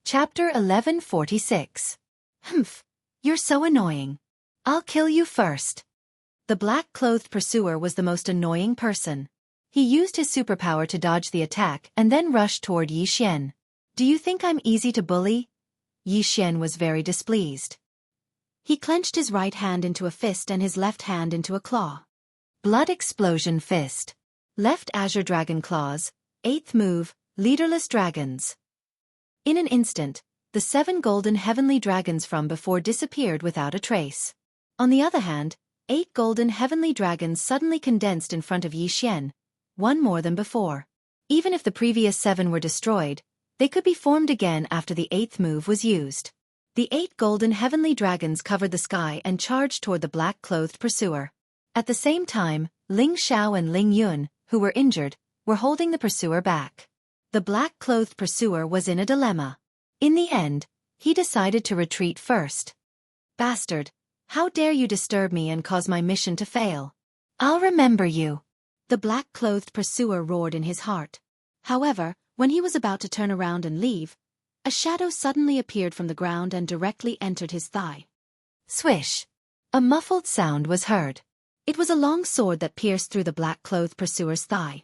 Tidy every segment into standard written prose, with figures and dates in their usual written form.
Chapter 1146. Humph, you're so annoying. I'll kill you first. The black-clothed pursuer was the most annoying person. He used his superpower to dodge the attack and then rushed toward Yi Xian. Do you think I'm easy to bully? Yi Xian was very displeased. He clenched his right hand into a fist and his left hand into a claw. Blood explosion fist. Left azure dragon claws. 8th move, leaderless dragons. In an instant, the 7 golden heavenly dragons from before disappeared without a trace. On the other hand, 8 golden heavenly dragons suddenly condensed in front of Yi Xian, one more than before. Even if the previous 7 were destroyed, they could be formed again after the 8th move was used. The 8 golden heavenly dragons covered the sky and charged toward the black-clothed pursuer. At the same time, Ling Xiao and Ling Yun, who were injured, were holding the pursuer back. The black-clothed pursuer was in a dilemma. In the end, he decided to retreat first. Bastard, how dare you disturb me and cause my mission to fail? I'll remember you. The black-clothed pursuer roared in his heart. However, when he was about to turn around and leave, a shadow suddenly appeared from the ground and directly entered his thigh. Swish! A muffled sound was heard. It was a long sword that pierced through the black-clothed pursuer's thigh.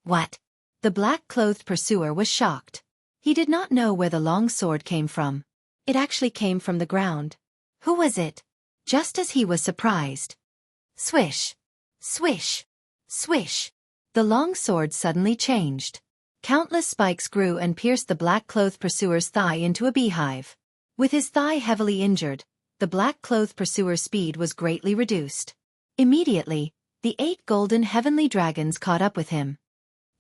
What? The black-clothed pursuer was shocked. He did not know where the long sword came from. It actually came from the ground. Who was it? Just as he was surprised. Swish! Swish! Swish! The long sword suddenly changed. Countless spikes grew and pierced the black-clothed pursuer's thigh into a beehive. With his thigh heavily injured, the black-clothed pursuer's speed was greatly reduced. Immediately, the 8 golden heavenly dragons caught up with him.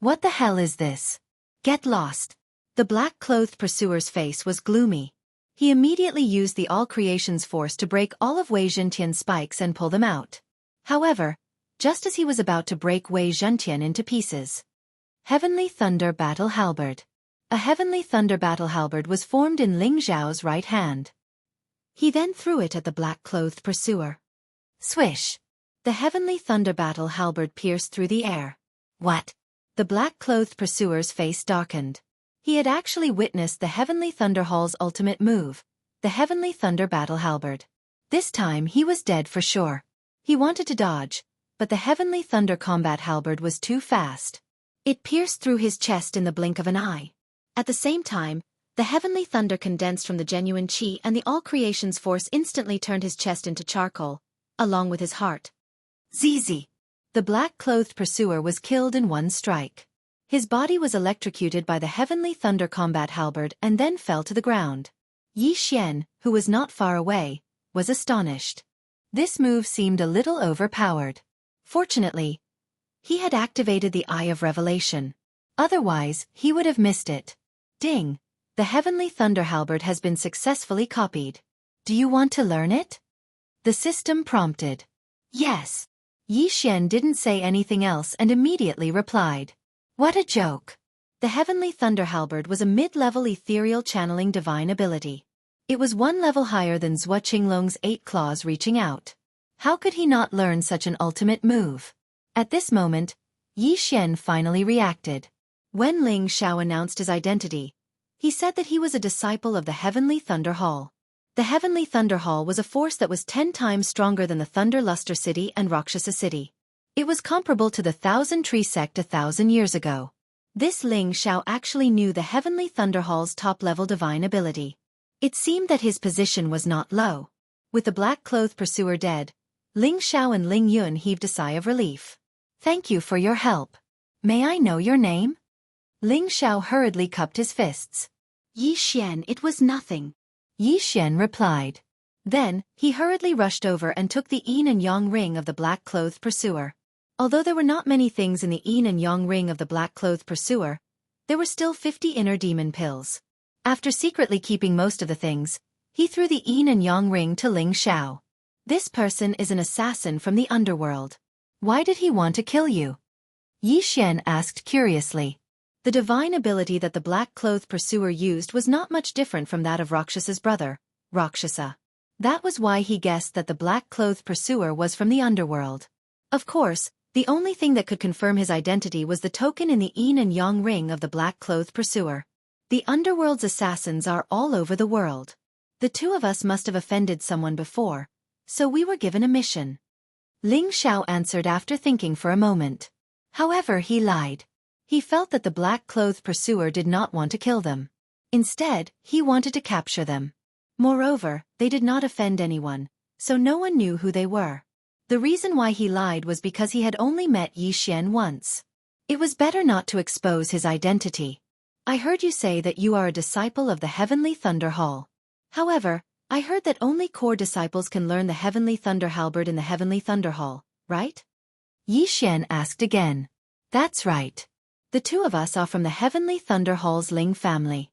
What the hell is this? Get lost. The black-clothed pursuer's face was gloomy. He immediately used the All Creation's force to break all of Wei Zhentian's spikes and pull them out. However, just as he was about to break Wei Zhentian into pieces. Heavenly Thunder Battle Halberd. A Heavenly Thunder Battle Halberd was formed in Ling Xiao's right hand. He then threw it at the black-clothed pursuer. Swish! The Heavenly Thunder Battle Halberd pierced through the air. What? The black-clothed pursuer's face darkened. He had actually witnessed the Heavenly Thunder Hall's ultimate move, the Heavenly Thunder Battle Halberd. This time he was dead for sure. He wanted to dodge, but the Heavenly Thunder Combat Halberd was too fast. It pierced through his chest in the blink of an eye. At the same time, the Heavenly Thunder condensed from the genuine Qi and the All Creation's force instantly turned his chest into charcoal, along with his heart. Zizi! The black-clothed pursuer was killed in one strike. His body was electrocuted by the Heavenly Thunder Combat Halberd and then fell to the ground. Yi Xian, who was not far away, was astonished. This move seemed a little overpowered. Fortunately, he had activated the Eye of Revelation. Otherwise, he would have missed it. Ding! The Heavenly Thunder Halberd has been successfully copied. Do you want to learn it? The system prompted. Yes. Yi Xian didn't say anything else and immediately replied. What a joke. The Heavenly Thunder Halberd was a mid-level ethereal channeling divine ability. It was 1 level higher than Zhuo Qinglong's 8 claws reaching out. How could he not learn such an ultimate move? At this moment, Yi Xian finally reacted. When Ling Xiao announced his identity, he said that he was a disciple of the Heavenly Thunder Hall. The Heavenly Thunder Hall was a force that was 10 times stronger than the Thunder Luster City and Rakshasa City. It was comparable to the Thousand Tree Sect 1,000 years ago. This Ling Xiao actually knew the Heavenly Thunder Hall's top-level divine ability. It seemed that his position was not low. With the black-clothed pursuer dead, Ling Xiao and Ling Yun heaved a sigh of relief. Thank you for your help. May I know your name? Ling Xiao hurriedly cupped his fists. Yi Xian, it was nothing. Yi Xian replied. Then, he hurriedly rushed over and took the yin and yang ring of the black-clothed pursuer. Although there were not many things in the yin and yang ring of the black-clothed pursuer, there were still 50 inner demon pills. After secretly keeping most of the things, he threw the yin and yang ring to Ling Xiao. This person is an assassin from the underworld. Why did he want to kill you? Yi Xian asked curiously. The divine ability that the black-clothed pursuer used was not much different from that of Rakshasa's brother, Rakshasa. That was why he guessed that the black-clothed pursuer was from the underworld. Of course, the only thing that could confirm his identity was the token in the yin and yang ring of the black-clothed pursuer. The underworld's assassins are all over the world. The two of us must have offended someone before, so we were given a mission. Ling Xiao answered after thinking for a moment. However, he lied. He felt that the black-clothed pursuer did not want to kill them. Instead, he wanted to capture them. Moreover, they did not offend anyone, so no one knew who they were. The reason why he lied was because he had only met Yixian once. It was better not to expose his identity. I heard you say that you are a disciple of the Heavenly Thunder Hall. However, I heard that only core disciples can learn the Heavenly Thunder Halberd in the Heavenly Thunder Hall, right? Yixian asked again. That's right. The two of us are from the Heavenly Thunder Hall's Ling family.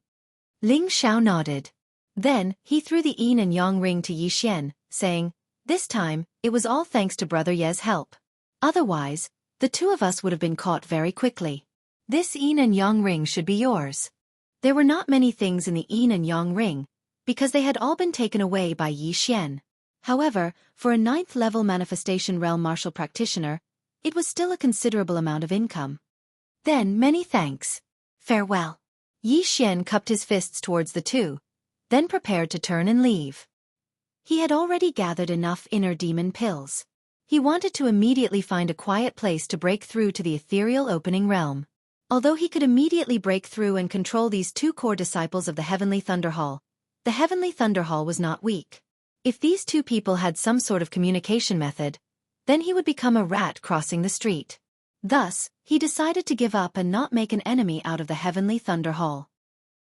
Ling Xiao nodded. Then, he threw the yin and yang ring to Yixian, saying, this time, it was all thanks to Brother Ye's help. Otherwise, the two of us would have been caught very quickly. This yin and yang ring should be yours. There were not many things in the yin and yang ring, because they had all been taken away by Yixian. However, for a 9th-level manifestation realm martial practitioner, it was still a considerable amount of income. Then many thanks. Farewell. Yixian cupped his fists towards the two, then prepared to turn and leave. He had already gathered enough inner demon pills. He wanted to immediately find a quiet place to break through to the ethereal opening realm. Although he could immediately break through and control these two core disciples of the Heavenly Thunder Hall, the Heavenly Thunder Hall was not weak. If these two people had some sort of communication method, then he would become a rat crossing the street. Thus, he decided to give up and not make an enemy out of the Heavenly Thunder Hall.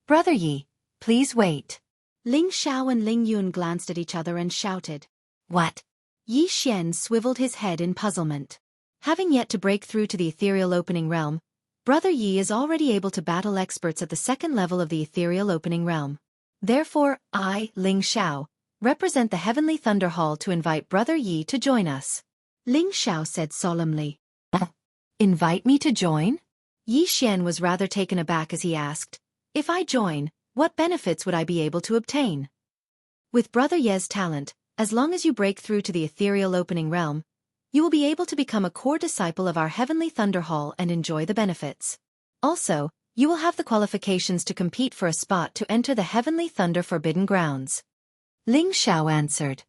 Brother Yi, please wait. Ling Xiao and Ling Yun glanced at each other and shouted. What? Yixian swiveled his head in puzzlement. Having yet to break through to the ethereal opening realm, Brother Yi is already able to battle experts at the 2nd level of the ethereal opening realm. Therefore, I, Ling Xiao, represent the Heavenly Thunder Hall to invite Brother Yi to join us. Ling Xiao said solemnly. Invite me to join? Yixian was rather taken aback as he asked, if I join, what benefits would I be able to obtain? With Brother Ye's talent, as long as you break through to the ethereal opening realm, you will be able to become a core disciple of our Heavenly Thunder Hall and enjoy the benefits. Also, you will have the qualifications to compete for a spot to enter the Heavenly Thunder Forbidden Grounds. Ling Xiao answered.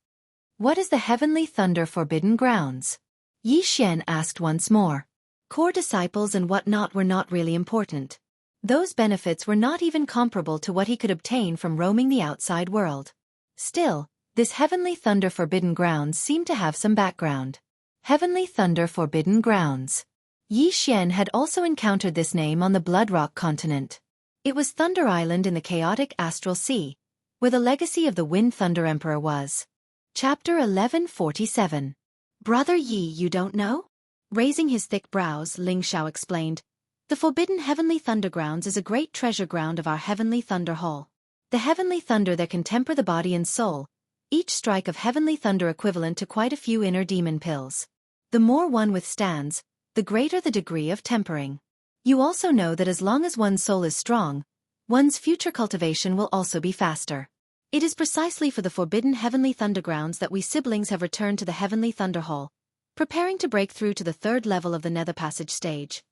What is the Heavenly Thunder Forbidden Grounds? Yixian asked once more. Core disciples and whatnot were not really important. Those benefits were not even comparable to what he could obtain from roaming the outside world. Still, this Heavenly Thunder Forbidden Grounds seemed to have some background. Heavenly Thunder Forbidden Grounds. Yixian had also encountered this name on the Bloodrock continent. It was Thunder Island in the chaotic Astral Sea, where the legacy of the Wind Thunder Emperor was. Chapter 1147. Brother Yi, you don't know? Raising his thick brows, Ling Xiao explained. The Forbidden Heavenly Thunder Grounds is a great treasure ground of our Heavenly Thunder Hall. The Heavenly Thunder there can temper the body and soul, each strike of Heavenly Thunder equivalent to quite a few inner demon pills. The more one withstands, the greater the degree of tempering. You also know that as long as one's soul is strong, one's future cultivation will also be faster. It is precisely for the Forbidden Heavenly Thunder Grounds that we siblings have returned to the Heavenly Thunder Hall, preparing to break through to the 3rd level of the Nether Passage stage.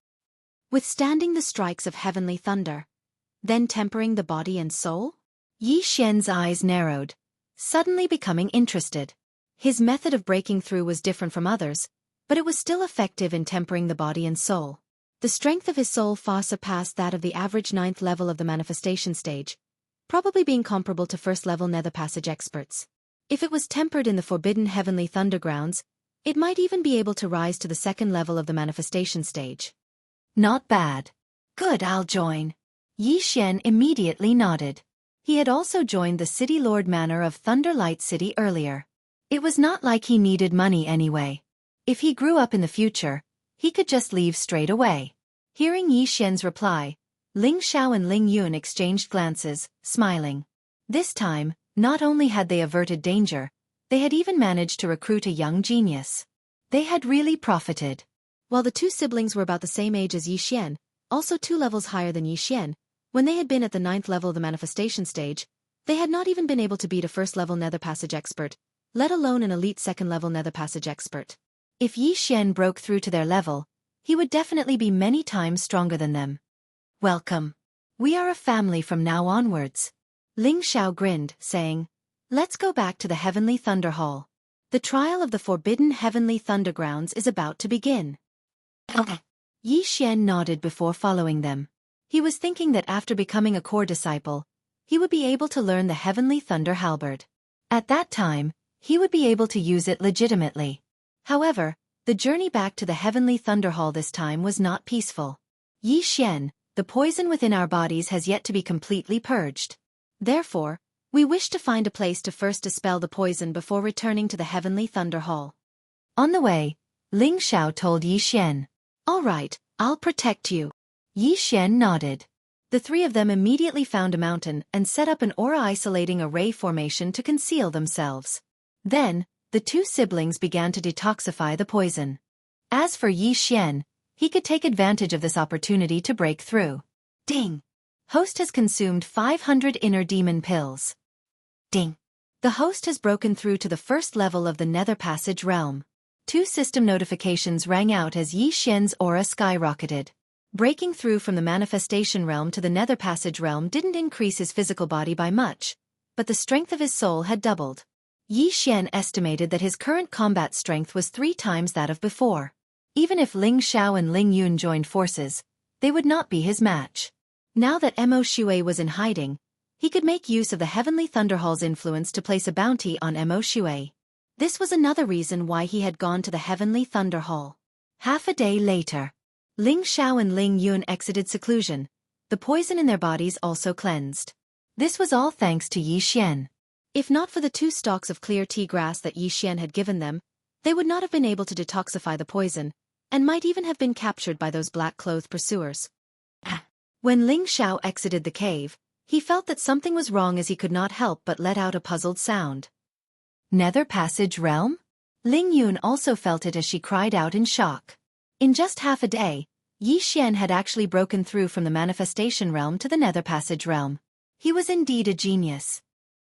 Withstanding the strikes of Heavenly Thunder, then tempering the body and soul? Yixian's eyes narrowed, suddenly becoming interested. His method of breaking through was different from others, but it was still effective in tempering the body and soul. The strength of his soul far surpassed that of the average 9th level of the manifestation stage, probably being comparable to 1st-level Nether Passage experts. If it was tempered in the Forbidden Heavenly Thunder Grounds, it might even be able to rise to the 2nd level of the manifestation stage. Not bad. Good, I'll join. Yixian immediately nodded. He had also joined the City Lord Manor of Thunderlight City earlier. It was not like he needed money anyway. If he grew up in the future, he could just leave straight away. Hearing Yixian's reply, Ling Xiao and Ling Yun exchanged glances, smiling. This time, not only had they averted danger, they had even managed to recruit a young genius. They had really profited. While the two siblings were about the same age as Yixian, also 2 levels higher than Yixian, when they had been at the 9th level of the manifestation stage, they had not even been able to beat a 1st-level Nether Passage expert, let alone an elite 2nd-level Nether Passage expert. If Yixian broke through to their level, he would definitely be many times stronger than them. Welcome. We are a family from now onwards. Ling Xiao grinned, saying, "Let's go back to the Heavenly Thunder Hall. The trial of the forbidden Heavenly Thundergrounds is about to begin." Yi Xian nodded before following them. He was thinking that after becoming a core disciple, he would be able to learn the Heavenly Thunder Halberd. At that time, he would be able to use it legitimately. However, the journey back to the Heavenly Thunder Hall this time was not peaceful. "Yi Xian, the poison within our bodies has yet to be completely purged. Therefore, we wish to find a place to first dispel the poison before returning to the Heavenly Thunder Hall." On the way, Ling Xiao told Yi Xian, "All right, I'll protect you." Yi Xian nodded. The three of them immediately found a mountain and set up an aura-isolating array formation to conceal themselves. Then, the two siblings began to detoxify the poison. As for Yi Xian, he could take advantage of this opportunity to break through. Ding! Host has consumed 500 inner demon pills. Ding! The host has broken through to the first level of the Nether Passage realm. 2 system notifications rang out as Yi Xian's aura skyrocketed. Breaking through from the manifestation realm to the Nether Passage realm didn't increase his physical body by much, but the strength of his soul had doubled. Yi Xian estimated that his current combat strength was 3 times that of before. Even if Ling Xiao and Ling Yun joined forces, they would not be his match. Now that Mo Shui was in hiding, he could make use of the Heavenly Thunder Hall's influence to place a bounty on Mo Shui. This was another reason why he had gone to the Heavenly Thunder Hall. Half a day later, Ling Xiao and Ling Yun exited seclusion. The poison in their bodies also cleansed. This was all thanks to Yi Xian. If not for the 2 stalks of clear tea grass that Yi Xian had given them, they would not have been able to detoxify the poison, and might even have been captured by those black-clothed pursuers. When Ling Xiao exited the cave, he felt that something was wrong as he could not help but let out a puzzled sound. Nether Passage Realm? Ling Yun also felt it as she cried out in shock. In just half a day, Yi Xian had actually broken through from the manifestation realm to the Nether Passage realm. He was indeed a genius.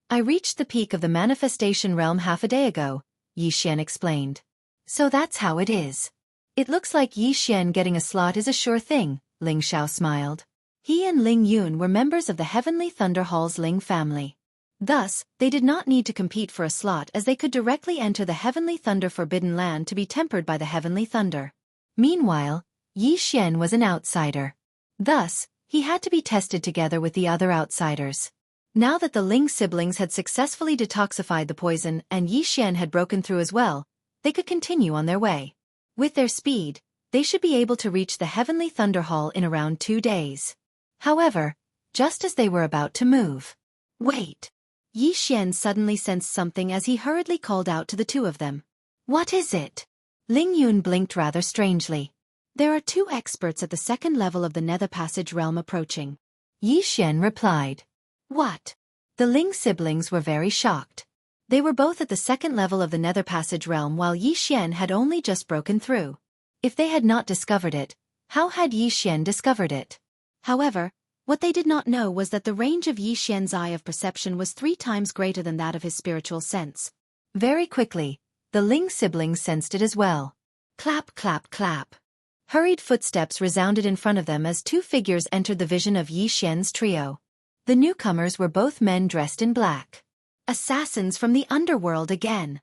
"I reached the peak of the manifestation realm half a day ago," Yi Xian explained. "So that's how it is." "It looks like Yi Xian getting a slot is a sure thing," Ling Xiao smiled. He and Ling Yun were members of the Heavenly Thunder Hall's Ling family. Thus, they did not need to compete for a slot as they could directly enter the Heavenly Thunder Forbidden Land to be tempered by the Heavenly Thunder. Meanwhile, Yi Xian was an outsider. Thus, he had to be tested together with the other outsiders. Now that the Ling siblings had successfully detoxified the poison and Yi Xian had broken through as well, they could continue on their way. With their speed, they should be able to reach the Heavenly Thunder Hall in around 2 days. However, just as they were about to move. "Wait!" Yi Xian suddenly sensed something as he hurriedly called out to the 2 of them. "What is it?" Ling Yun blinked rather strangely. "There are 2 experts at the 2nd level of the Nether Passage realm approaching." Yi Xian replied. "What?" The Ling siblings were very shocked. They were both at the 2nd level of the Nether Passage realm while Yi Xian had only just broken through. If they had not discovered it, how had Yi Xian discovered it? However, what they did not know was that the range of Yi Xian's eye of perception was 3 times greater than that of his spiritual sense. Very quickly, the Ling siblings sensed it as well. Clap, clap, clap. Hurried footsteps resounded in front of them as 2 figures entered the vision of Yi Xian's trio. The newcomers were both men dressed in black. Assassins from the underworld again.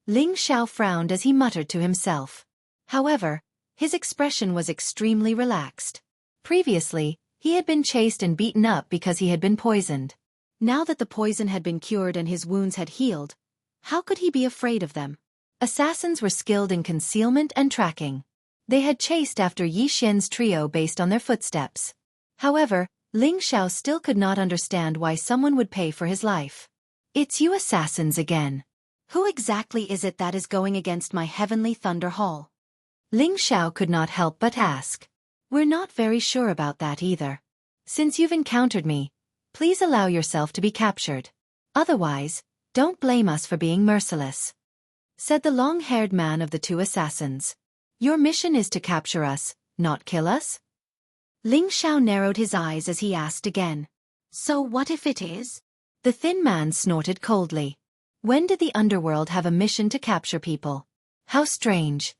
Ling Xiao frowned as he muttered to himself. However, his expression was extremely relaxed. Previously, he had been chased and beaten up because he had been poisoned. Now that the poison had been cured and his wounds had healed, how could he be afraid of them? Assassins were skilled in concealment and tracking. They had chased after Yi Xian's trio based on their footsteps. However, Ling Xiao still could not understand why someone would pay for his life. "It's you assassins again. Who exactly is it that is going against my Heavenly Thunder Hall?" Ling Xiao could not help but ask. "We're not very sure about that either. Since you've encountered me, please allow yourself to be captured. Otherwise, don't blame us for being merciless," said the long-haired man of the 2 assassins. "Your mission is to capture us, not kill us?" Ling Xiao narrowed his eyes as he asked again. "So what if it is?" The thin man snorted coldly. When did the underworld have a mission to capture people? How strange.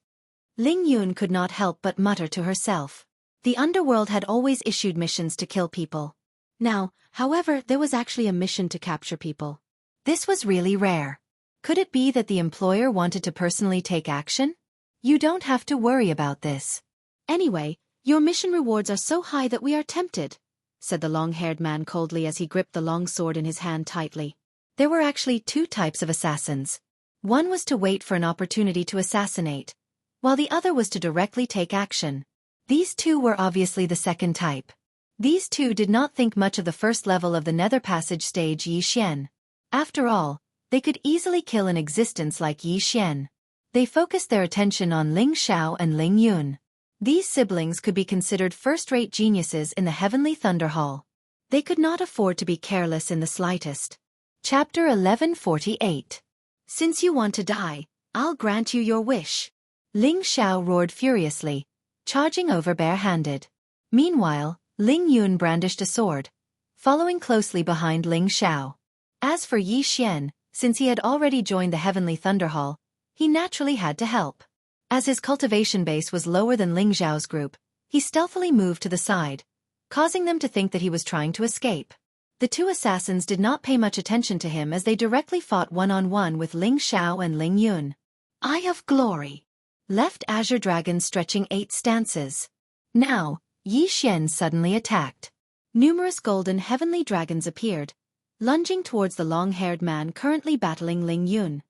Ling Yun could not help but mutter to herself. The underworld had always issued missions to kill people. Now, however, there was actually a mission to capture people. This was really rare. Could it be that the employer wanted to personally take action? You don't have to worry about this. Anyway, your mission rewards are so high that we are tempted, said the long-haired man coldly as he gripped the long sword in his hand tightly. There were actually two types of assassins. One was to wait for an opportunity to assassinate, while the other was to directly take action. These two were obviously the second type. These two did not think much of the first level of the Nether Passage stage Yixian. After all, they could easily kill an existence like Yixian. They focused their attention on Ling Xiao and Ling Yun. These siblings could be considered first-rate geniuses in the Heavenly Thunder Hall. They could not afford to be careless in the slightest. Chapter 1148. Since you want to die, I'll grant you your wish. Ling Xiao roared furiously, charging over bare-handed. Meanwhile, Ling Yun brandished a sword, following closely behind Ling Xiao. As for Yi Xian, since he had already joined the Heavenly Thunder Hall, he naturally had to help. As his cultivation base was lower than Ling Xiao's group, he stealthily moved to the side, causing them to think that he was trying to escape. The two assassins did not pay much attention to him as they directly fought one-on-one with Ling Xiao and Ling Yun. Eye of Glory. Left Azure Dragon stretching 8 stances. Now, Yi Xian suddenly attacked. Numerous golden heavenly dragons appeared, lunging towards the long-haired man currently battling Ling Yun.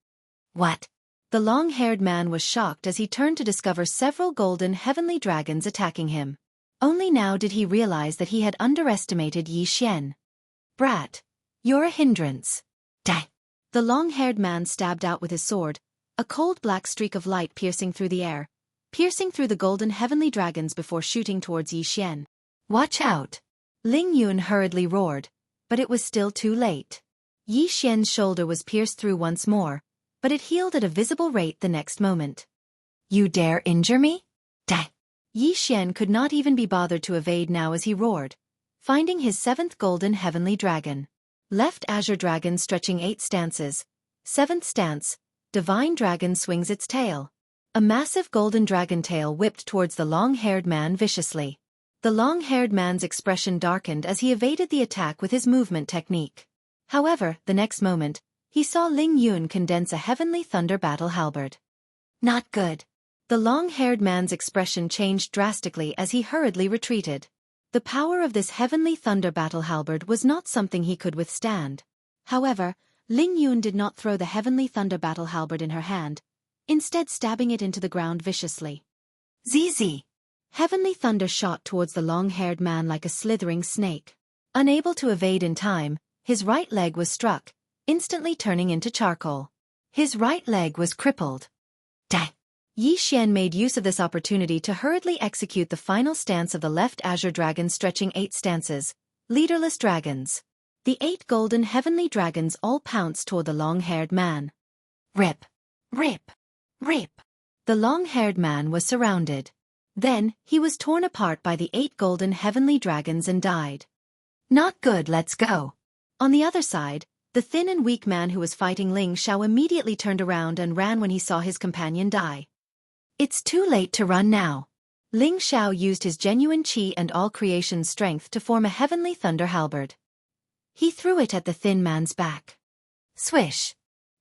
What? The long-haired man was shocked as he turned to discover several golden heavenly dragons attacking him. Only now did he realize that he had underestimated Yi Xian. Brat, you're a hindrance. Die. The long-haired man stabbed out with his sword, a cold black streak of light piercing through the air, piercing through the golden heavenly dragons before shooting towards Yi Xian. Watch out! Ling Yun hurriedly roared, but it was still too late. Yi Xian's shoulder was pierced through once more, but it healed at a visible rate the next moment. You dare injure me? Die! Yi Xian could not even be bothered to evade now as he roared, finding his 7th golden heavenly dragon. Left Azure Dragon stretching 8 stances. 7th stance, Divine Dragon swings its tail. A massive golden dragon tail whipped towards the long-haired man viciously. The long-haired man's expression darkened as he evaded the attack with his movement technique. However, the next moment, he saw Ling Yun condense a heavenly thunder battle halberd. Not good. The long-haired man's expression changed drastically as he hurriedly retreated. The power of this heavenly thunder battle halberd was not something he could withstand. However, Ling Yun did not throw the heavenly thunder battle halberd in her hand, instead stabbing it into the ground viciously. ZZ! Heavenly thunder shot towards the long-haired man like a slithering snake. Unable to evade in time, his right leg was struck, instantly turning into charcoal. His right leg was crippled. Die! Yi Xian made use of this opportunity to hurriedly execute the final stance of the left Azure Dragon stretching 8 stances, leaderless dragons. The 8 golden heavenly dragons all pounced toward the long-haired man. Rip! Rip! Rip! The long-haired man was surrounded. Then, he was torn apart by the 8 golden heavenly dragons and died. Not good, let's go. On the other side, the thin and weak man who was fighting Ling Xiao immediately turned around and ran when he saw his companion die. It's too late to run now. Ling Xiao used his genuine qi and all creation's strength to form a heavenly thunder halberd. He threw it at the thin man's back. Swish!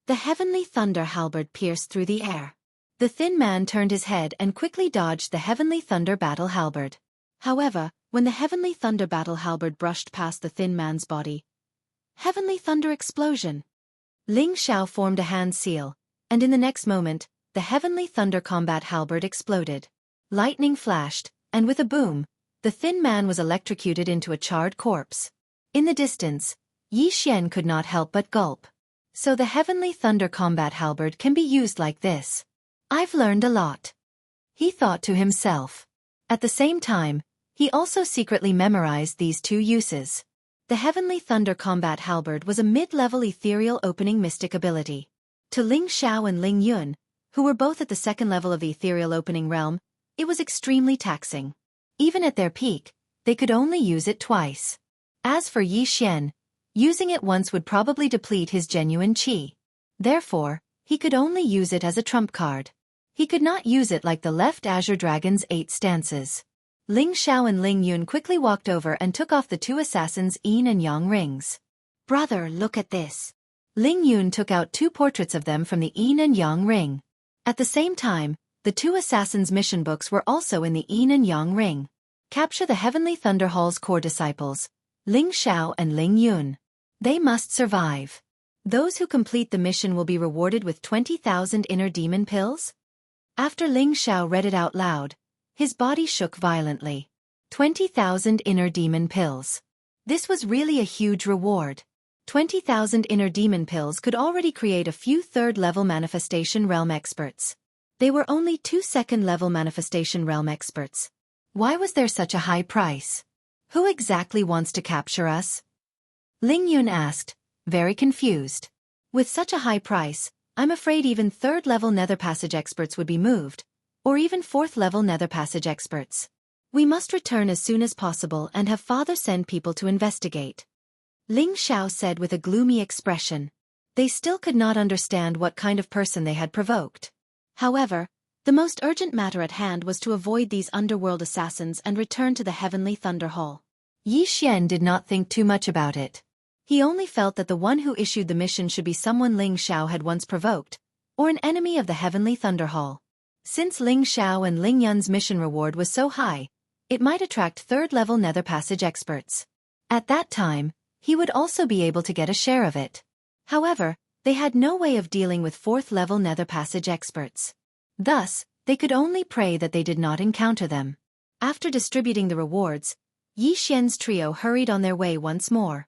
The heavenly thunder halberd pierced through the air. The thin man turned his head and quickly dodged the heavenly thunder battle halberd. However, when the heavenly thunder battle halberd brushed past the thin man's body, heavenly thunder explosion! Ling Xiao formed a hand seal, and in the next moment, the heavenly thunder combat halberd exploded. Lightning flashed, and with a boom, the thin man was electrocuted into a charred corpse. In the distance, Yi Xian could not help but gulp. So the heavenly thunder combat halberd can be used like this. I've learned a lot. He thought to himself. At the same time, he also secretly memorized these 2 uses. The heavenly thunder combat halberd was a mid-level ethereal opening mystic ability. To Ling Xiao and Ling Yun, who were both at the 2nd level of the ethereal opening realm, it was extremely taxing. Even at their peak, they could only use it twice. As for Yi Xian, using it once would probably deplete his genuine qi. Therefore, he could only use it as a trump card. He could not use it like the left Azure Dragon's 8 stances. Ling Xiao and Ling Yun quickly walked over and took off the two assassins' yin and yang rings. Brother, look at this. Ling Yun took out two portraits of them from the yin and yang ring. At the same time, the two assassins' mission books were also in the yin and yang ring. Capture the Heavenly Thunder Hall's core disciples, Ling Xiao and Ling Yun. They must survive. Those who complete the mission will be rewarded with 20,000 inner demon pills? After Ling Xiao read it out loud, his body shook violently. 20,000 inner demon pills. This was really a huge reward. 20,000 inner demon pills could already create a few third-level manifestation realm experts. They were only 2 second-level manifestation realm experts. Why was there such a high price? Who exactly wants to capture us? Ling Yun asked, very confused. With such a high price, I'm afraid even third-level nether passage experts would be moved, or even fourth-level nether passage experts. We must return as soon as possible and have father send people to investigate. Ling Xiao said with a gloomy expression. They still could not understand what kind of person they had provoked. However, the most urgent matter at hand was to avoid these underworld assassins and return to the Heavenly Thunder Hall. Yi Xian did not think too much about it. He only felt that the one who issued the mission should be someone Ling Xiao had once provoked, or an enemy of the Heavenly Thunder Hall. Since Ling Xiao and Ling Yun's mission reward was so high, it might attract third-level nether passage experts. At that time, he would also be able to get a share of it. However, they had no way of dealing with fourth-level nether passage experts. Thus, they could only pray that they did not encounter them. After distributing the rewards, Yi Xian's trio hurried on their way once more.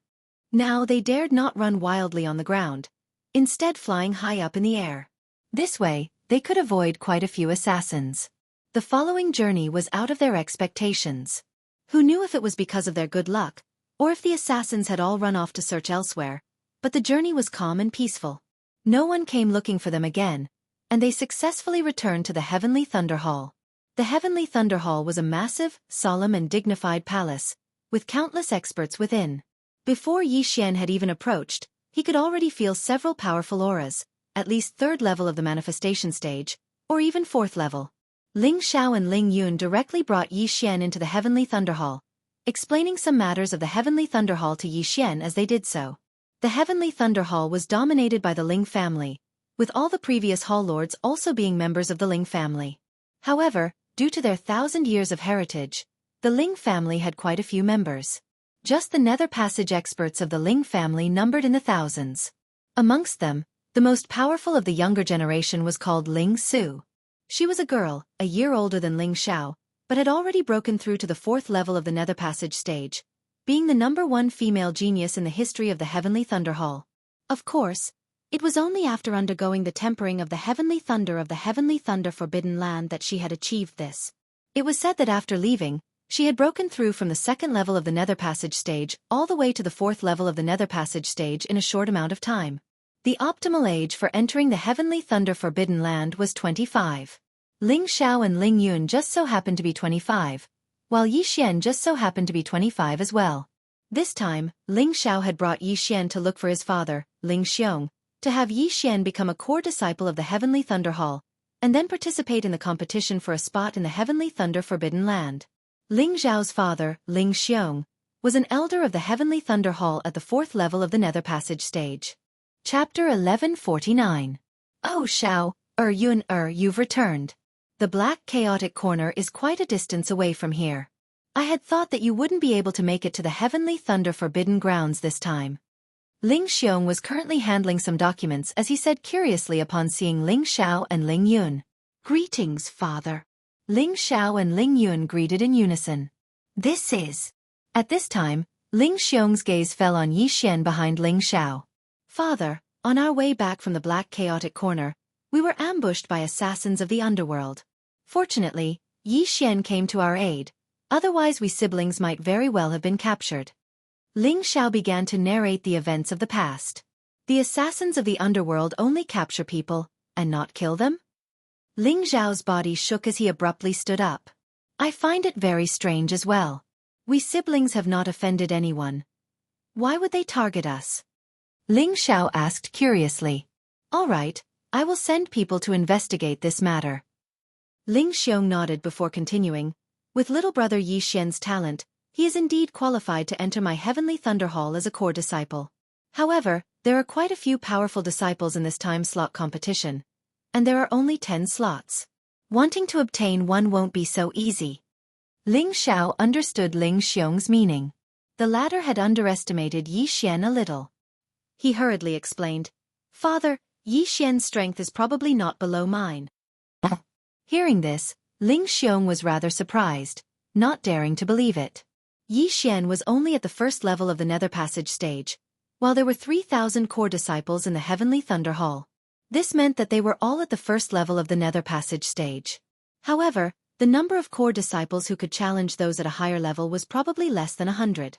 Now they dared not run wildly on the ground, instead flying high up in the air. This way, they could avoid quite a few assassins. The following journey was out of their expectations. Who knew if it was because of their good luck, or if the assassins had all run off to search elsewhere, but the journey was calm and peaceful. No one came looking for them again, and they successfully returned to the Heavenly Thunder Hall. The Heavenly Thunder Hall was a massive, solemn and dignified palace, with countless experts within. Before Yi Xian had even approached, he could already feel several powerful auras, at least third level of the manifestation stage, or even fourth level. Ling Xiao and Ling Yun directly brought Yi Xian into the Heavenly Thunder Hall, explaining some matters of the Heavenly Thunder Hall to Yi Xian as they did so. The Heavenly Thunder Hall was dominated by the Ling family, with all the previous Hall Lords also being members of the Ling family. However, due to their 1,000 years of heritage, the Ling family had quite a few members. Just the nether passage experts of the Ling family numbered in the thousands. Amongst them, the most powerful of the younger generation was called Ling Su. She was a girl, a year older than Ling Xiao, but had already broken through to the fourth level of the nether passage stage, being the #1 female genius in the history of the Heavenly Thunder Hall. Of course, it was only after undergoing the tempering of the Heavenly Thunder of the Heavenly Thunder Forbidden Land that she had achieved this. It was said that after leaving, she had broken through from the second level of the nether passage stage all the way to the fourth level of the nether passage stage in a short amount of time. The optimal age for entering the Heavenly Thunder Forbidden Land was 25. Ling Xiao and Ling Yun just so happened to be 25, while Yi Xian just so happened to be 25 as well. This time, Ling Xiao had brought Yi Xian to look for his father, Ling Xiong, to have Yi Xian become a core disciple of the Heavenly Thunder Hall, and then participate in the competition for a spot in the Heavenly Thunder Forbidden Land. Ling Xiao's father, Ling Xiong, was an elder of the Heavenly Thunder Hall at the fourth level of the Nether Passage stage. Chapter 1149. Oh Xiao, Yun, you've returned. The Black Chaotic Corner is quite a distance away from here. I had thought that you wouldn't be able to make it to the Heavenly Thunder Forbidden Grounds this time. Ling Xiong was currently handling some documents as he said curiously upon seeing Ling Xiao and Ling Yun. Greetings, father. Ling Xiao and Ling Yun greeted in unison. This is... At this time, Ling Xiong's gaze fell on Yi Xian behind Ling Xiao. Father, on our way back from the Black Chaotic Corner, we were ambushed by assassins of the underworld. Fortunately, Yi Xian came to our aid, otherwise we siblings might very well have been captured. Ling Xiao began to narrate the events of the past. The assassins of the underworld only capture people, and not kill them? Ling Xiao's body shook as he abruptly stood up. I find it very strange as well. We siblings have not offended anyone. Why would they target us? Ling Xiao asked curiously. All right, I will send people to investigate this matter. Ling Xiong nodded before continuing. With little brother Yi Xian's talent, he is indeed qualified to enter my Heavenly Thunder Hall as a core disciple. However, there are quite a few powerful disciples in this time slot competition, and there are only 10 slots. Wanting to obtain one won't be so easy. Ling Xiao understood Ling Xiong's meaning. The latter had underestimated Yi Xian a little. He hurriedly explained, "Father, Yi Xian's strength is probably not below mine." Hearing this, Ling Xiong was rather surprised, not daring to believe it. Yi Xian was only at the first level of the Nether Passage stage, while there were 3,000 core disciples in the Heavenly Thunder Hall. This meant that they were all at the first level of the Nether Passage stage. However, the number of core disciples who could challenge those at a higher level was probably less than 100.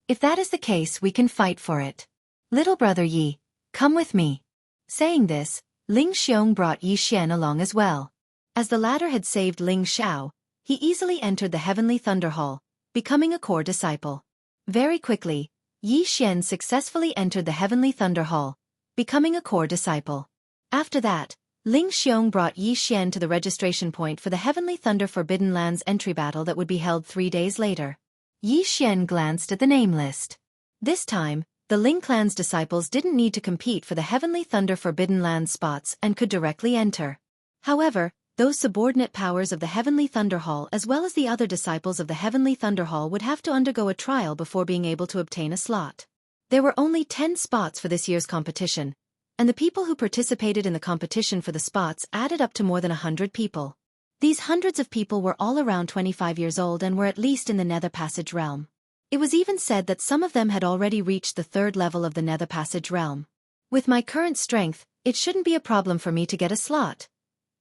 If that is the case, we can fight for it. Little brother Yi, come with me. Saying this, Ling Xiong brought Yi Xian along as well. As the latter had saved Ling Xiao, he easily entered the Heavenly Thunder Hall, becoming a core disciple. Very quickly, Yi Xian successfully entered the Heavenly Thunder Hall, becoming a core disciple. After that, Ling Xiong brought Yi Xian to the registration point for the Heavenly Thunder Forbidden Lands entry battle that would be held 3 days later. Yi Xian glanced at the name list. This time, the Ling clan's disciples didn't need to compete for the Heavenly Thunder Forbidden Lands spots and could directly enter. However, those subordinate powers of the Heavenly Thunder Hall as well as the other disciples of the Heavenly Thunder Hall would have to undergo a trial before being able to obtain a slot. There were only 10 spots for this year's competition, and the people who participated in the competition for the spots added up to more than 100 people. These hundreds of people were all around 25 years old and were at least in the Nether Passage realm. It was even said that some of them had already reached the 3rd level of the Nether Passage realm. With my current strength, it shouldn't be a problem for me to get a slot,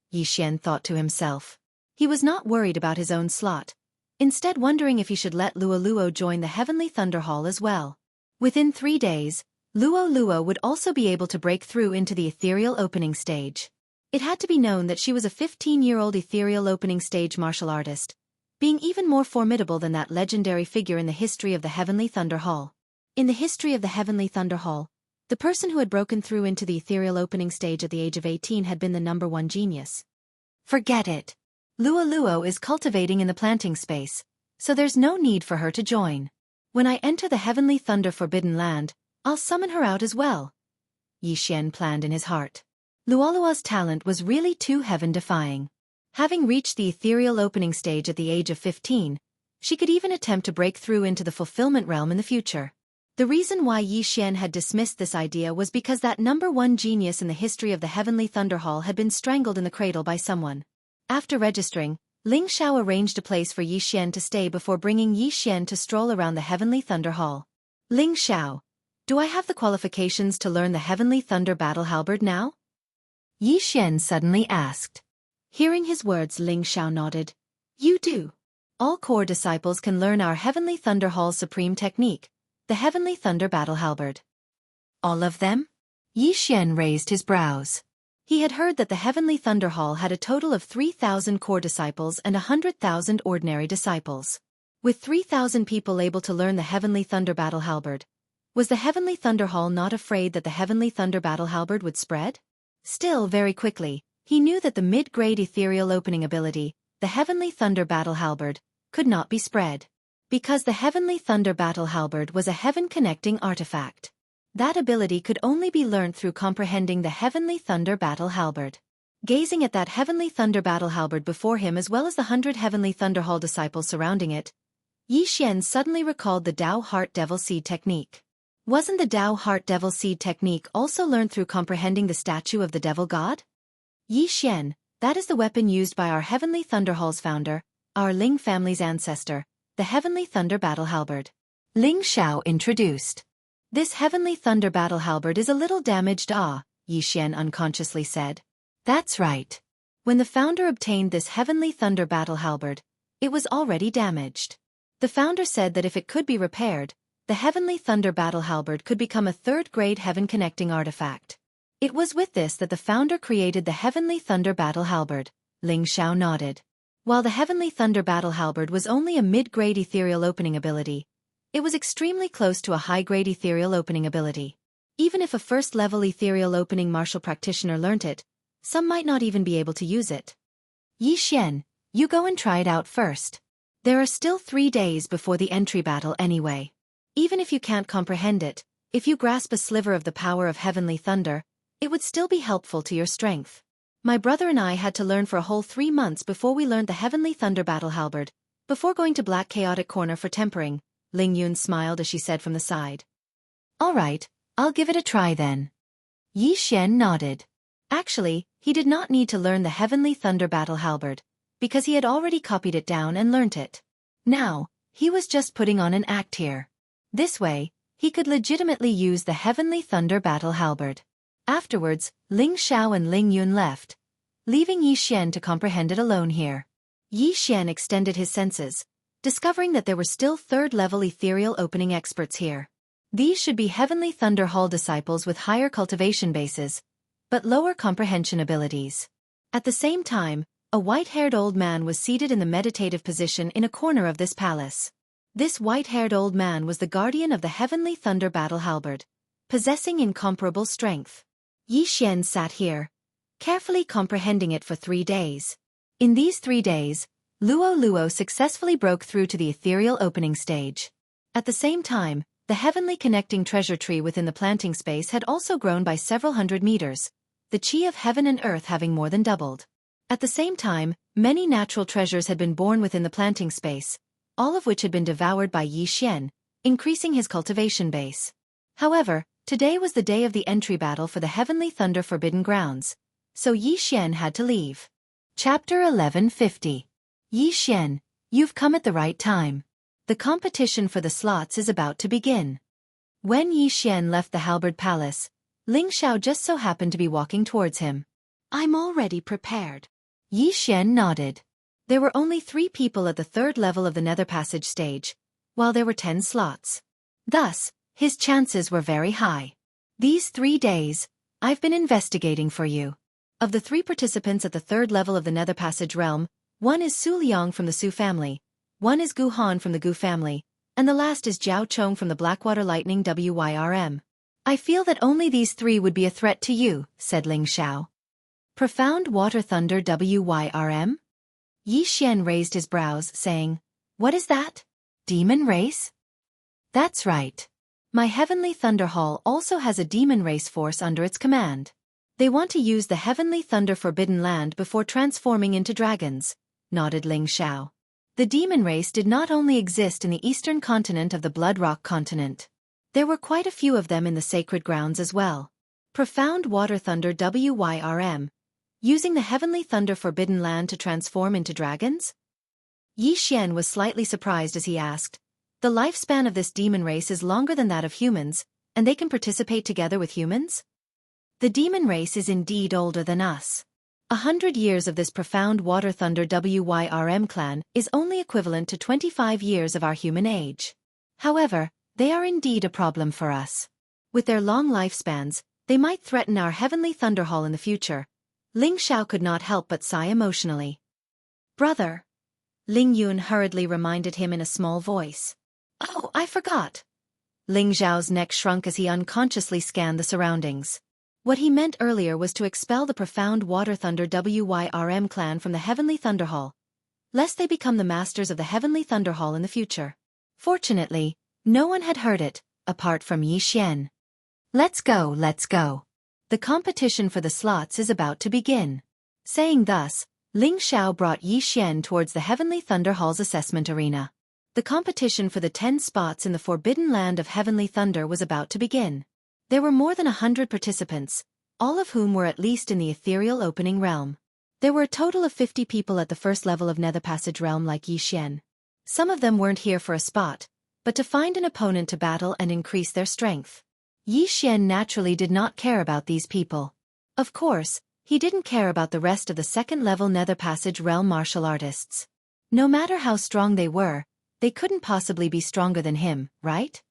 Yi Xian thought to himself. He was not worried about his own slot, instead wondering if he should let Luo Luo join the Heavenly Thunder Hall as well. Within 3 days, Luo Luo would also be able to break through into the ethereal opening stage. It had to be known that she was a 15-year-old ethereal opening stage martial artist, being even more formidable than that legendary figure in the history of the Heavenly Thunder Hall. In the history of the Heavenly Thunder Hall, the person who had broken through into the ethereal opening stage at the age of 18 had been the #1 genius. Forget it. Luo Luo is cultivating in the planting space, so there's no need for her to join. When I enter the Heavenly Thunder Forbidden Land, I'll summon her out as well, Yi Xian planned in his heart. Luolua's talent was really too heaven-defying. Having reached the ethereal opening stage at the age of 15, she could even attempt to break through into the fulfillment realm in the future. The reason why Yi Xian had dismissed this idea was because that #1 genius in the history of the Heavenly Thunder Hall had been strangled in the cradle by someone. After registering, Ling Xiao arranged a place for Yi Xian to stay before bringing Yi Xian to stroll around the Heavenly Thunder Hall. Ling Xiao, do I have the qualifications to learn the Heavenly Thunder Battle Halberd now? Yi Xian suddenly asked. Hearing his words, Ling Xiao nodded. You do. All core disciples can learn our Heavenly Thunder Hall's supreme technique, the Heavenly Thunder Battle Halberd. All of them? Yi Xian raised his brows. He had heard that the Heavenly Thunder Hall had a total of 3,000 core disciples and 100,000 ordinary disciples. With 3,000 people able to learn the Heavenly Thunder Battle Halberd, was the Heavenly Thunder Hall not afraid that the Heavenly Thunder Battle Halberd would spread? Still, very quickly, he knew that the mid-grade ethereal opening ability, the Heavenly Thunder Battle Halberd, could not be spread. Because the Heavenly Thunder Battle Halberd was a heaven-connecting artifact. That ability could only be learnt through comprehending the Heavenly Thunder Battle Halberd. Gazing at that Heavenly Thunder Battle Halberd before him as well as the 100 Heavenly Thunder Hall disciples surrounding it, Yi Xian suddenly recalled the Dao Heart Devil Seed technique. Wasn't the Dao Heart Devil Seed technique also learned through comprehending the statue of the Devil God? Yi Xian, that is the weapon used by our Heavenly Thunder Hall's founder, our Ling family's ancestor, the Heavenly Thunder Battle Halberd. Ling Xiao introduced. This Heavenly Thunder Battle Halberd is a little damaged, Yi Xian unconsciously said. That's right. When the founder obtained this Heavenly Thunder Battle Halberd, it was already damaged. The founder said that if it could be repaired, the Heavenly Thunder Battle Halberd could become a 3rd-grade heaven-connecting artifact. It was with this that the founder created the Heavenly Thunder Battle Halberd. Ling Xiao nodded. While the Heavenly Thunder Battle Halberd was only a mid-grade ethereal opening ability, it was extremely close to a high-grade ethereal opening ability. Even if a first-level ethereal opening martial practitioner learnt it, some might not even be able to use it. Yi Xian, you go and try it out first. There are still 3 days before the entry battle anyway. Even if you can't comprehend it, if you grasp a sliver of the power of heavenly thunder, it would still be helpful to your strength. My brother and I had to learn for a whole 3 months before we learned the heavenly thunder battle halberd, before going to Black Chaotic Corner for tempering. Ling Yun smiled as she said from the side. All right, I'll give it a try then. Yi Xian nodded. Actually, he did not need to learn the heavenly thunder battle halberd, because he had already copied it down and learnt it. Now, he was just putting on an act here. This way, he could legitimately use the heavenly thunder battle halberd. Afterwards, Ling Xiao and Ling Yun left, leaving Yi Xian to comprehend it alone here. Yi Xian extended his senses, discovering that there were still 3rd-level ethereal opening experts here. These should be Heavenly Thunder Hall disciples with higher cultivation bases, but lower comprehension abilities. At the same time, a white-haired old man was seated in the meditative position in a corner of this palace. This white-haired old man was the guardian of the Heavenly Thunder battle halberd, possessing incomparable strength. Yi Xian sat here, carefully comprehending it for 3 days. In these 3 days, Luo successfully broke through to the ethereal opening stage. At the same time, the heavenly connecting treasure tree within the planting space had also grown by several hundred meters, the chi of heaven and earth having more than doubled. At the same time, many natural treasures had been born within the planting space, all of which had been devoured by Yi Xian, increasing his cultivation base. However, today was the day of the entry battle for the Heavenly Thunder Forbidden Grounds, so Yi Xian had to leave. Chapter 1150. Yi Xian, you've come at the right time. The competition for the slots is about to begin. When Yi Xian left the halberd palace, Ling Xiao just so happened to be walking towards him. I'm already prepared. Yi Xian nodded. There were only 3 people at the 3rd level of the Nether Passage stage, while there were 10 slots. Thus, his chances were very high. These 3 days, I've been investigating for you. Of the 3 participants at the 3rd level of the Nether Passage realm, one is Su Liang from the Su family, one is Gu Han from the Gu family, and the last is Zhao Chong from the Blackwater Lightning Wyrm. I feel that only these 3 would be a threat to you, said Ling Xiao. Profound Water Thunder Wyrm? Yi Xian raised his brows, saying, What is that? Demon race? That's right. My Heavenly Thunder Hall also has a demon race force under its command. They want to use the Heavenly Thunder Forbidden Land before transforming into dragons, nodded Ling Xiao. The demon race did not only exist in the eastern continent of the Blood Rock continent. There were quite a few of them in the sacred grounds as well. Profound Water Thunder Wyrm. Using the Heavenly Thunder Forbidden Land to transform into dragons? Yi Xian was slightly surprised as he asked. The lifespan of this demon race is longer than that of humans, and they can participate together with humans? The demon race is indeed older than us. 100 years of this Profound Water Thunder Wyrm clan is only equivalent to 25 years of our human age. However, they are indeed a problem for us. With their long lifespans, they might threaten our Heavenly Thunder Hall in the future. Ling Xiao could not help but sigh emotionally. Brother. Ling Yun hurriedly reminded him in a small voice. Oh, I forgot. Ling Xiao's neck shrunk as he unconsciously scanned the surroundings. What he meant earlier was to expel the Profound Water Thunder Wyrm clan from the Heavenly Thunder Hall, lest they become the masters of the Heavenly Thunder Hall in the future. Fortunately, no one had heard it, apart from Yi Xian. Let's go, let's go. The competition for the slots is about to begin. Saying thus, Ling Xiao brought Yi Xian towards the Heavenly Thunder Hall's assessment arena. The competition for the 10 spots in the Forbidden Land of Heavenly Thunder was about to begin. There were more than 100 participants, all of whom were at least in the ethereal opening realm. There were a total of 50 people at the 1st level of Nether Passage realm like Yi Xian. Some of them weren't here for a spot, but to find an opponent to battle and increase their strength. Yi Xian naturally did not care about these people. Of course, he didn't care about the rest of the 2nd level Nether Passage realm martial artists. No matter how strong they were, they couldn't possibly be stronger than him, right?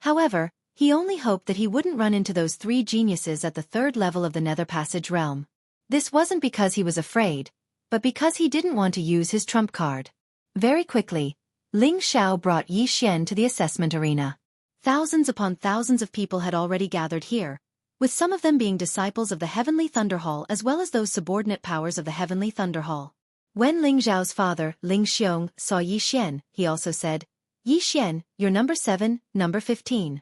However, he only hoped that he wouldn't run into those 3 geniuses at the 3rd level of the Nether Passage realm. This wasn't because he was afraid, but because he didn't want to use his trump card. Very quickly, Ling Xiao brought Yi Xian to the assessment arena. Thousands upon thousands of people had already gathered here, with some of them being disciples of the Heavenly Thunder Hall as well as those subordinate powers of the Heavenly Thunder Hall. When Ling Zhao's father, Ling Xiong, saw Yi Xian, he also said, "Yi Xian, you're number 7, number 15.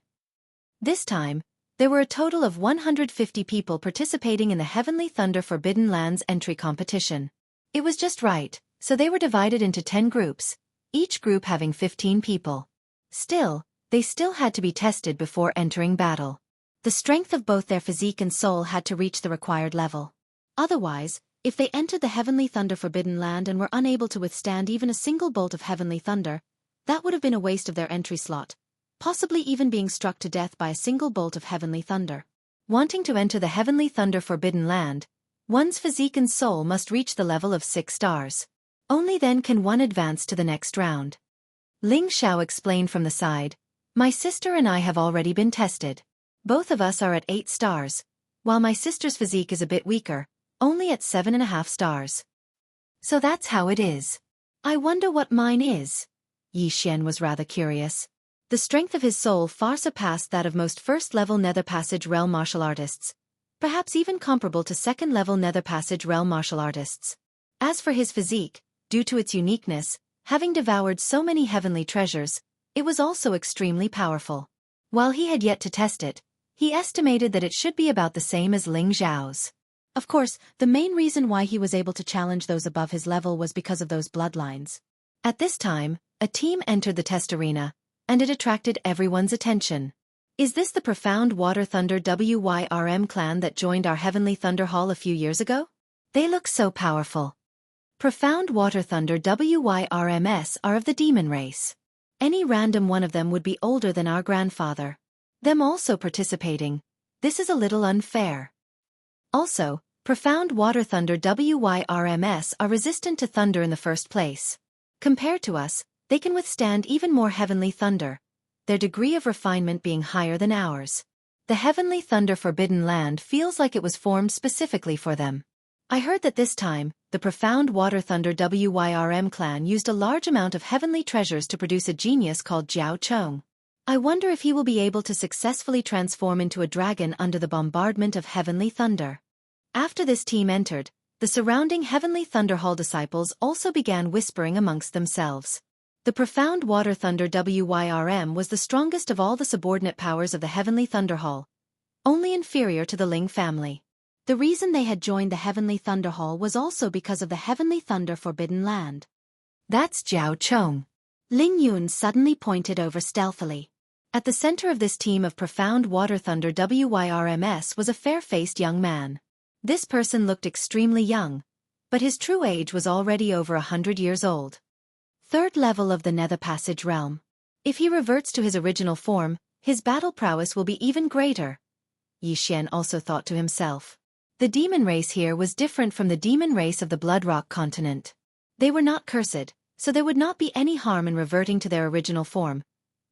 This time, there were a total of 150 people participating in the Heavenly Thunder Forbidden Lands entry competition. It was just right, so they were divided into 10 groups, each group having 15 people. Still, they still had to be tested before entering battle. The strength of both their physique and soul had to reach the required level. Otherwise, if they entered the Heavenly Thunder Forbidden Land and were unable to withstand even a single bolt of Heavenly Thunder, that would have been a waste of their entry slot, possibly even being struck to death by a single bolt of Heavenly Thunder. Wanting to enter the Heavenly Thunder Forbidden Land, one's physique and soul must reach the level of 6 stars. Only then can one advance to the next round. Ling Xiao explained from the side, "My sister and I have already been tested. Both of us are at 8 stars, while my sister's physique is a bit weaker, only at 7.5 stars. So that's how it is. I wonder what mine is." Yi Xian was rather curious. The strength of his soul far surpassed that of most first-level Nether Passage Realm martial artists, perhaps even comparable to second-level Nether Passage Realm martial artists. As for his physique, due to its uniqueness, having devoured so many heavenly treasures, it was also extremely powerful. While he had yet to test it, he estimated that it should be about the same as Ling Zhao's. Of course, the main reason why he was able to challenge those above his level was because of those bloodlines. At this time, a team entered the test arena, and it attracted everyone's attention. Is this the Profound Water Thunder WYRM clan that joined our Heavenly Thunder Hall a few years ago? They look so powerful. Profound Water Thunder WYRMS are of the demon race. Any random one of them would be older than our grandfather. Them also participating, this is a little unfair. Also, Profound Water Thunder WYRMS are resistant to thunder in the first place. Compared to us, they can withstand even more heavenly thunder, their degree of refinement being higher than ours. The Heavenly Thunder Forbidden Land feels like it was formed specifically for them. I heard that this time, the Profound Water Thunder WYRM clan used a large amount of heavenly treasures to produce a genius called Jiao Chong. I wonder if he will be able to successfully transform into a dragon under the bombardment of heavenly thunder. After this team entered, the surrounding Heavenly Thunder Hall disciples also began whispering amongst themselves. The Profound Water Thunder WYRM was the strongest of all the subordinate powers of the Heavenly Thunder Hall, only inferior to the Ling family. The reason they had joined the Heavenly Thunder Hall was also because of the Heavenly Thunder Forbidden Land. That's Jiao Chong. Ling Yun suddenly pointed over stealthily. At the center of this team of Profound Water Thunder WYRMS was a fair-faced young man. This person looked extremely young, but his true age was already over 100 years old. Third level of the Nether Passage Realm. If he reverts to his original form, his battle prowess will be even greater. Yi Xian also thought to himself. The demon race here was different from the demon race of the Bloodrock continent. They were not cursed, so there would not be any harm in reverting to their original form,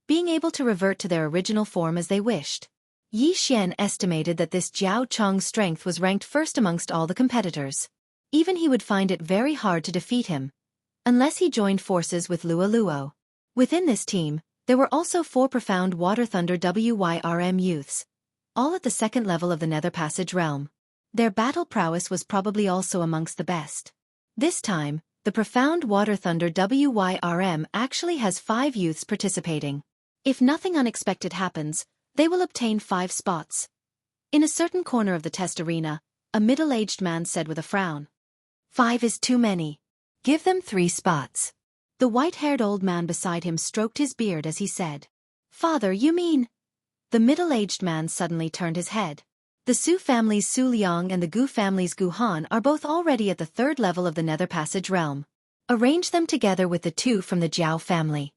being able to revert to their original form as they wished. Yi Xian estimated that this Jiao Chong's strength was ranked first amongst all the competitors. Even he would find it very hard to defeat him, unless he joined forces with Luo Luo. Within this team, there were also 4 Profound Water Thunder WYRM youths, all at the second level of the Nether Passage Realm. Their battle prowess was probably also amongst the best. This time, the Profound Water Thunder WYRM actually has 5 youths participating. If nothing unexpected happens, they will obtain 5 spots. In a certain corner of the test arena, a middle-aged man said with a frown. 5 is too many. Give them 3 spots. The white-haired old man beside him stroked his beard as he said. Father, you mean? The middle-aged man suddenly turned his head. The Su family's Su Liang and the Gu family's Gu Han are both already at the 3rd level of the Nether Passage Realm. Arrange them together with the 2 from the Jiao family.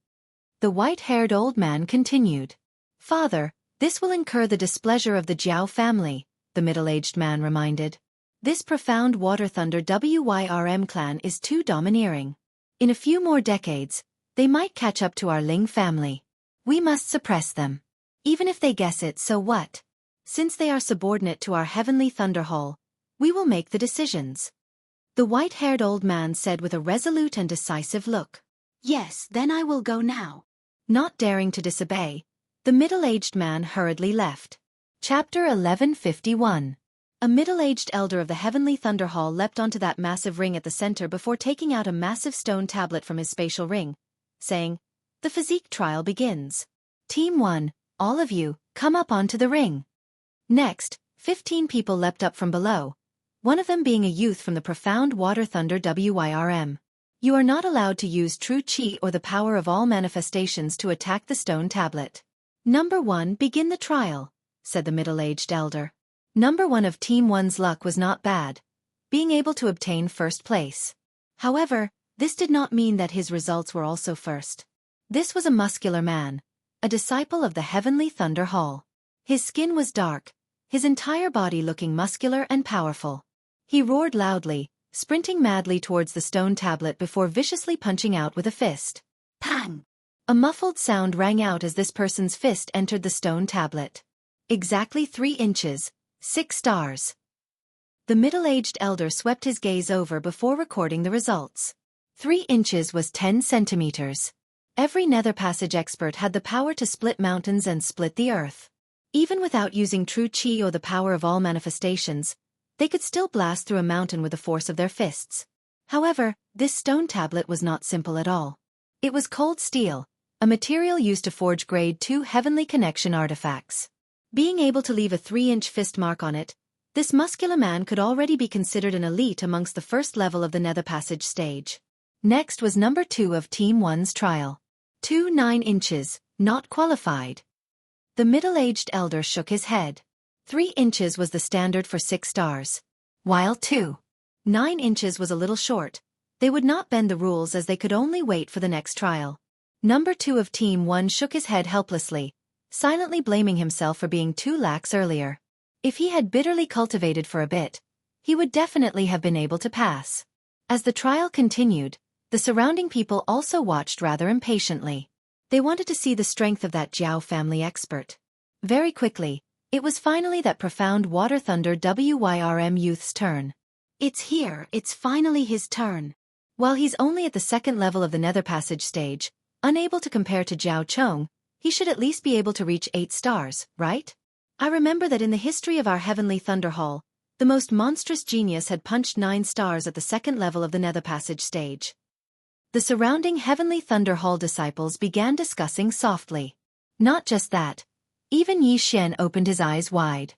The white-haired old man continued. Father, this will incur the displeasure of the Jiao family, the middle-aged man reminded. This Profound Water Thunder WYRM clan is too domineering. In a few more decades, they might catch up to our Ling family. We must suppress them. Even if they guess it, so what? Since they are subordinate to our Heavenly Thunder Hall, we will make the decisions. The white-haired old man said with a resolute and decisive look. Yes, then I will go now. Not daring to disobey, the middle-aged man hurriedly left. Chapter 1151. A middle-aged elder of the Heavenly Thunder Hall leapt onto that massive ring at the center before taking out a massive stone tablet from his spatial ring, saying, "The physique trial begins. Team 1, all of you, come up onto the ring." Next, 15 people leapt up from below, one of them being a youth from the profound water thunder Wyrm. "You are not allowed to use true chi or the power of all manifestations to attack the stone tablet. Number 1, begin the trial," said the middle-aged elder. Number 1 of Team 1's luck was not bad, being able to obtain first place. However, this did not mean that his results were also first. This was a muscular man, a disciple of the Heavenly Thunder Hall. His skin was dark, his entire body looking muscular and powerful. He roared loudly, sprinting madly towards the stone tablet before viciously punching out with a fist. Pang! A muffled sound rang out as this person's fist entered the stone tablet. Exactly 3 inches. 6 stars. The middle-aged elder swept his gaze over before recording the results. 3 inches was 10 centimeters. Every nether passage expert had the power to split mountains and split the earth. Even without using true chi or the power of all manifestations, they could still blast through a mountain with the force of their fists. However, this stone tablet was not simple at all. It was cold steel, a material used to forge grade 2 heavenly connection artifacts. Being able to leave a 3-inch fist mark on it, this muscular man could already be considered an elite amongst the first level of the nether passage stage. Next was number 2 of Team 1's trial. 9 inches, not qualified. The middle-aged elder shook his head. 3 inches was the standard for 6 stars. While 9 inches was a little short, they would not bend the rules as they could only wait for the next trial. Number 2 of Team 1 shook his head helplessly, silently blaming himself for being too lax earlier. If he had bitterly cultivated for a bit, he would definitely have been able to pass. As the trial continued, the surrounding people also watched rather impatiently. They wanted to see the strength of that Jiao family expert. Very quickly, it was finally that profound water thunder Wyrm youth's turn. It's here, it's finally his turn. While he's only at the second level of the nether passage stage, unable to compare to Jiao Chong, he should at least be able to reach 8 stars, right? I remember that in the history of our Heavenly Thunder Hall, the most monstrous genius had punched 9 stars at the second level of the nether passage stage. The surrounding Heavenly Thunder Hall disciples began discussing softly. Not just that, even Yi Xian opened his eyes wide.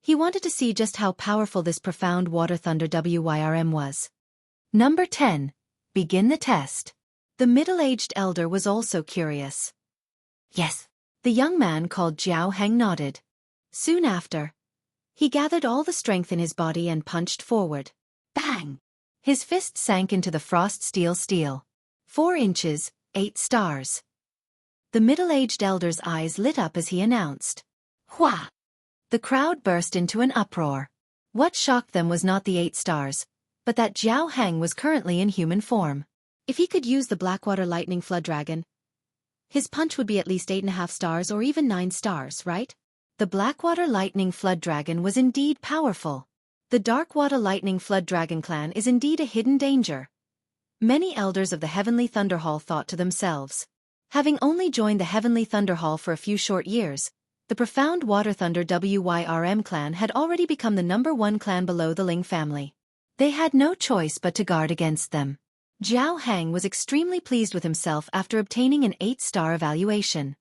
He wanted to see just how powerful this profound water thunder Wyrm was. Number 10. Begin the test. The middle-aged elder was also curious. Yes. The young man called Jiao Heng nodded. Soon after, he gathered all the strength in his body and punched forward. Bang! His fist sank into the frost steel. 4 inches, 8 stars. The middle-aged elder's eyes lit up as he announced. Hua! The crowd burst into an uproar. What shocked them was not the 8 stars, but that Jiao Heng was currently in human form. If he could use the Blackwater Lightning Flood Dragon, his punch would be at least 8.5 stars or even 9 stars, right? The Blackwater Lightning Flood Dragon was indeed powerful. The Darkwater Lightning Flood Dragon clan is indeed a hidden danger. Many elders of the Heavenly Thunder Hall thought to themselves. Having only joined the Heavenly Thunder Hall for a few short years, the profound Water Thunder Wyrm clan had already become the number 1 clan below the Ling family. They had no choice but to guard against them. Jiao Heng was extremely pleased with himself after obtaining an 8-star evaluation.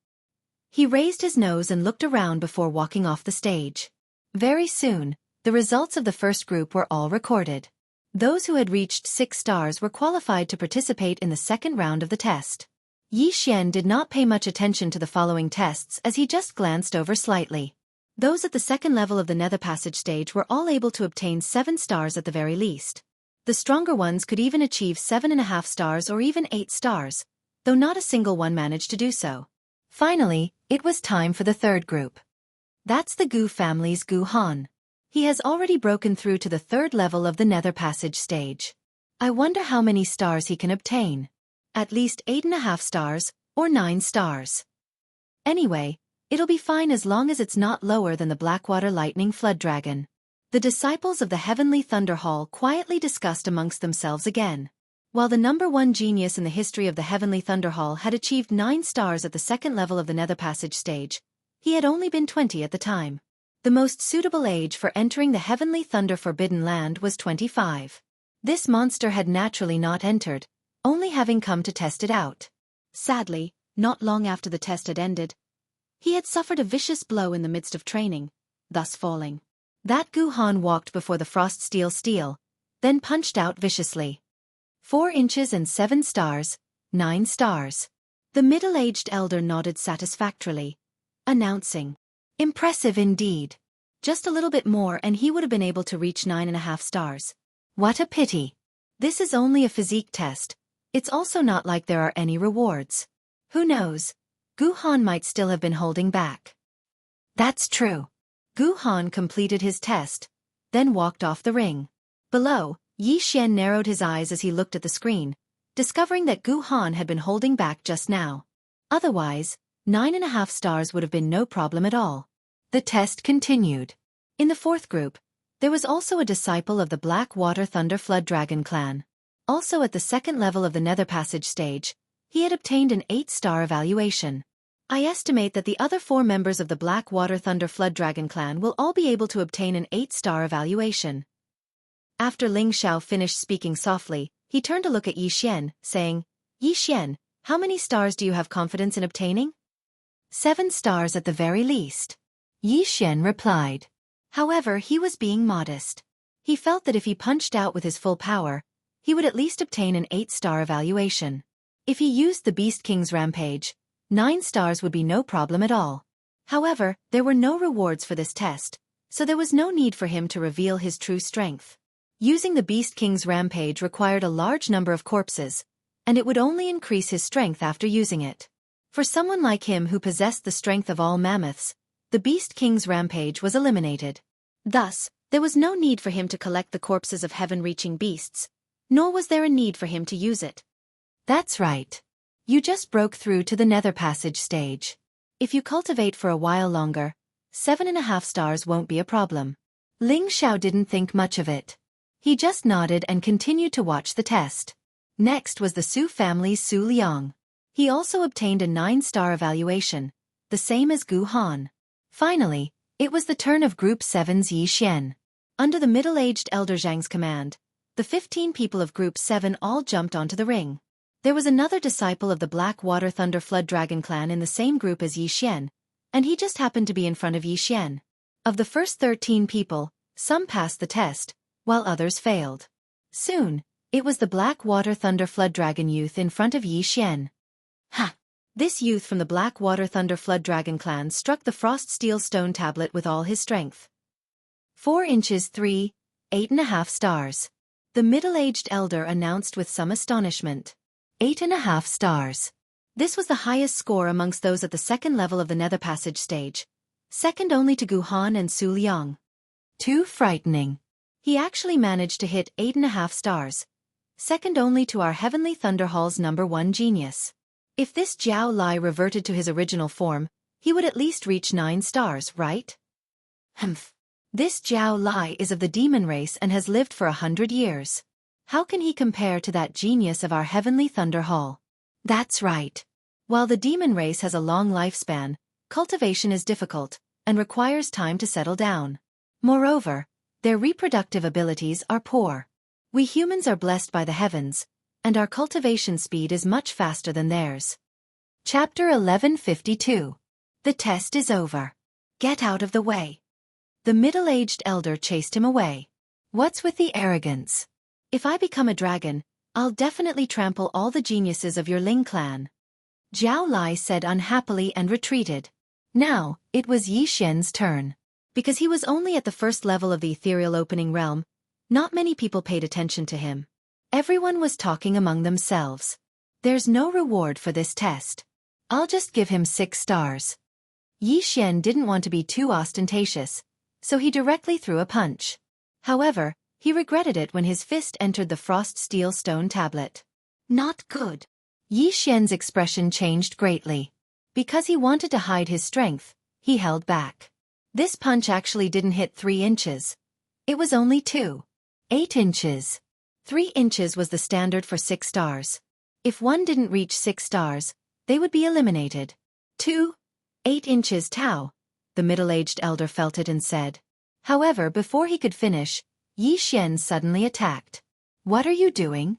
He raised his nose and looked around before walking off the stage. Very soon, the results of the first group were all recorded. Those who had reached 6 stars were qualified to participate in the second round of the test. Yi Xian did not pay much attention to the following tests as he just glanced over slightly. Those at the second level of the nether passage stage were all able to obtain 7 stars at the very least. The stronger ones could even achieve 7.5 stars or even 8 stars, though not a single one managed to do so. Finally, it was time for the third group. That's the Gu family's Gu Han. He has already broken through to the third level of the nether passage stage. I wonder how many stars he can obtain. At least 8.5 stars, or 9 stars. Anyway, it'll be fine as long as it's not lower than the Blackwater Lightning Flood Dragon. The disciples of the Heavenly Thunder Hall quietly discussed amongst themselves again. While the number 1 genius in the history of the Heavenly Thunder Hall had achieved 9 stars at the second level of the nether passage stage, he had only been 20 at the time. The most suitable age for entering the Heavenly Thunder Forbidden Land was 25. This monster had naturally not entered, only having come to test it out. Sadly, not long after the test had ended, he had suffered a vicious blow in the midst of training, thus falling. That Guhan walked before the frost steel, then punched out viciously. 4 inches and 7 stars, 9 stars. The middle-aged elder nodded satisfactorily, announcing, "Impressive indeed. Just a little bit more and he would have been able to reach 9.5 stars. What a pity. This is only a physique test. It's also not like there are any rewards. Who knows? Guhan might still have been holding back." That's true. Guhan completed his test, then walked off the ring. Below, Xianxia narrowed his eyes as he looked at the screen, discovering that Guhan had been holding back just now. Otherwise, 9.5 stars would have been no problem at all. The test continued. In the 4th group, there was also a disciple of the Black Water Thunder Flood Dragon clan. Also at the 2nd level of the Nether Passage stage, he had obtained an 8-star evaluation. I estimate that the other 4 members of the Black Water Thunder Flood Dragon clan will all be able to obtain an 8-star evaluation. After Ling Xiao finished speaking softly, he turned to look at Yi Xian, saying, "Yi Xian, how many stars do you have confidence in obtaining?" 7 stars at the very least. Yi Xian replied. However, he was being modest. He felt that if he punched out with his full power, he would at least obtain an 8-star evaluation. If he used the Beast King's Rampage, 9 stars would be no problem at all. However, there were no rewards for this test, so there was no need for him to reveal his true strength. Using the Beast King's Rampage required a large number of corpses, and it would only increase his strength after using it. For someone like him who possessed the strength of all mammoths, the Beast King's Rampage was eliminated. Thus, there was no need for him to collect the corpses of heaven-reaching beasts, nor was there a need for him to use it. That's right. You just broke through to the Nether Passage stage. If you cultivate for a while longer, 7.5 stars won't be a problem. Ling Xiao didn't think much of it. He just nodded and continued to watch the test. Next was the Su family's Su Liang. He also obtained a 9-star evaluation, the same as Gu Han. Finally, it was the turn of Group 7's Yi Xian. Under the middle-aged Elder Zhang's command, the 15 people of Group 7 all jumped onto the ring. There was another disciple of the Black Water Thunder Flood Dragon clan in the same group as Yi Xian, and he just happened to be in front of Yi Xian. Of the first 13 people, some passed the test, while others failed. Soon, it was the Black Water Thunder Flood Dragon youth in front of Yi Xian. Ha! This youth from the Black Water Thunder Flood Dragon clan struck the frost steel stone tablet with all his strength. 4 inches 3, 8.5 stars. The middle-aged elder announced with some astonishment. 8.5 stars. This was the highest score amongst those at the 2nd level of the Nether Passage stage, second only to Guhan and Su Liang. Too frightening. He actually managed to hit 8.5 stars, second only to our Heavenly Thunder Hall's #1 genius. If this Jiao Lai reverted to his original form, he would at least reach 9 stars, right? Humph. This Jiao Lai is of the demon race and has lived for 100 years. How can he compare to that genius of our Heavenly Thunder Hall? That's right. While the demon race has a long lifespan, cultivation is difficult and requires time to settle down. Moreover, their reproductive abilities are poor. We humans are blessed by the heavens, and our cultivation speed is much faster than theirs. Chapter 1152. The test is over. Get out of the way. The middle-aged elder chased him away. What's with the arrogance? If I become a dragon, I'll definitely trample all the geniuses of your Ling clan. Jiao Lai said unhappily and retreated. Now, it was Yi Xian's turn. Because he was only at the 1st level of the ethereal opening realm, not many people paid attention to him. Everyone was talking among themselves. There's no reward for this test. I'll just give him 6 stars. Yi Xian didn't want to be too ostentatious, so he directly threw a punch. However, he regretted it when his fist entered the frost steel stone tablet. Not good. Yi Xian's expression changed greatly. Because he wanted to hide his strength, he held back. This punch actually didn't hit 3 inches. It was only 2. 8 inches. 3 inches was the standard for 6 stars. If one didn't reach 6 stars, they would be eliminated. 2. 8 inches Tao. the middle-aged elder felt it and said. However, before he could finish, Yi Xian suddenly attacked. "What are you doing?"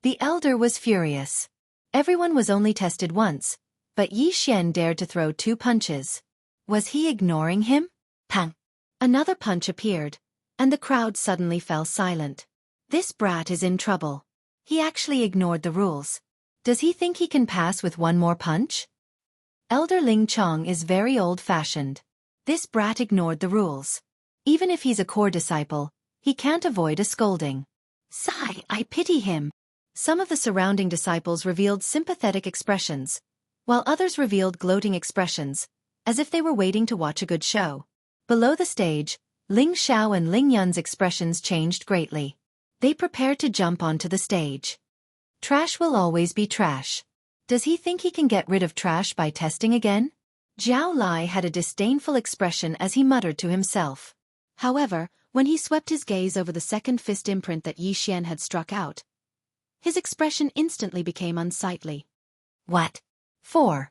The elder was furious. Everyone was only tested once, but Yi Xian dared to throw 2 punches. Was he ignoring him? Pang! Another punch appeared, and the crowd suddenly fell silent. This brat is in trouble. He actually ignored the rules. Does he think he can pass with 1 more punch? Elder Ling Chong is very old-fashioned. This brat ignored the rules. Even if he's a core disciple, he can't avoid a scolding. Sigh, I pity him. Some of the surrounding disciples revealed sympathetic expressions, while others revealed gloating expressions, as if they were waiting to watch a good show. Below the stage, Ling Xiao and Ling Yun's expressions changed greatly. They prepared to jump onto the stage. Trash will always be trash. Does he think he can get rid of trash by testing again? Zhao Lai had a disdainful expression as he muttered to himself. However, when he swept his gaze over the second fist imprint that Yi Xian had struck out, his expression instantly became unsightly. What? 4.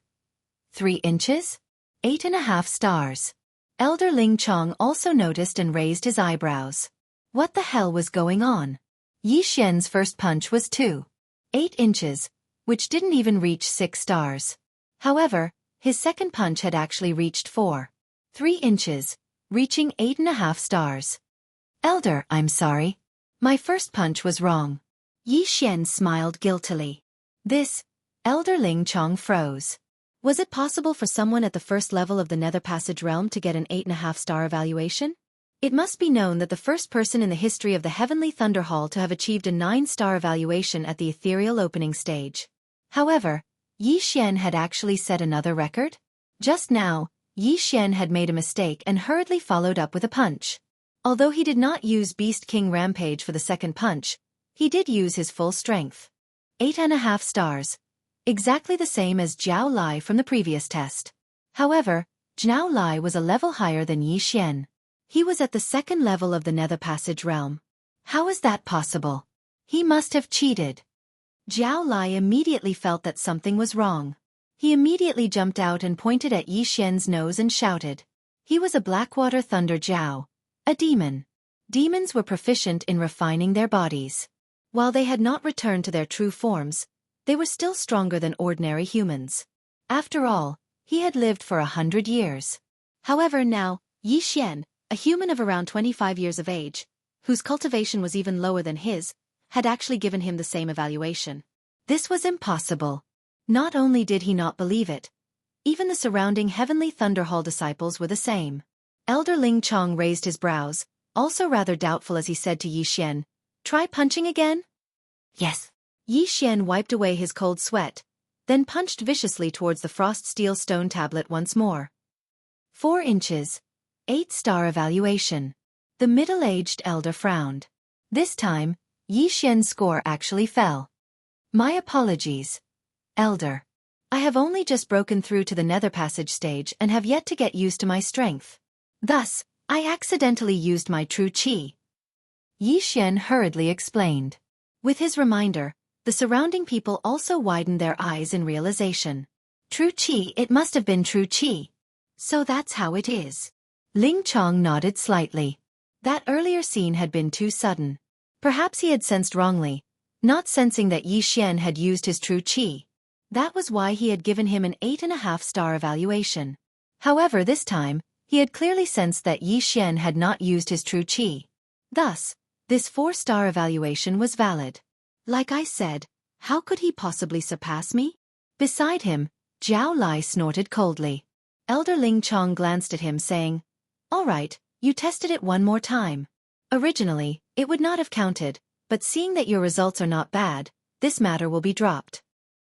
3 inches? 8.5 stars. Elder Ling Chong also noticed and raised his eyebrows. What the hell was going on? Yi Xian's first punch was 2.8 inches, which didn't even reach 6 stars. However, his second punch had actually reached 4.3 inches, reaching 8.5 stars. Elder, I'm sorry. My first punch was wrong. Yi Xian smiled guiltily. This, Elder Ling Chong froze. Was it possible for someone at the first level of the Nether Passage realm to get an 8.5 star evaluation? It must be known that the first person in the history of the Heavenly Thunder Hall to have achieved a 9-star evaluation at the ethereal opening stage. However, Yi Xian had actually set another record? Just now, Yi Xian had made a mistake and hurriedly followed up with a punch. Although he did not use Beast King Rampage for the second punch, he did use his full strength. 8.5 stars. Exactly the same as Zhao Lai from the previous test. However, Zhao Lai was a level higher than Yi Xian. He was at the second level of the Nether Passage realm. How is that possible? He must have cheated. Zhao Lai immediately felt that something was wrong. He immediately jumped out and pointed at Yi Xian's nose and shouted. He was a Blackwater Thunder Jiao, a demon. Demons were proficient in refining their bodies. While they had not returned to their true forms, they were still stronger than ordinary humans. After all, he had lived for 100 years. However, now, Yi Xian, a human of around 25 years of age, whose cultivation was even lower than his, had actually given him the same evaluation. This was impossible. Not only did he not believe it, even the surrounding Heavenly Thunder Hall disciples were the same. Elder Ling Chong raised his brows, also rather doubtful as he said to Yi Xian, "Try punching again?" Yes. Yi Xian wiped away his cold sweat, then punched viciously towards the frost steel stone tablet once more. 4 inches. 8-star evaluation. The middle-aged elder frowned. This time, Yi Xian's score actually fell. My apologies, Elder. I have only just broken through to the Nether Passage stage and have yet to get used to my strength. Thus, I accidentally used my true qi. Yi Xian hurriedly explained. With his reminder, the surrounding people also widened their eyes in realization. True qi, it must have been true qi. So that's how it is. Ling Chong nodded slightly. That earlier scene had been too sudden. Perhaps he had sensed wrongly, not sensing that Yi Xian had used his true qi. That was why he had given him an 8.5-star evaluation. However, this time, he had clearly sensed that Yi Xian had not used his true qi. Thus, this 4-star evaluation was valid. Like I said, how could he possibly surpass me? Beside him, Zhao Lai snorted coldly. Elder Ling Chong glanced at him saying, "All right, you tested it one more time. Originally, it would not have counted, but seeing that your results are not bad, this matter will be dropped."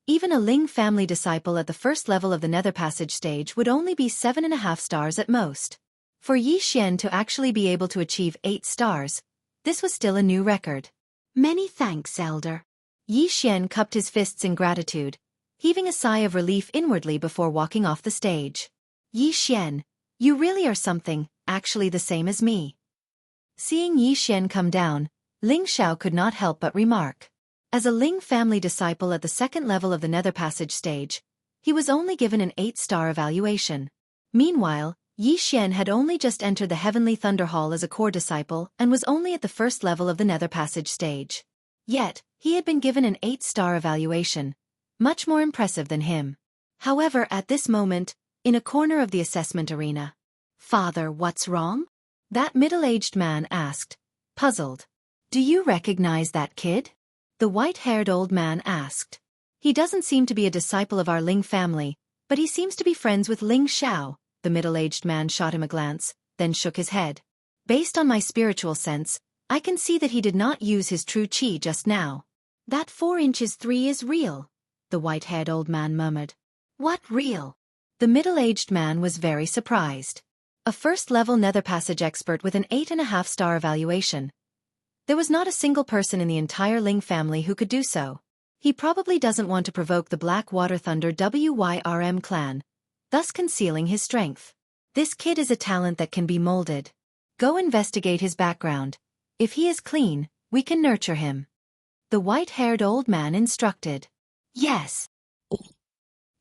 Even a Ling family disciple at the first level of the Nether Passage stage would only be 7.5 stars at most. For Yi Xian to actually be able to achieve 8 stars, this was still a new record. Many thanks, Elder. Yi Xian cupped his fists in gratitude, heaving a sigh of relief inwardly before walking off the stage. Yi Xian, you really are something, actually the same as me. Seeing Yi Xian come down, Ling Xiao could not help but remark. As a Ling family disciple at the second level of the Nether Passage stage, he was only given an 8-star evaluation. Meanwhile, Yi Xian had only just entered the Heavenly Thunder Hall as a core disciple and was only at the first level of the Nether Passage stage. Yet, he had been given an 8-star evaluation, much more impressive than him. However, at this moment, in a corner of the assessment arena, "Father, what's wrong?" that middle-aged man asked, puzzled. "Do you recognize that kid?" the white-haired old man asked. "He doesn't seem to be a disciple of our Ling family, but he seems to be friends with Ling Xiao." The middle-aged man shot him a glance, then shook his head. "Based on my spiritual sense, I can see that he did not use his true qi just now." "That 4 inches 3 is real," the white-haired old man murmured. "What real?" The middle-aged man was very surprised. A first-level Nether Passage expert with an 8.5-star evaluation. There was not a single person in the entire Ling family who could do so. He probably doesn't want to provoke the Black Water Thunder Wyrm clan, thus concealing his strength. This kid is a talent that can be molded. Go investigate his background. If he is clean, we can nurture him. The white-haired old man instructed. Yes.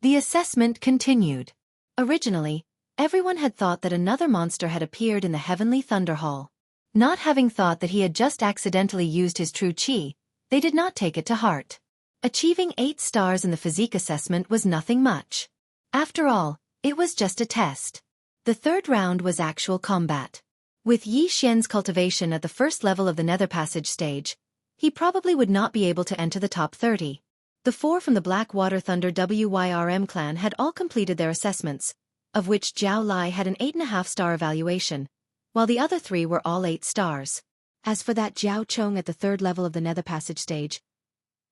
The assessment continued. Originally, everyone had thought that another monster had appeared in the Heavenly Thunder Hall. Not having thought that he had just accidentally used his true qi, they did not take it to heart. Achieving 8 stars in the physique assessment was nothing much. After all, it was just a test. The third round was actual combat. With Yi Xian's cultivation at the first level of the Nether Passage stage, he probably would not be able to enter the top 30. The 4 from the Black Water Thunder Wyrm clan had all completed their assessments, of which Zhao Lai had an 8.5-star evaluation, while the other 3 were all 8 stars. As for that Zhao Chong at the third level of the Nether Passage stage,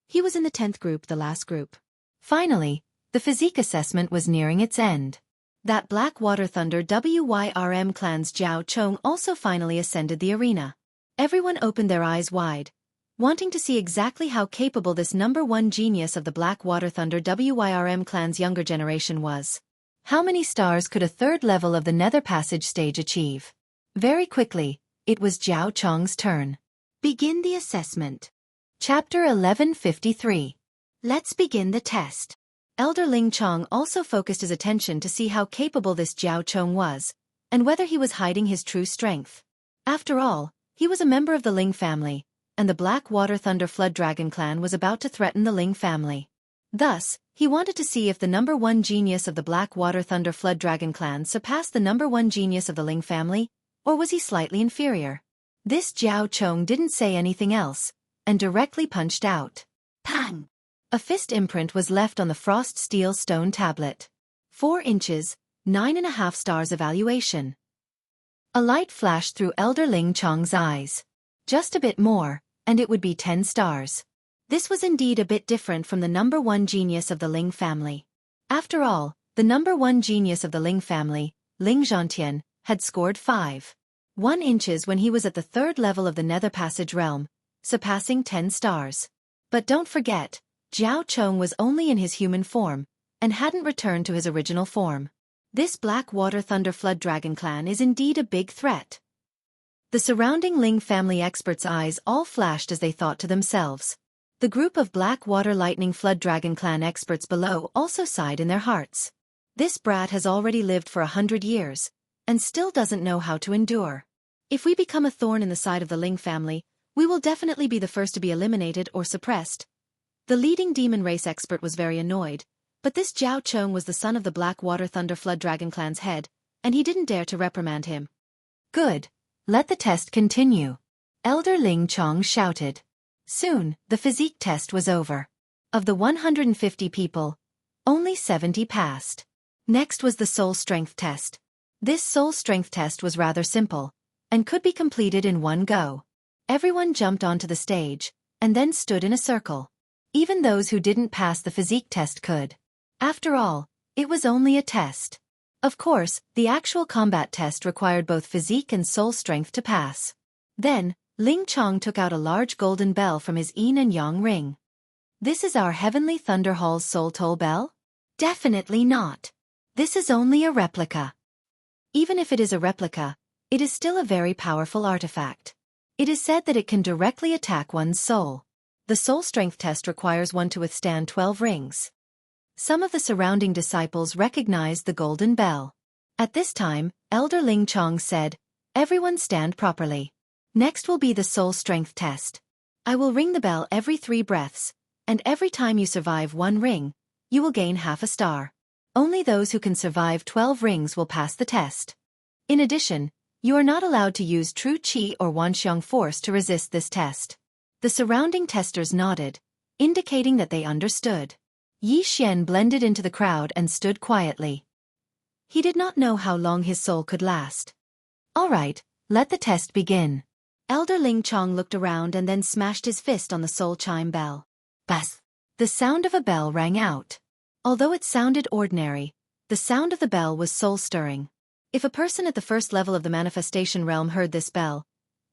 he was in the 10th group, the last group. Finally, the physique assessment was nearing its end. That Black Water Thunder Wyrm clan's Zhao Chong also finally ascended the arena. Everyone opened their eyes wide, wanting to see exactly how capable this #1 genius of the Black Water Thunder Wyrm clan's younger generation was. How many stars could a third level of the Nether Passage stage achieve? Very quickly, it was Zhao Chong's turn. Begin the assessment. Chapter 1153. Let's begin the test. Elder Ling Chong also focused his attention to see how capable this Zhao Chong was, and whether he was hiding his true strength. After all, he was a member of the Ling family, and the Black Water Thunder Flood Dragon clan was about to threaten the Ling family. Thus, he wanted to see if the #1 genius of the Black Water Thunder Flood Dragon clan surpassed the #1 genius of the Ling family, or was he slightly inferior? This Zhao Chong didn't say anything else, and directly punched out. Pang! A fist imprint was left on the frost steel stone tablet. 4 inches, 9.5 stars evaluation. A light flashed through Elder Ling Chong's eyes. Just a bit more, and it would be 10 stars. This was indeed a bit different from the #1 genius of the Ling family. After all, the #1 genius of the Ling family, Ling Zhantian, had scored 5.1 inches when he was at the third level of the Nether Passage realm, surpassing 10 stars. But don't forget, Zhao Chong was only in his human form, and hadn't returned to his original form. This Black Water Thunder Flood Dragon clan is indeed a big threat. The surrounding Ling family experts' eyes all flashed as they thought to themselves. The group of Black Water Lightning Flood Dragon clan experts below also sighed in their hearts. This brat has already lived for 100 years, and still doesn't know how to endure. If we become a thorn in the side of the Ling family, we will definitely be the first to be eliminated or suppressed. The leading demon race expert was very annoyed, but this Zhao Chong was the son of the Black Water Thunder Flood Dragon clan's head, and he didn't dare to reprimand him. Good. Let the test continue. Elder Ling Chong shouted. Soon, the physique test was over. Of the 150 people, only 70 passed. Next was the soul strength test. This soul strength test was rather simple, and could be completed in one go. Everyone jumped onto the stage, and then stood in a circle. Even those who didn't pass the physique test could. After all, it was only a test. Of course, the actual combat test required both physique and soul strength to pass. Then, Ling Chong took out a large golden bell from his yin and yang ring. This is our Heavenly Thunder Hall's soul toll bell? Definitely not. This is only a replica. Even if it is a replica, it is still a very powerful artifact. It is said that it can directly attack one's soul. The soul strength test requires one to withstand 12 rings. Some of the surrounding disciples recognized the golden bell. At this time, Elder Ling Chong said, "Everyone stand properly. Next will be the soul strength test. I will ring the bell every 3 breaths, and every time you survive 1 ring, you will gain half a star. Only those who can survive 12 rings will pass the test. In addition, you are not allowed to use true qi or wanxiang force to resist this test." The surrounding testers nodded, indicating that they understood. Yi Xian blended into the crowd and stood quietly. He did not know how long his soul could last. "All right, let the test begin." Elder Ling Chong looked around and then smashed his fist on the soul chime bell. Bas! The sound of a bell rang out. Although it sounded ordinary, the sound of the bell was soul-stirring. If a person at the first level of the manifestation realm heard this bell,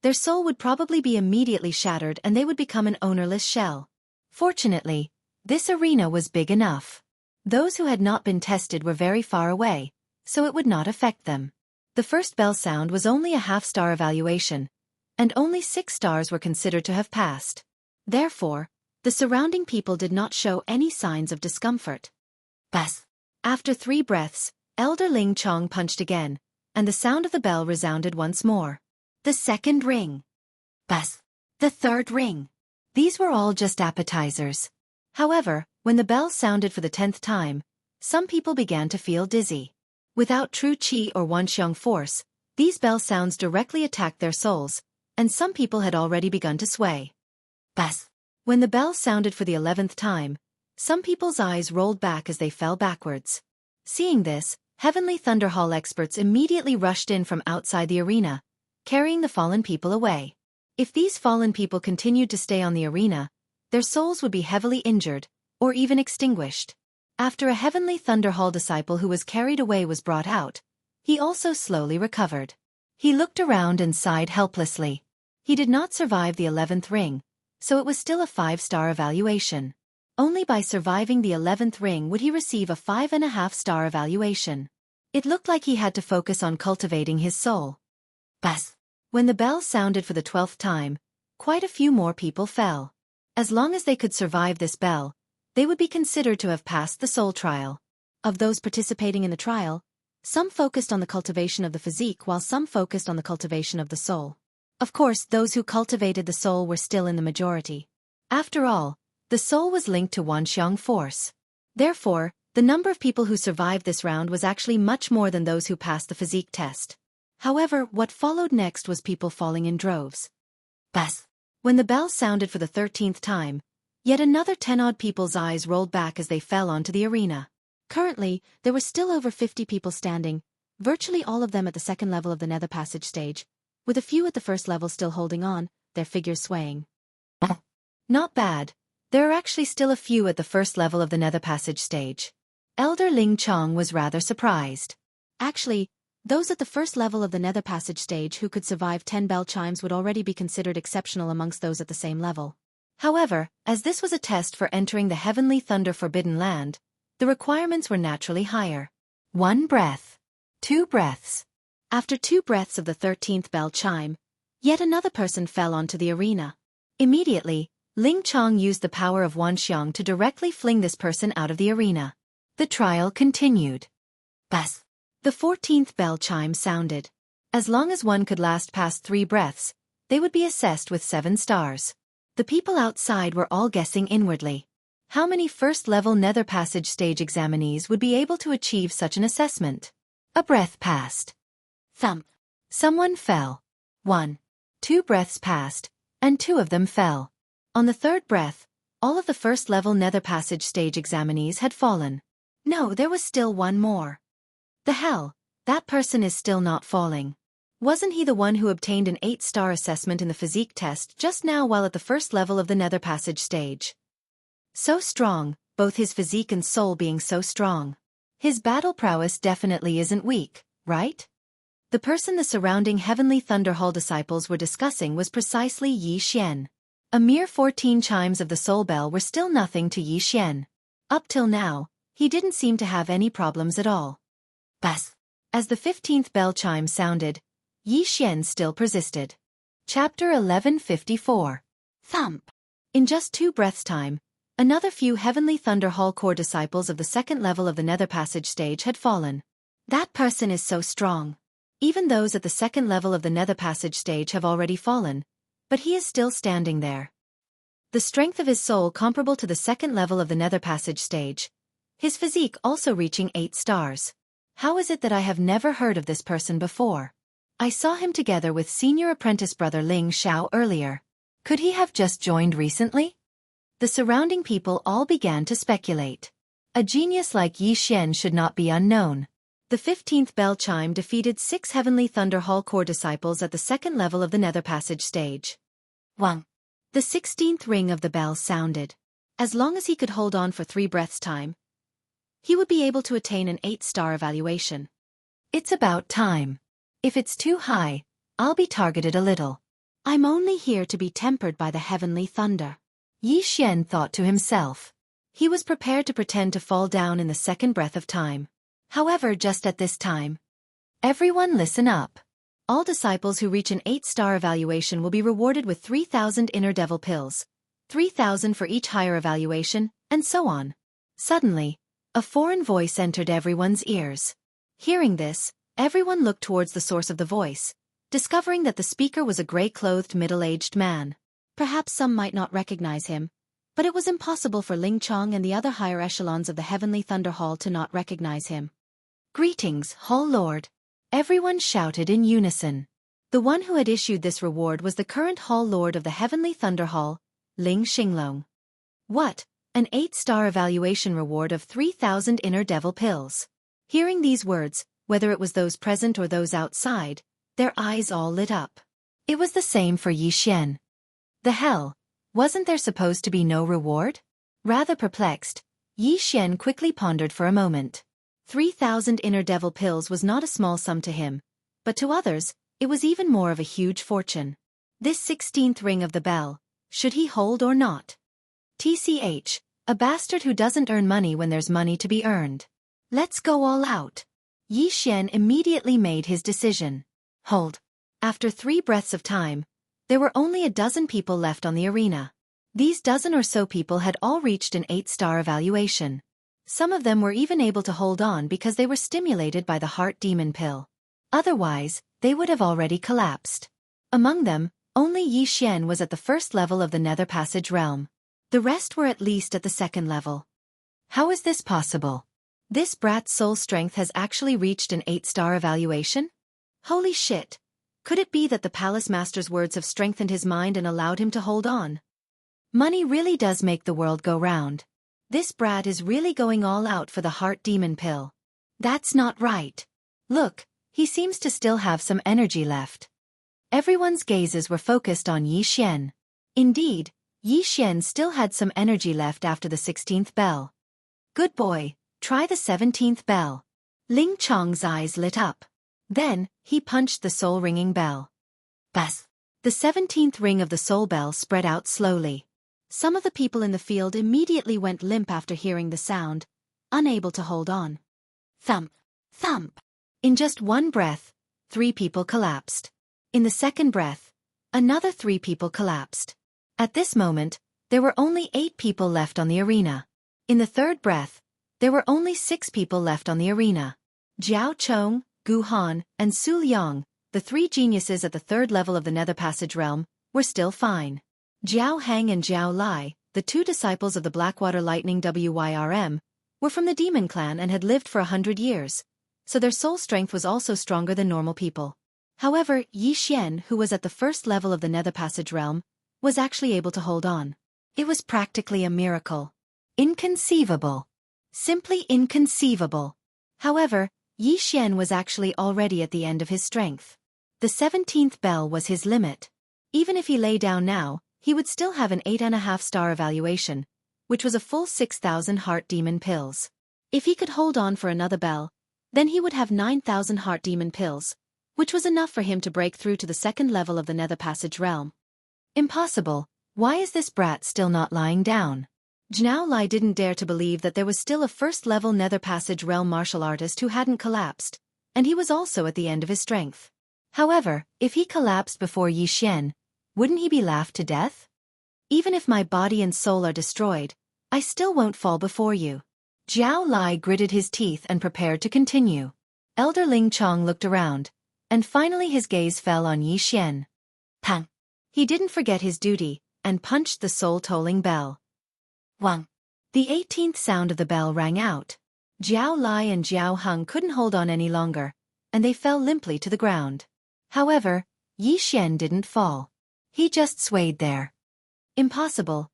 their soul would probably be immediately shattered and they would become an ownerless shell. Fortunately, this arena was big enough. Those who had not been tested were very far away, so it would not affect them. The first bell sound was only a half-star evaluation, and only 6 stars were considered to have passed. Therefore, the surrounding people did not show any signs of discomfort. Bas! After 3 breaths, Elder Ling Chong punched again, and the sound of the bell resounded once more. The second ring. Bas! The third ring. These were all just appetizers. However, when the bell sounded for the 10th time, some people began to feel dizzy. Without true qi or wanxiang force, these bell sounds directly attacked their souls, and some people had already begun to sway. Bas! When the bell sounded for the 11th time, some people's eyes rolled back as they fell backwards. Seeing this, Heavenly Thunder Hall experts immediately rushed in from outside the arena, carrying the fallen people away. If these fallen people continued to stay on the arena, their souls would be heavily injured, or even extinguished. After a Heavenly Thunder Hall disciple who was carried away was brought out, he also slowly recovered. He looked around and sighed helplessly. He did not survive the 11th ring, so it was still a 5-star evaluation. Only by surviving the 11th ring would he receive a 5.5-star evaluation. It looked like he had to focus on cultivating his soul. Bas! When the bell sounded for the 12th time, quite a few more people fell. As long as they could survive this bell, they would be considered to have passed the soul trial. Of those participating in the trial, some focused on the cultivation of the physique while some focused on the cultivation of the soul. Of course, those who cultivated the soul were still in the majority. After all, the soul was linked to wanxiang force. Therefore, the number of people who survived this round was actually much more than those who passed the physique test. However, what followed next was people falling in droves. Bas! When the bell sounded for the 13th time, yet another 10-odd people's eyes rolled back as they fell onto the arena. Currently, there were still over 50 people standing, virtually all of them at the second level of the Nether Passage stage, with a few at the first level still holding on, their figures swaying. Not bad. There are actually still a few at the first level of the Nether Passage stage. Elder Ling Chong was rather surprised. Actually, those at the first level of the Nether Passage stage who could survive 10 bell chimes would already be considered exceptional amongst those at the same level. However, as this was a test for entering the Heavenly Thunder Forbidden Land, the requirements were naturally higher. 1 breath. 2 breaths. After 2 breaths of the 13th bell chime, yet another person fell onto the arena. Immediately, Ling Chong used the power of Wanxiang to directly fling this person out of the arena. The trial continued. Bas! The 14th bell chime sounded. As long as one could last past 3 breaths, they would be assessed with 7 stars. The people outside were all guessing inwardly. How many first-level Nether Passage stage examinees would be able to achieve such an assessment? A breath passed. Thump. Someone fell. 1. 2 breaths passed, and 2 of them fell. On the 3rd breath, all of the first-level Nether Passage stage examinees had fallen. No, there was still one more. The hell, that person is still not falling. Wasn't he the one who obtained an 8-star assessment in the physique test just now while at the first level of the Nether Passage stage? So strong, both his physique and soul being so strong. His battle prowess definitely isn't weak, right? The person the surrounding Heavenly Thunder Hall disciples were discussing was precisely Yi Xian. A mere 14 chimes of the soul bell were still nothing to Yi Xian. Up till now, he didn't seem to have any problems at all. Bas! As the 15th bell chime sounded, Yi Xian still persisted. Chapter 1154. Thump! In just 2 breaths' time, another few Heavenly Thunder Hall core disciples of the second level of the Nether Passage stage had fallen. That person is so strong. Even those at the second level of the nether passage stage have already fallen, but he is still standing there. The strength of his soul comparable to the second level of the nether passage stage. His physique also reaching 8 stars. How is it that I have never heard of this person before? I saw him together with senior apprentice brother Ling Xiao earlier. Could he have just joined recently? The surrounding people all began to speculate. A genius like Yi Xian should not be unknown. The 15th bell chime defeated 6 Heavenly Thunder Hall core disciples at the second level of the nether passage stage. Wang. The 16th ring of the bell sounded. As long as he could hold on for 3 breaths time, he would be able to attain an 8-star evaluation. It's about time. If it's too high, I'll be targeted a little. I'm only here to be tempered by the heavenly thunder. Yi Xian thought to himself. He was prepared to pretend to fall down in the second breath of time. However, just at this time, everyone listen up. All disciples who reach an 8-star evaluation will be rewarded with 3,000 inner devil pills, 3,000 for each higher evaluation, and so on. Suddenly, a foreign voice entered everyone's ears. Hearing this, everyone looked towards the source of the voice, discovering that the speaker was a gray-clothed middle-aged man. Perhaps some might not recognize him, but it was impossible for Ling Chong and the other higher echelons of the Heavenly Thunder Hall to not recognize him. Greetings, Hall Lord. Everyone shouted in unison. The one who had issued this reward was the current Hall Lord of the Heavenly Thunder Hall, Ling Xinglong. What? An 8-star evaluation reward of 3,000 inner devil pills. Hearing these words, whether it was those present or those outside, their eyes all lit up. It was the same for Yi Xian. The hell? Wasn't there supposed to be no reward? Rather perplexed, Yi Xian quickly pondered for a moment. 3,000 inner devil pills was not a small sum to him, but to others, it was even more of a huge fortune. This 16th ring of the bell, should he hold or not? TCH, a bastard who doesn't earn money when there's money to be earned. Let's go all out. Yi Xian immediately made his decision. Hold. After 3 breaths of time, there were only a dozen people left on the arena. These dozen or so people had all reached an 8-star evaluation. Some of them were even able to hold on because they were stimulated by the heart demon pill. Otherwise, they would have already collapsed. Among them, only Yi Xian was at the first level of the nether passage realm. The rest were at least at the second level. How is this possible? This brat's soul strength has actually reached an 8-star evaluation? Holy shit! Could it be that the palace master's words have strengthened his mind and allowed him to hold on? Money really does make the world go round. This brat is really going all out for the heart demon pill. That's not right. Look, he seems to still have some energy left. Everyone's gazes were focused on Yi Xian. Indeed, Yi Xian still had some energy left after the 16th bell. Good boy, try the 17th bell. Ling Chong's eyes lit up. Then, he punched the soul-ringing bell. Bas! The 17th ring of the soul bell spread out slowly. Some of the people in the field immediately went limp after hearing the sound, unable to hold on. Thump! Thump! In just one breath, 3 people collapsed. In the second breath, another 3 people collapsed. At this moment, there were only 8 people left on the arena. In the third breath, there were only 6 people left on the arena. Jiao Chong, Gu Han, and Su Liang, the 3 geniuses at the third level of the nether passage realm, were still fine. Jiao Hang and Jiao Lai, the 2 disciples of the Blackwater Lightning Wyrm, were from the demon clan and had lived for 100 years, so their soul strength was also stronger than normal people. However, Yi Xian, who was at the first level of the nether passage realm, was actually able to hold on. It was practically a miracle. Inconceivable. Simply inconceivable. However, Yi Xian was actually already at the end of his strength. The 17th bell was his limit. Even if he lay down now, he would still have an 8.5-star evaluation, which was a full 6,000 heart demon pills. If he could hold on for another bell, then he would have 9,000 heart demon pills, which was enough for him to break through to the second level of the nether passage realm. Impossible. Why is this brat still not lying down? Jiao Lai didn't dare to believe that there was still a first-level nether passage realm martial artist who hadn't collapsed, and he was also at the end of his strength. However, if he collapsed before Yi Xian, wouldn't he be laughed to death? Even if my body and soul are destroyed, I still won't fall before you. Jiao Lai gritted his teeth and prepared to continue. Elder Ling Chong looked around, And finally his gaze fell on Yi Xian. Pang! He didn't forget his duty, and punched the soul-tolling bell. Wang! The 18th sound of the bell rang out. Jiao Lai and Jiao Heng couldn't hold on any longer, and they fell limply to the ground. However, Yi Xian didn't fall. He just swayed there. Impossible.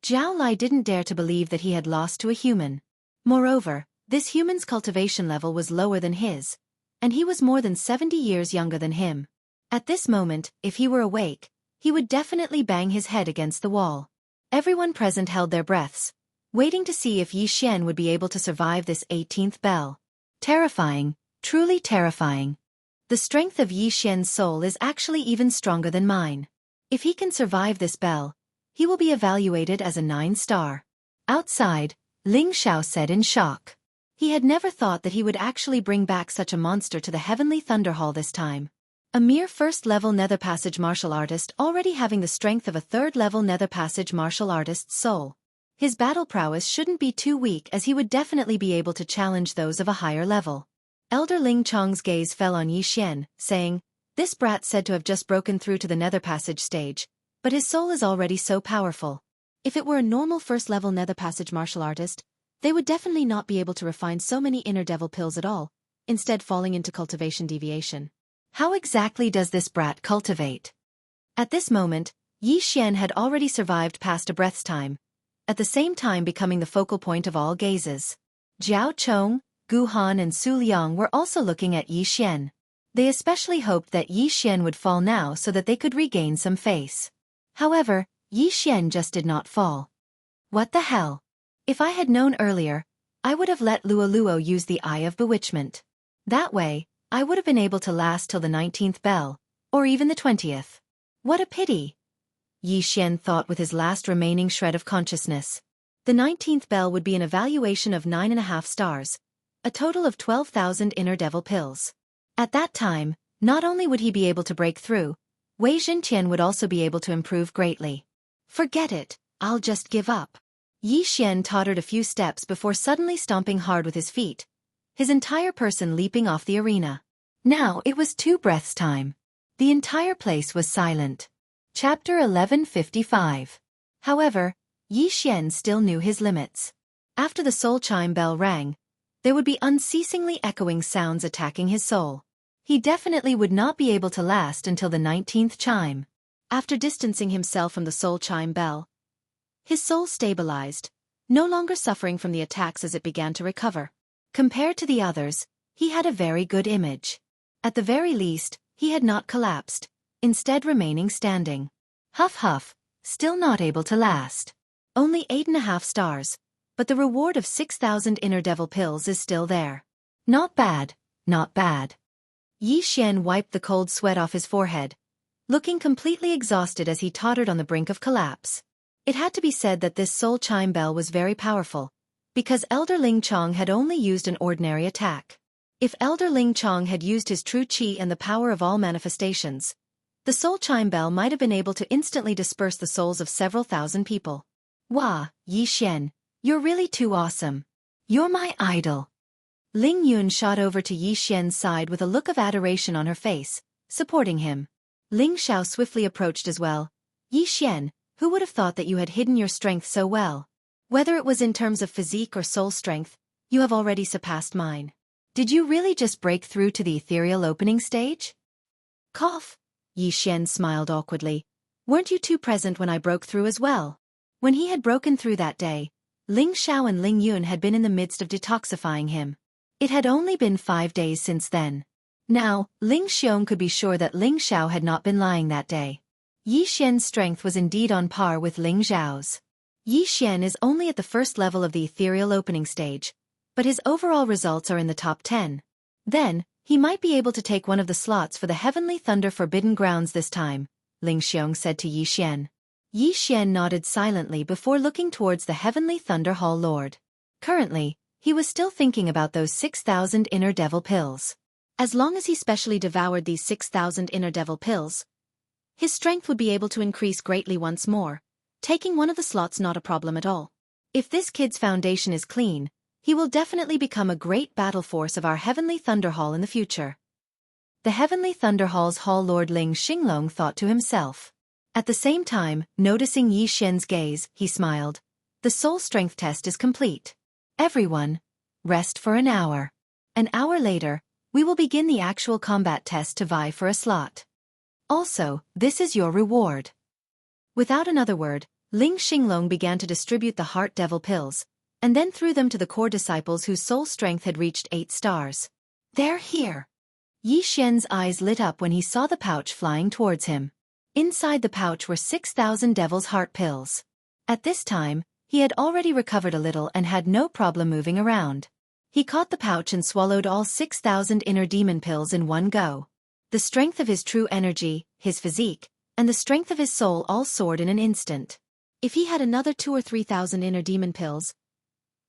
Jiao Lai didn't dare to believe that he had lost to a human. Moreover, this human's cultivation level was lower than his, and he was more than 70 years younger than him. At this moment, if he were awake, he would definitely bang his head against the wall. Everyone present held their breaths, waiting to see if Yi Xian would be able to survive this 18th bell. Terrifying, truly terrifying. The strength of Yi Xian's soul is actually even stronger than mine. If he can survive this bell, he will be evaluated as a 9-star. Outside, Ling Xiao said in shock. He had never thought that he would actually bring back such a monster to the Heavenly Thunder Hall this time. A mere first-level Nether Passage martial artist already having the strength of a third-level Nether Passage martial artist's soul. His battle prowess shouldn't be too weak as he would definitely be able to challenge those of a higher level. Elder Ling Chong's gaze fell on Yi Xian, saying, "This brat said to have just broken through to the Nether Passage stage, but his soul is already so powerful. If it were a normal first-level Nether Passage martial artist, they would definitely not be able to refine so many inner devil pills at all, instead falling into cultivation deviation. How exactly does this brat cultivate?" At this moment, Yi Xian had already survived past a breath's time, at the same time becoming the focal point of all gazes. Jiao Chong, Gu Han and Su Liang were also looking at Yi Xian. They especially hoped that Yi Xian would fall now so that they could regain some face. However, Yi Xian just did not fall. What the hell? If I had known earlier, I would have let Luo Luo use the Eye of Bewitchment. That way, I would have been able to last till the 19th bell, or even the 20th. What a pity! Yi Xian thought with his last remaining shred of consciousness. The 19th bell would be an evaluation of 9.5 stars, a total of 12,000 inner devil pills. At that time, not only would he be able to break through, Wei Zhenqian would also be able to improve greatly. Forget it, I'll just give up. Yi Xian tottered a few steps before suddenly stomping hard with his feet, his entire person leaping off the arena. Now it was 2 breaths time. The entire place was silent. Chapter 1155. However, Yi Xian still knew his limits. After the soul chime bell rang, there would be unceasingly echoing sounds attacking his soul. He definitely would not be able to last until the 19th chime. After distancing himself from the soul chime bell, his soul stabilized, no longer suffering from the attacks as it began to recover. Compared to the others, he had a very good image. At the very least, he had not collapsed, instead remaining standing. Huff huff, still not able to last. Only 8.5 stars, but the reward of 6,000 inner devil pills is still there. Not bad, not bad. Yi Xian wiped the cold sweat off his forehead, looking completely exhausted as he tottered on the brink of collapse. It had to be said that this soul chime bell was very powerful, because Elder Ling Chong had only used an ordinary attack. If Elder Ling Chong had used his true qi and the power of all manifestations, the soul chime bell might have been able to instantly disperse the souls of several thousand people. Wow, Yi Xian, you're really too awesome. You're my idol. Ling Yun shot over to Yi Xian's side with a look of adoration on her face, supporting him. Ling Xiao swiftly approached as well. Yi Xian, who would have thought that you had hidden your strength so well? Whether it was in terms of physique or soul strength, you have already surpassed mine. Did you really just break through to the ethereal opening stage? Cough. Yi Xian smiled awkwardly. Weren't you two present when I broke through as well? When he had broken through that day, Ling Xiao and Ling Yun had been in the midst of detoxifying him. It had only been 5 days since then. Now, Ling Xiong could be sure that Ling Xiao had not been lying that day. Yi Xian's strength was indeed on par with Ling Xiao's. Yi Xian is only at the first level of the ethereal opening stage, but his overall results are in the top 10. Then, he might be able to take one of the slots for the Heavenly Thunder Forbidden Grounds this time, Ling Xiong said to Yi Xian. Yi Xian nodded silently before looking towards the Heavenly Thunder Hall Lord. Currently, he was still thinking about those 6,000 inner devil pills. As long as he specially devoured these 6,000 inner devil pills, his strength would be able to increase greatly once more, taking one of the slots not a problem at all. If this kid's foundation is clean, he will definitely become a great battle force of our Heavenly Thunder Hall in the future. The Heavenly Thunder Hall's Hall Lord Ling Xinglong thought to himself. At the same time, noticing Yi Xian's gaze, he smiled. The soul strength test is complete. Everyone, rest for an hour. An hour later, we will begin the actual combat test to vie for a slot. Also, this is your reward. Without another word, Ling Xinglong began to distribute the Heart Devil pills, and then threw them to the core disciples whose soul strength had reached 8 stars. They're here. Yi Xian's eyes lit up when he saw the pouch flying towards him. Inside the pouch were 6,000 Devil's Heart pills. At this time, he had already recovered a little and had no problem moving around. He caught the pouch and swallowed all 6,000 inner demon pills in one go. The strength of his true energy, his physique, and the strength of his soul all soared in an instant. If he had another 2,000 or 3,000 inner demon pills,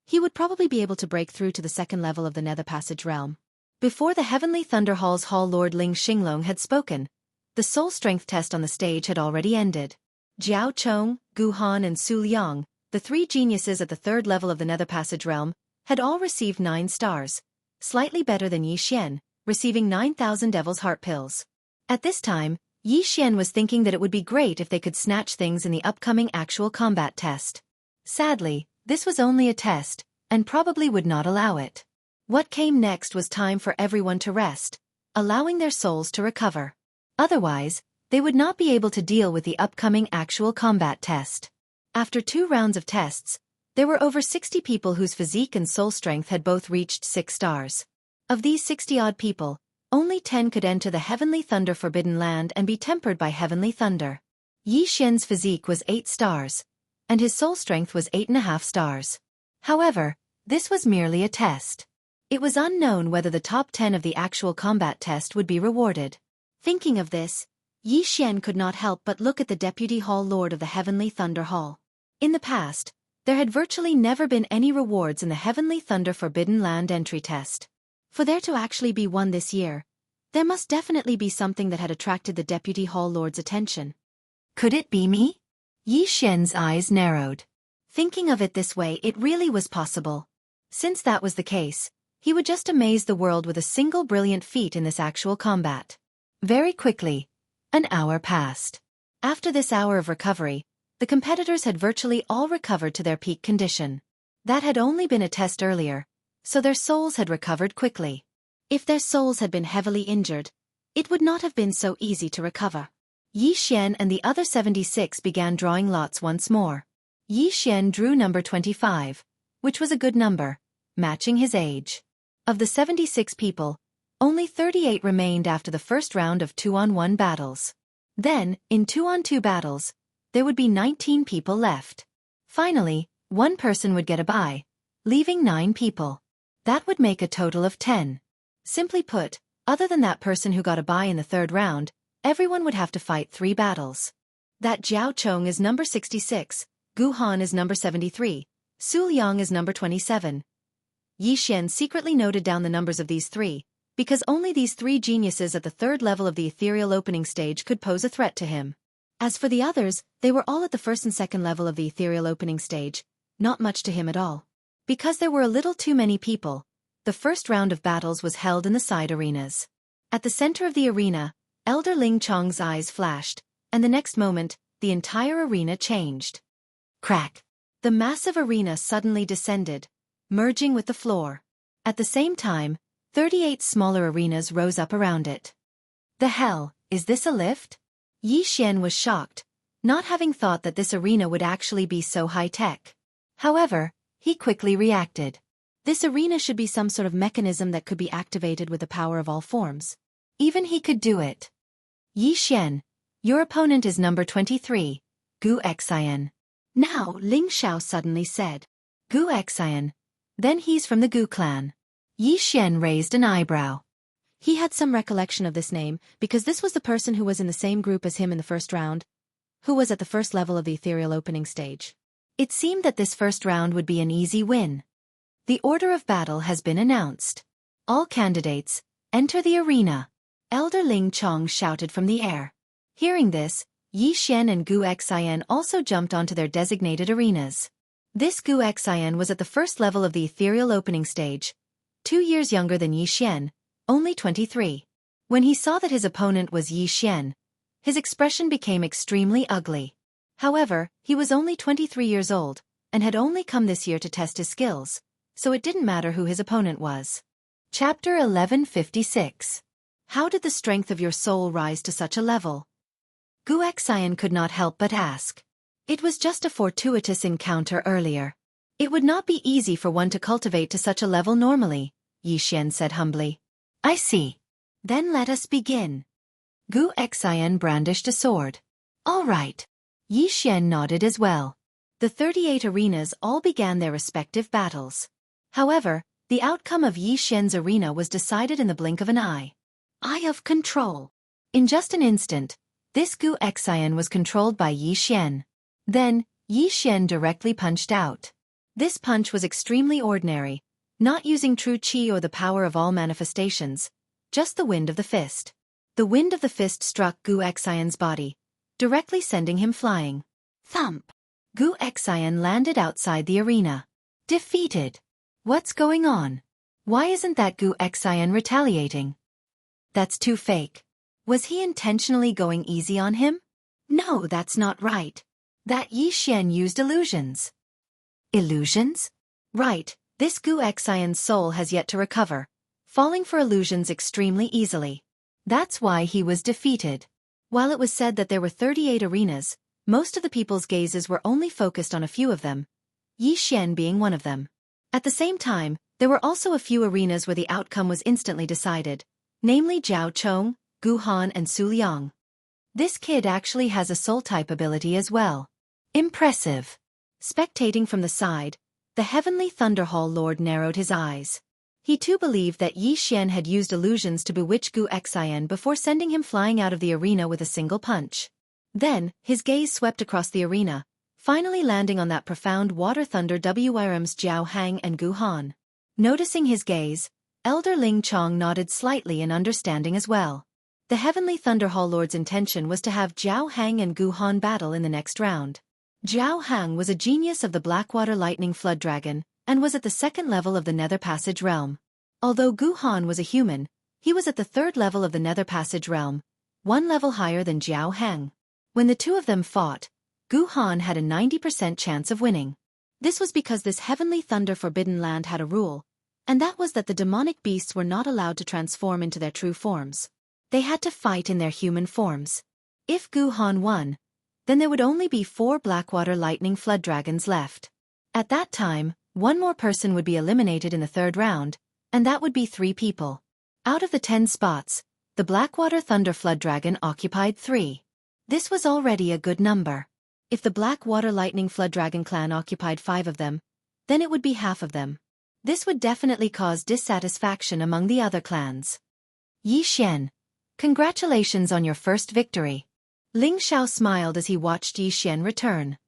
he would probably be able to break through to the second level of the Nether Passage realm. Before the Heavenly Thunder Hall's Hall Lord Ling Xinglong had spoken, the soul strength test on the stage had already ended. Jiao Chong, Gu Han and Su Liang, the 3 geniuses at the 3rd level of the Nether Passage realm, had all received 9 stars, slightly better than Yi Xian, receiving 9,000 Devil's Heart pills. At this time, Yi Xian was thinking that it would be great if they could snatch things in the upcoming actual combat test. Sadly, this was only a test, and probably would not allow it. What came next was time for everyone to rest, allowing their souls to recover. Otherwise, they would not be able to deal with the upcoming actual combat test. After 2 rounds of tests, there were over 60 people whose physique and soul strength had both reached 6 stars. Of these 60-odd people, only 10 could enter the Heavenly Thunder Forbidden Land and be tempered by Heavenly Thunder. Yi Xian's physique was 8 stars, and his soul strength was 8.5 stars. However, this was merely a test. It was unknown whether the top 10 of the actual combat test would be rewarded. Thinking of this, Yi Xian could not help but look at the Deputy Hall Lord of the Heavenly Thunder Hall. In the past, there had virtually never been any rewards in the Heavenly Thunder Forbidden Land entry test. For there to actually be one this year, there must definitely be something that had attracted the Deputy Hall Lord's attention. Could it be me? Yi Xian's eyes narrowed. Thinking of it this way, it really was possible. Since that was the case, he would just amaze the world with a single brilliant feat in this actual combat. Very quickly, an hour passed. After this hour of recovery, the competitors had virtually all recovered to their peak condition. That had only been a test earlier, so their souls had recovered quickly. If their souls had been heavily injured, it would not have been so easy to recover. Yi Xian and the other 76 began drawing lots once more. Yi Xian drew number 25, which was a good number, matching his age. Of the 76 people, only 38 remained after the first round of 2-on-1 battles. Then, in 2-on-2 battles, there would be 19 people left. Finally, one person would get a bye, leaving 9 people. That would make a total of 10. Simply put, other than that person who got a bye in the 3rd round, everyone would have to fight 3 battles. That Jiao Chong is number 66, Gu Han is number 73, Su Liang is number 27. Yi Xian secretly noted down the numbers of these 3, because only these 3 geniuses at the 3rd level of the ethereal opening stage could pose a threat to him. As for the others, they were all at the 1st and 2nd level of the ethereal opening stage, not much to him at all. Because there were a little too many people, the first round of battles was held in the side arenas. At the center of the arena, Elder Ling Chong's eyes flashed, and the next moment, the entire arena changed. Crack! The massive arena suddenly descended, merging with the floor. At the same time, 38 smaller arenas rose up around it. The hell, is this a lift? Yi Xian was shocked, not having thought that this arena would actually be so high-tech. However, he quickly reacted. This arena should be some sort of mechanism that could be activated with the power of all forms. Even he could do it. Yi Xian, your opponent is number 23, Gu Xian. Now, Ling Xiao suddenly said. Gu Xian. Then he's from the Gu clan. Yi Xian raised an eyebrow. He had some recollection of this name, because this was the person who was in the same group as him in the first round, who was at the 1st level of the ethereal opening stage. It seemed that this first round would be an easy win. The order of battle has been announced. All candidates, enter the arena. Elder Ling Chong shouted from the air. Hearing this, Yi Xian and Gu Xian also jumped onto their designated arenas. This Gu Xian was at the 1st level of the ethereal opening stage, 2 years younger than Yi Xian, only 23. When he saw that his opponent was Yi Xian, his expression became extremely ugly. However, he was only 23 years old, and had only come this year to test his skills, so it didn't matter who his opponent was. Chapter 1156. How did the strength of your soul rise to such a level? Guxian could not help but ask. It was just a fortuitous encounter earlier. It would not be easy for one to cultivate to such a level normally, Yi Xian said humbly. I see. Then let us begin. Guxian brandished a sword. All right. Yi Xian nodded as well. The 38 arenas all began their respective battles. However, the outcome of Yi Xian's arena was decided in the blink of an eye. Eye of control. In just an instant, this Guxian was controlled by Yi Xian. Then, Yi Xian directly punched out. This punch was extremely ordinary, not using true qi or the power of all manifestations, just the wind of the fist. The wind of the fist struck Guxian's body, directly sending him flying. Thump! Guxian landed outside the arena. Defeated. What's going on? Why isn't that Guxian retaliating? That's too fake. Was he intentionally going easy on him? No, that's not right. That Yi Xian used illusions. Illusions? Right, this Guxian's soul has yet to recover, falling for illusions extremely easily. That's why he was defeated. While it was said that there were 38 arenas, most of the people's gazes were only focused on a few of them, Yi Xian being one of them. At the same time, there were also a few arenas where the outcome was instantly decided, namely Zhao Chong, Gu Han and Su Liang. This kid actually has a soul-type ability as well. Impressive. Spectating from the side, the Heavenly Thunderhall Lord narrowed his eyes. He too believed that Yi Xian had used illusions to bewitch Guxian before sending him flying out of the arena with a single punch. Then, his gaze swept across the arena, finally landing on that profound water thunder WRM's Zhao Hang and Gu Han. Noticing his gaze, Elder Ling Chong nodded slightly in understanding as well. The Heavenly Thunderhall Lord's intention was to have Zhao Hang and Gu Han battle in the next round. Zhao Hang was a genius of the Blackwater Lightning Flood Dragon, and was at the second level of the Nether Passage realm. Although Gu Han was a human, he was at the third level of the Nether Passage realm, one level higher than Zhao Hang. When the two of them fought, Gu Han had a 90% chance of winning. This was because this Heavenly Thunder Forbidden Land had a rule, and that was that the demonic beasts were not allowed to transform into their true forms. They had to fight in their human forms. If Gu Han won, then there would only be 4 Blackwater Lightning Flood Dragons left. At that time, one more person would be eliminated in the third round, and that would be 3 people. Out of the 10 spots, the Blackwater Thunder Flood Dragon occupied 3. This was already a good number. If the Blackwater Lightning Flood Dragon clan occupied 5 of them, then it would be half of them. This would definitely cause dissatisfaction among the other clans. Yi Xian, congratulations on your first victory. Ling Xiao smiled as he watched Yi Xian return.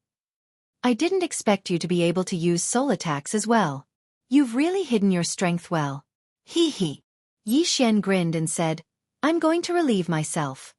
I didn't expect you to be able to use soul attacks as well. You've really hidden your strength well. Hee hee. Yi Xian grinned and said, I'm going to relieve myself.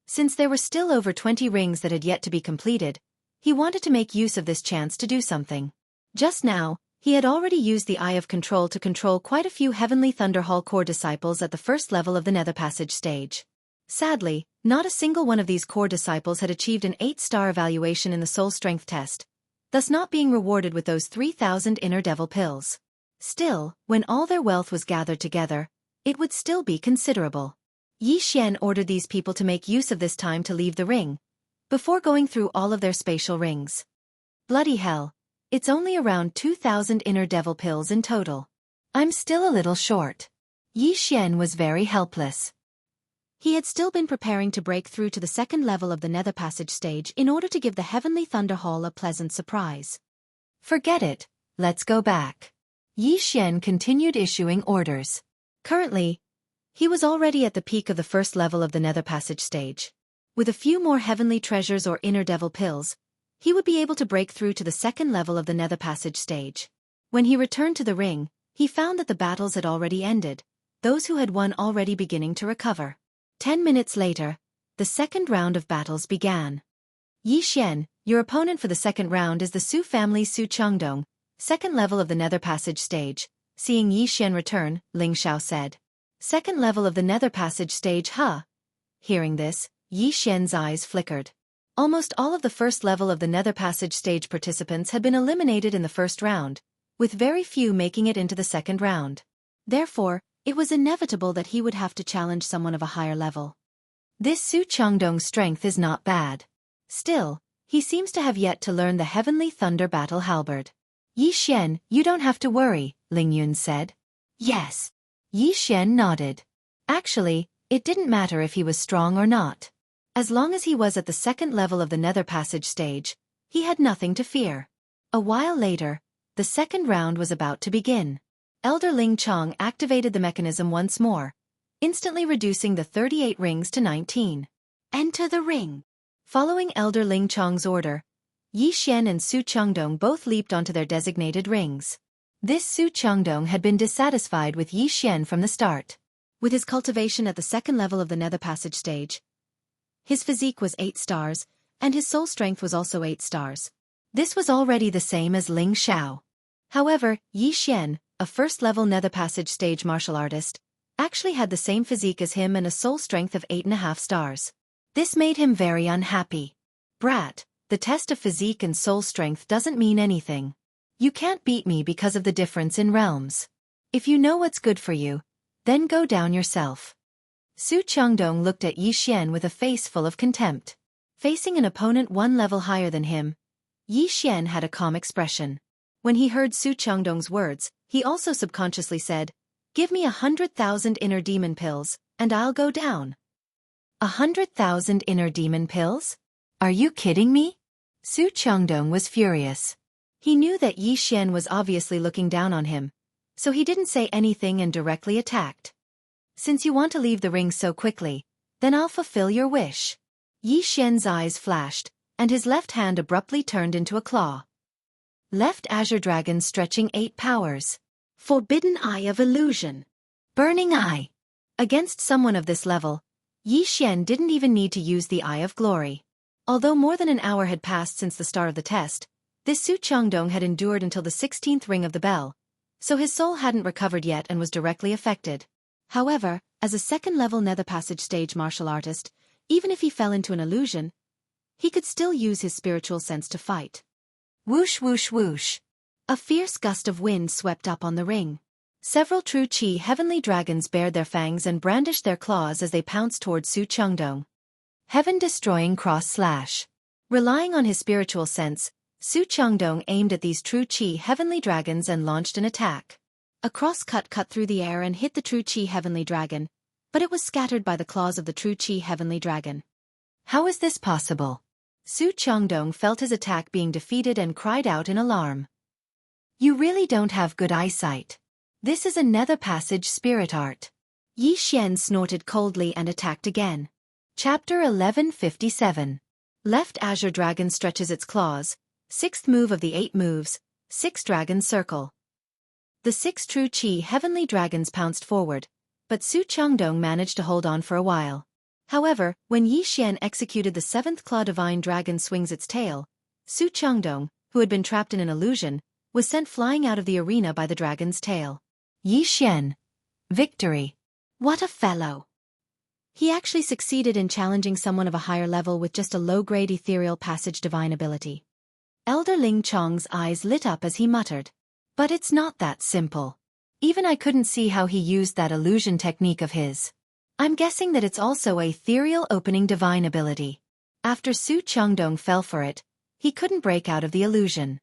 Since there were still over 20 rings that had yet to be completed, he wanted to make use of this chance to do something. Just now, he had already used the Eye of Control to control quite a few Heavenly Thunderhall core disciples at the first level of the Nether Passage stage. Sadly, not a single one of these core disciples had achieved an 8-star evaluation in the soul strength test, thus not being rewarded with those 3,000 inner devil pills. Still, when all their wealth was gathered together, it would still be considerable. Yi Xian ordered these people to make use of this time to leave the ring, before going through all of their spatial rings. Bloody hell, it's only around 2,000 inner devil pills in total. I'm still a little short. Yi Xian was very helpless. He had still been preparing to break through to the second level of the Nether Passage stage in order to give the Heavenly Thunderhall a pleasant surprise. Forget it, let's go back. Yi Xian continued issuing orders. Currently, he was already at the peak of the first level of the Nether Passage stage. With a few more heavenly treasures or inner devil pills, he would be able to break through to the second level of the Nether Passage stage. When he returned to the ring, he found that the battles had already ended, those who had won already beginning to recover. 10 minutes later, the second round of battles began. Yi Xian, your opponent for the second round is the Su family's Su Changdong, second level of the Nether Passage stage. Seeing Yi Xian return, Ling Xiao said. Second level of the Nether Passage stage, huh? Hearing this, Yi Xian's eyes flickered. Almost all of the first level of the Nether Passage stage participants had been eliminated in the first round, with very few making it into the second round. Therefore, it was inevitable that he would have to challenge someone of a higher level. This Su Changdong's strength is not bad. Still, he seems to have yet to learn the Heavenly Thunder Battle Halberd. Yi Xian, you don't have to worry, Ling Yun said. Yes. Yi Xian nodded. Actually, it didn't matter if he was strong or not. As long as he was at the second level of the Nether Passage stage, he had nothing to fear. A while later, the second round was about to begin. Elder Ling Chong activated the mechanism once more, instantly reducing the 38 rings to 19. Enter the ring. Following Elder Ling Chong's order, Yi Xian and Su Changdong both leaped onto their designated rings. This Su Changdong had been dissatisfied with Yi Xian from the start. With his cultivation at the second level of the Nether Passage stage, his physique was 8 stars, and his soul strength was also 8 stars. This was already the same as Ling Xiao. However, Yi Xian, a first-level Nether Passage stage martial artist, actually had the same physique as him and a soul strength of 8.5 stars. This made him very unhappy. Brat, the test of physique and soul strength doesn't mean anything. You can't beat me because of the difference in realms. If you know what's good for you, then go down yourself. Su Changdong looked at Yi Xian with a face full of contempt. Facing an opponent one level higher than him, Yi Xian had a calm expression. When he heard Su Changdong's words, he also subconsciously said, "Give me 100,000 inner demon pills, and I'll go down." 100,000 inner demon pills? Are you kidding me? Su Changdong was furious. He knew that Yi Xian was obviously looking down on him, so he didn't say anything and directly attacked. Since you want to leave the ring so quickly, then I'll fulfill your wish. Yi Xian's eyes flashed, and his left hand abruptly turned into a claw. Left Azure Dragon stretching 8 powers. Forbidden Eye of Illusion. Burning Eye. Against someone of this level, Yi Xian didn't even need to use the Eye of Glory. Although more than an hour had passed since the start of the test, this Su Changdong had endured until the 16th ring of the bell, so his soul hadn't recovered yet and was directly affected. However, as a second-level Nether Passage stage martial artist, even if he fell into an illusion, he could still use his spiritual sense to fight. Whoosh whoosh whoosh. A fierce gust of wind swept up on the ring. Several true Qi heavenly dragons bared their fangs and brandished their claws as they pounced toward Su Changdong. Heaven-destroying cross-slash. Relying on his spiritual sense, Su Changdong aimed at these true Qi heavenly dragons and launched an attack. A cross-cut cut through the air and hit the true Qi heavenly dragon, but it was scattered by the claws of the true Qi heavenly dragon. How is this possible? Su Changdong felt his attack being defeated and cried out in alarm. You really don't have good eyesight. This is a Nether Passage spirit art. Yi Xian snorted coldly and attacked again. Chapter 1157. Left Azure Dragon stretches its claws, 6th move of the 8 moves, 6 Dragon Circle. The 6 true Qi heavenly dragons pounced forward, but Su Changdong managed to hold on for a while. However, when Yi Xian executed the 7th Claw Divine Dragon swings its tail, Su Changdong, who had been trapped in an illusion, was sent flying out of the arena by the dragon's tail. Yi Xian. Victory. What a fellow. He actually succeeded in challenging someone of a higher level with just a low-grade ethereal passage divine ability. Elder Ling Chong's eyes lit up as he muttered. But it's not that simple. Even I couldn't see how he used that illusion technique of his. I'm guessing that it's also a ethereal opening divine ability. After Su Changdong fell for it, he couldn't break out of the illusion.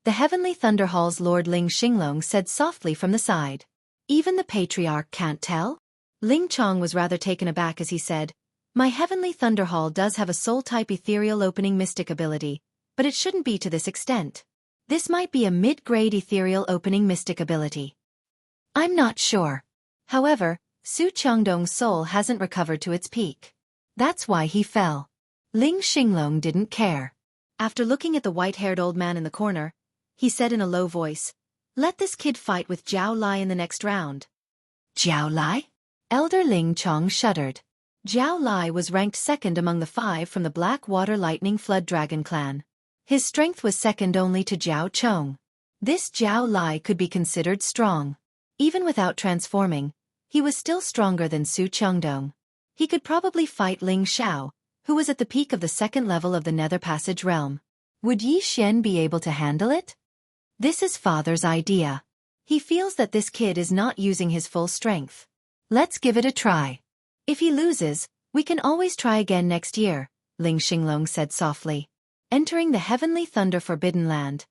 The Heavenly Thunder Hall's Lord Ling Xinglong said softly from the side. Even the Patriarch can't tell? Ling Chong was rather taken aback as he said, My Heavenly Thunder Hall does have a soul-type ethereal opening mystic ability, but it shouldn't be to this extent. This might be a mid-grade ethereal opening mystic ability. I'm not sure. However, Su Changdong's soul hasn't recovered to its peak. That's why he fell. Ling Xinglong didn't care. After looking at the white-haired old man in the corner, he said in a low voice, Let this kid fight with Jiao Lai in the next round. Jiao Lai? Elder Ling Chong shuddered. Jiao Lai was ranked second among the 5 from the Black Water Lightning Flood Dragon clan. His strength was second only to Jiao Chong. This Jiao Lai could be considered strong. Even without transforming, he was still stronger than Su Chengdong. He could probably fight Ling Xiao, who was at the peak of the second level of the Nether Passage realm. Would Yi Xian be able to handle it? This is father's idea. He feels that this kid is not using his full strength. Let's give it a try. If he loses, we can always try again next year, Ling Xinglong said softly. Entering the Heavenly Thunder Forbidden Land.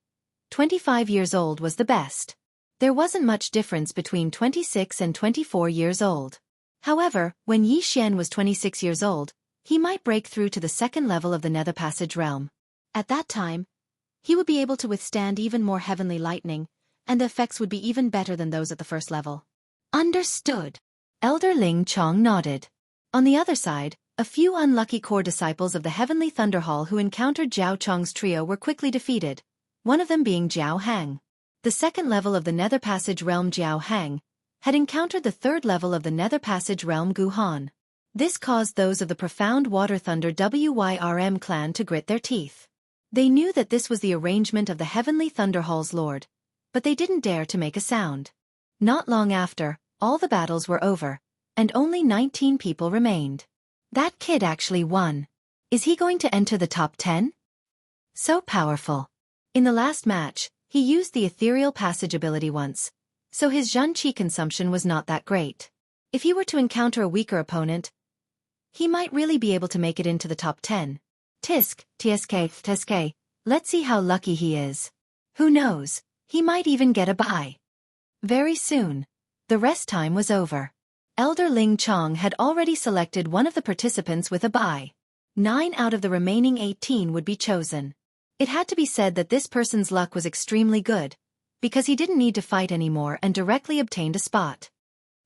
25 years old was the best. There wasn't much difference between 26 and 24 years old. However, when Yi Xian was 26 years old, he might break through to the second level of the Nether Passage realm. At that time, he would be able to withstand even more heavenly lightning, and the effects would be even better than those at the first level. Understood. Elder Ling Chong nodded. On the other side, a few unlucky core disciples of the Heavenly Thunder Hall who encountered Zhao Chong's trio were quickly defeated, one of them being Zhao Hang. The second level of the Nether Passage realm Zhao Hang had encountered the third level of the Nether Passage realm Gu Han. This caused those of the Profound Water Thunder Wyrm clan to grit their teeth. They knew that this was the arrangement of the Heavenly Thunder Hall's lord, but they didn't dare to make a sound. Not long after, all the battles were over, and only 19 people remained. That kid actually won. Is he going to enter the top 10? So powerful. In the last match, he used the Ethereal Passage ability once, so his Zhen Qi consumption was not that great. If he were to encounter a weaker opponent, he might really be able to make it into the top 10. Tsk, let's see how lucky he is. Who knows, he might even get a bye. Very soon, the rest time was over. Elder Ling Chong had already selected one of the participants with a bye. 9 out of the remaining 18 would be chosen. It had to be said that this person's luck was extremely good, because he didn't need to fight anymore and directly obtained a spot.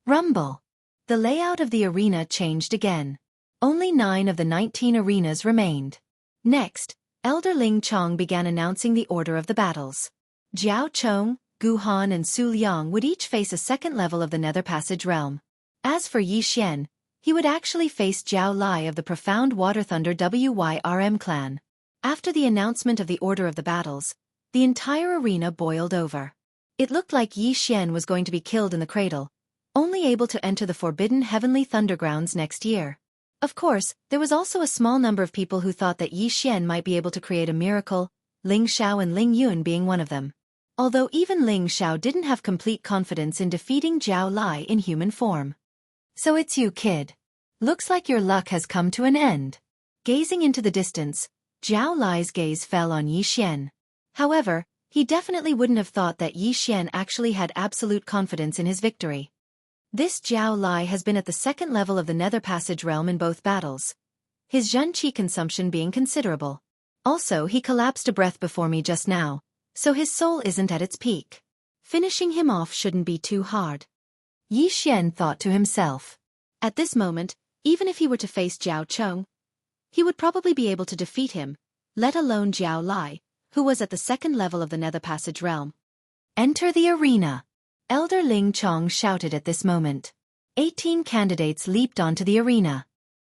Rumble. The layout of the arena changed again. Only 9 of the 19 arenas remained. Next, Elder Ling Chong began announcing the order of the battles. Jiao Chong, Gu Han and Su Liang would each face a second level of the Nether Passage realm. As for Yi Xian, he would actually face Zhao Lai of the Profound Water Thunder Wyrm clan. After the announcement of the order of the battles, the entire arena boiled over. It looked like Yi Xian was going to be killed in the cradle, only able to enter the Forbidden Heavenly Thundergrounds next year. Of course, there was also a small number of people who thought that Yi Xian might be able to create a miracle, Ling Xiao and Ling Yun being one of them. Although even Ling Xiao didn't have complete confidence in defeating Zhao Lai in human form. So it's you, kid. Looks like your luck has come to an end. Gazing into the distance, Zhao Lai's gaze fell on Yi Xian. However, he definitely wouldn't have thought that Yi Xian actually had absolute confidence in his victory. This Zhao Lai has been at the second level of the Nether Passage realm in both battles, his Zhen Qi consumption being considerable. Also, he collapsed a breath before me just now, so his soul isn't at its peak. Finishing him off shouldn't be too hard. Yi Xian thought to himself. At this moment, even if he were to face Zhao Chong, he would probably be able to defeat him, let alone Zhao Lai, who was at the second level of the Nether Passage realm. Enter the arena. Elder Ling Chong shouted at this moment. 18 candidates leaped onto the arena.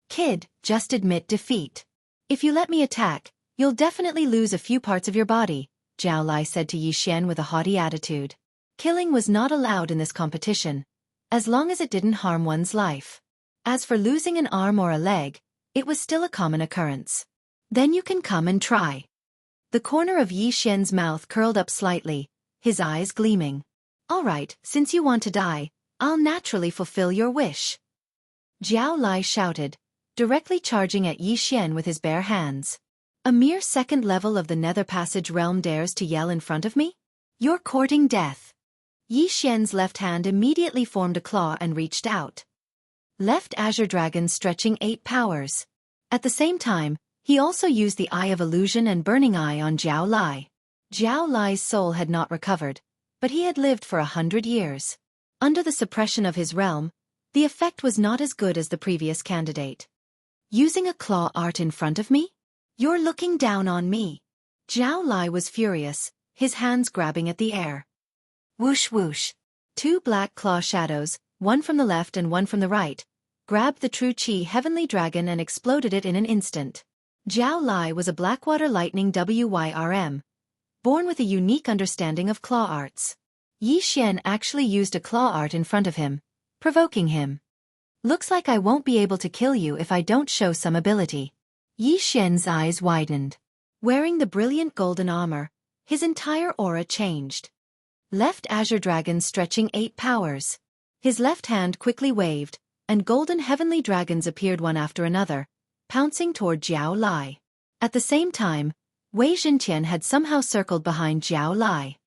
Kid, just admit defeat. If you let me attack, you'll definitely lose a few parts of your body, Zhao Lai said to Yi Xian with a haughty attitude. Killing was not allowed in this competition, as long as it didn't harm one's life. As for losing an arm or a leg, it was still a common occurrence. Then you can come and try. The corner of Yi Xian's mouth curled up slightly, his eyes gleaming. All right, since you want to die, I'll naturally fulfill your wish. Zhao Lai shouted, directly charging at Yi Xian with his bare hands. A mere second level of the Nether Passage realm dares to yell in front of me? You're courting death. Yi Xian's left hand immediately formed a claw and reached out. Left Azure Dragon stretching 8 powers. At the same time, he also used the Eye of Illusion and Burning Eye on Zhao Lai. Zhao Lai's soul had not recovered, but he had lived for 100 years. Under the suppression of his realm, the effect was not as good as the previous candidate. Using a claw art in front of me? You're looking down on me. Zhao Lai was furious, his hands grabbing at the air. Whoosh whoosh. 2 black claw shadows, one from the left and one from the right, grabbed the True Qi Heavenly Dragon and exploded it in an instant. Zhao Lai was a Blackwater Lightning Wyrm, born with a unique understanding of claw arts. Yi Xian actually used a claw art in front of him, provoking him. Looks like I won't be able to kill you if I don't show some ability. Yi Xian's eyes widened. Wearing the brilliant golden armor, his entire aura changed. Left azure dragon stretching 8 powers. His left hand quickly waved, and golden heavenly dragons appeared one after another, pouncing toward Jiao Lai. At the same time, Wei Zhentian had somehow circled behind Jiao Lai.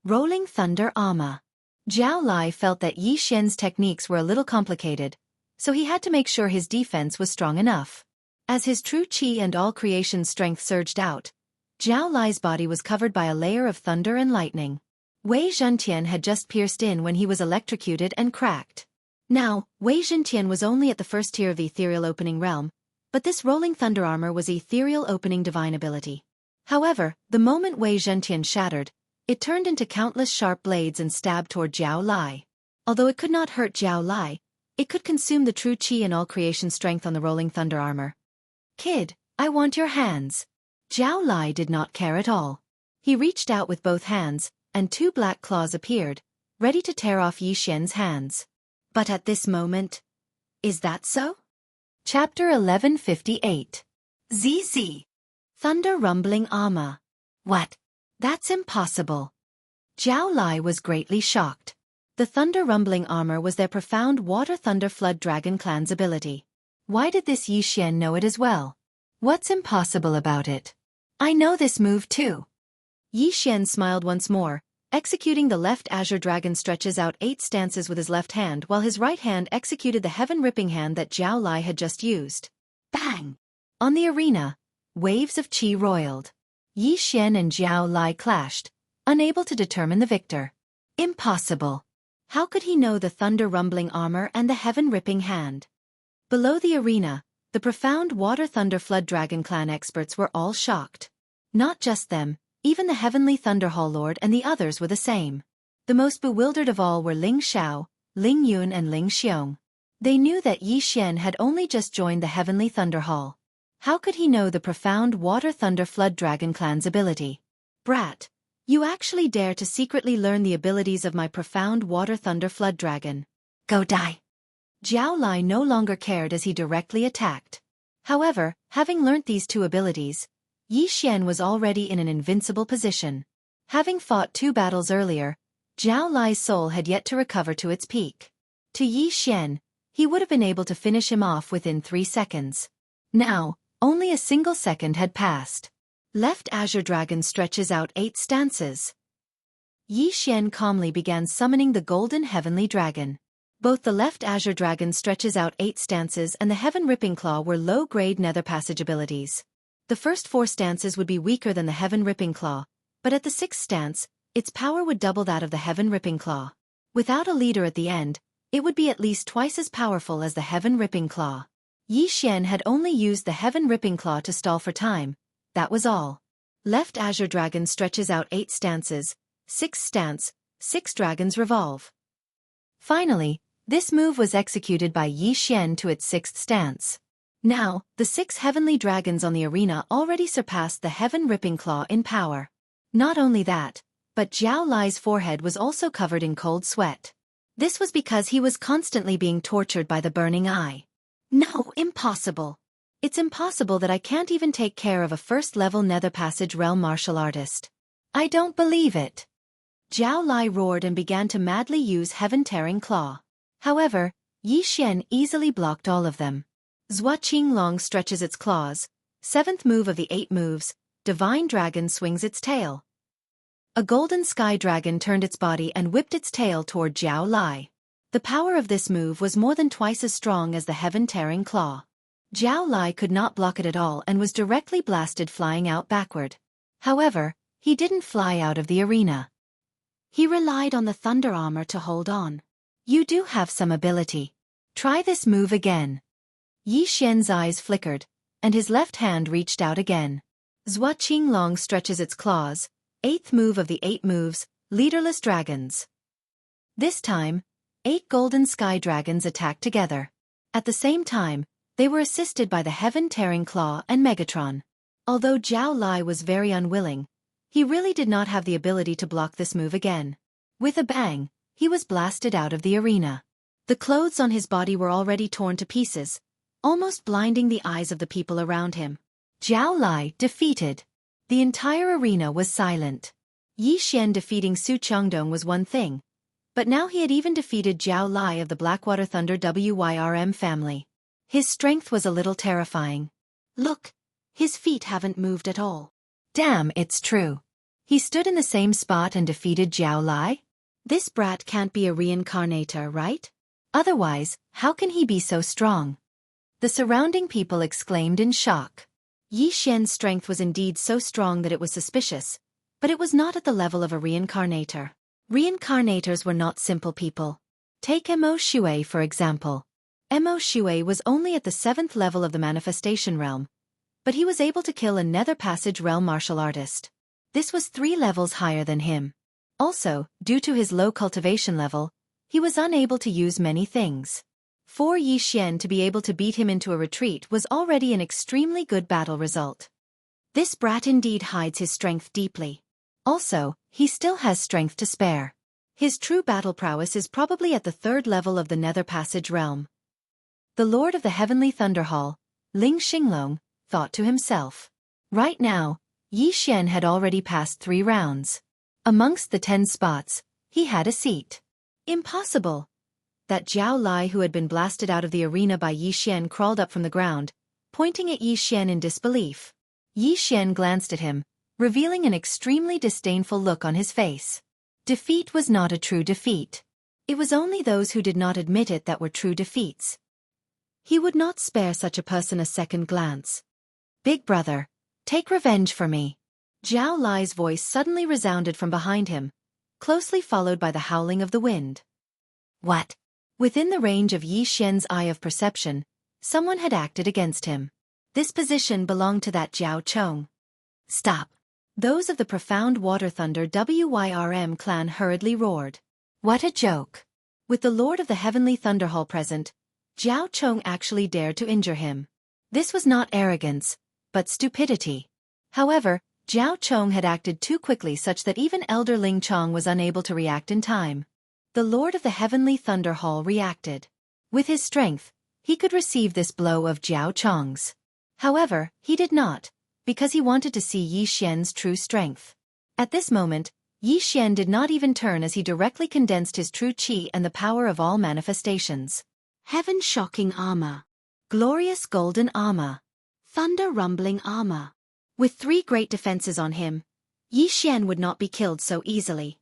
Rolling thunder armor. Jiao Lai felt that Yi Xian's techniques were a little complicated, so he had to make sure his defense was strong enough. As his true qi and all creation strength surged out, Jiao Lai's body was covered by a layer of thunder and lightning. Wei Zhentian had just pierced in when he was electrocuted and cracked. Now, Wei Zhentian was only at the first tier of the ethereal opening realm, but this rolling thunder armor was ethereal opening divine ability. However, the moment Wei Zhentian shattered, it turned into countless sharp blades and stabbed toward Jiao Lai. Although it could not hurt Jiao Lai, it could consume the true qi and all creation strength on the rolling thunder armor. Kid, I want your hands. Jiao Lai did not care at all. He reached out with both hands, and 2 black claws appeared, ready to tear off Yi Xian's hands. But at this moment, is that so? Chapter 1158. ZZ. Thunder rumbling armor. What? That's impossible. Jiao Lai was greatly shocked. The thunder rumbling armor was their profound water thunder flood dragon clan's ability. Why did this Yi Xian know it as well? What's impossible about it? I know this move too. Yi Xian smiled once more, executing the left azure dragon stretches out 8 stances with his left hand while his right hand executed the heaven-ripping hand that Jiao Lai had just used. Bang! On the arena, waves of qi roiled. Yi Xian and Jiao Lai clashed, unable to determine the victor. Impossible. How could he know the thunder-rumbling armor and the heaven-ripping hand? Below the arena, the profound water thunder flood dragon clan experts were all shocked. Not just them, even the heavenly thunder hall lord and the others were the same. The most bewildered of all were Ling Xiao, Ling Yun and Ling Xiong. They knew that Yi Xian had only just joined the heavenly thunder hall. How could he know the profound water thunder flood dragon clan's ability? Brat, you actually dare to secretly learn the abilities of my profound water thunder flood dragon. Go die. Jiao Lai no longer cared as he directly attacked. However, having learnt these 2 abilities, Yi Xian was already in an invincible position. Having fought 2 battles earlier, Jiao Lai's soul had yet to recover to its peak. To Yi Xian, he would have been able to finish him off within 3 seconds. Now, only a single second had passed. Left azure dragon stretches out 8 stances. Yi Xian calmly began summoning the golden heavenly dragon. Both the left azure dragon stretches out 8 stances and the heaven-ripping claw were low-grade nether passage abilities. The first 4 stances would be weaker than the heaven-ripping claw, but at the 6th stance, its power would double that of the heaven-ripping claw. Without a leader at the end, it would be at least twice as powerful as the heaven-ripping claw. Yi Xian had only used the heaven-ripping claw to stall for time, that was all. Left azure dragon stretches out 8 stances, 6th stance, 6 dragons revolve. Finally, this move was executed by Yi Xian to its 6th stance. Now, the 6 heavenly dragons on the arena already surpassed the heaven-ripping claw in power. Not only that, but Jiao Lai's forehead was also covered in cold sweat. This was because he was constantly being tortured by the burning eye. No, impossible. It's impossible that I can't even take care of a first-level nether passage realm martial artist. I don't believe it. Jiao Lai roared and began to madly use heaven-tearing claw. However, Yi Xian easily blocked all of them. Zhua Qinglong stretches its claws, 7th move of the 8 moves, divine dragon swings its tail. A golden sky dragon turned its body and whipped its tail toward Jiao Lai. The power of this move was more than twice as strong as the heaven-tearing claw. Jiao Lai could not block it at all and was directly blasted flying out backward. However, he didn't fly out of the arena. He relied on the thunder armor to hold on. You do have some ability. Try this move again. Yi Xian's eyes flickered, and his left hand reached out again. Zhua Qinglong stretches its claws, 8th move of the 8 moves, leaderless dragons. This time, 8 golden sky dragons attacked together. At the same time, they were assisted by the heaven-tearing claw and Megatron. Although Jiao Lai was very unwilling, he really did not have the ability to block this move again. With a bang, he was blasted out of the arena. The clothes on his body were already torn to pieces, almost blinding the eyes of the people around him. Zhao Lai defeated. The entire arena was silent. Yi Xian defeating Su Chongdong was one thing, but now he had even defeated Zhao Lai of the Blackwater Thunder Wyrm family. His strength was a little terrifying. Look, his feet haven't moved at all. Damn, it's true. He stood in the same spot and defeated Zhao Lai? This brat can't be a reincarnator, right? Otherwise, how can he be so strong? The surrounding people exclaimed in shock. Yi Xian's strength was indeed so strong that it was suspicious, but it was not at the level of a reincarnator. Reincarnators were not simple people. Take Mo Shui for example. Mo Shui was only at the 7th level of the manifestation realm, but he was able to kill a Nether Passage realm martial artist. This was 3 levels higher than him. Also, due to his low cultivation level, he was unable to use many things. For Yi Xian to be able to beat him into a retreat was already an extremely good battle result. This brat indeed hides his strength deeply. Also, he still has strength to spare. His true battle prowess is probably at the 3rd level of the Nether Passage realm. The Lord of the Heavenly Thunder Hall, Ling Xinglong, thought to himself. Right now, Yi Xian had already passed 3 rounds. Amongst the 10 spots, he had a seat. Impossible. That Zhao Lai who had been blasted out of the arena by Yi Xian crawled up from the ground, pointing at Yi Xian in disbelief. Yi Xian glanced at him, revealing an extremely disdainful look on his face. Defeat was not a true defeat. It was only those who did not admit it that were true defeats. He would not spare such a person a second glance. Big brother, take revenge for me. Zhao Lai's voice suddenly resounded from behind him, closely followed by the howling of the wind. What? Within the range of Yi Xian's eye of perception, someone had acted against him. This position belonged to that Zhao Chong. Stop. Those of the Profound Water Thunder Wyrm clan hurriedly roared. What a joke. With the Lord of the Heavenly Thunder Hall present, Zhao Chong actually dared to injure him. This was not arrogance, but stupidity. However, Zhao Chong had acted too quickly such that even Elder Ling Chong was unable to react in time. The Lord of the Heavenly Thunder Hall reacted. With his strength, he could receive this blow of Zhao Chong's. However, he did not, because he wanted to see Yi Xian's true strength. At this moment, Yi Xian did not even turn as he directly condensed his true qi and the power of all manifestations. Heaven-shocking armor. Glorious golden armor. Thunder-rumbling armor. With 3 great defenses on him, Yi Xian would not be killed so easily.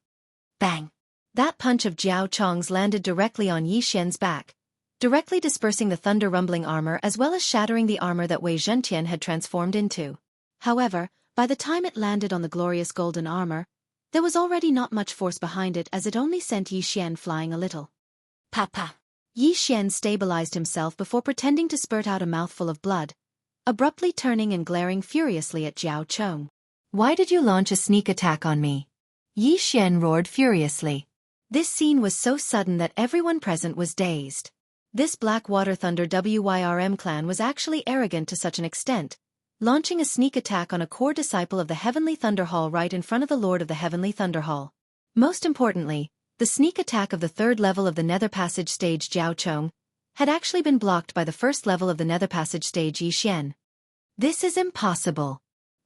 Bang! That punch of Zhao Chong's landed directly on Yi Xian's back, directly dispersing the thunder-rumbling armor as well as shattering the armor that Wei Zhentian had transformed into. However, by the time it landed on the glorious golden armor, there was already not much force behind it as it only sent Yi Xian flying a little. Papa! Yi Xian stabilized himself before pretending to spurt out a mouthful of blood, abruptly turning and glaring furiously at Zhao Chong. Why did you launch a sneak attack on me? Yi Xian roared furiously. This scene was so sudden that everyone present was dazed. This Blackwater Thunder Wyrm clan was actually arrogant to such an extent, launching a sneak attack on a core disciple of the Heavenly Thunder Hall right in front of the Lord of the Heavenly Thunder Hall. Most importantly, the sneak attack of the 3rd level of the Nether Passage stage Zhao Chong had actually been blocked by the 1st level of the Nether Passage stage Yi Xian. This is impossible.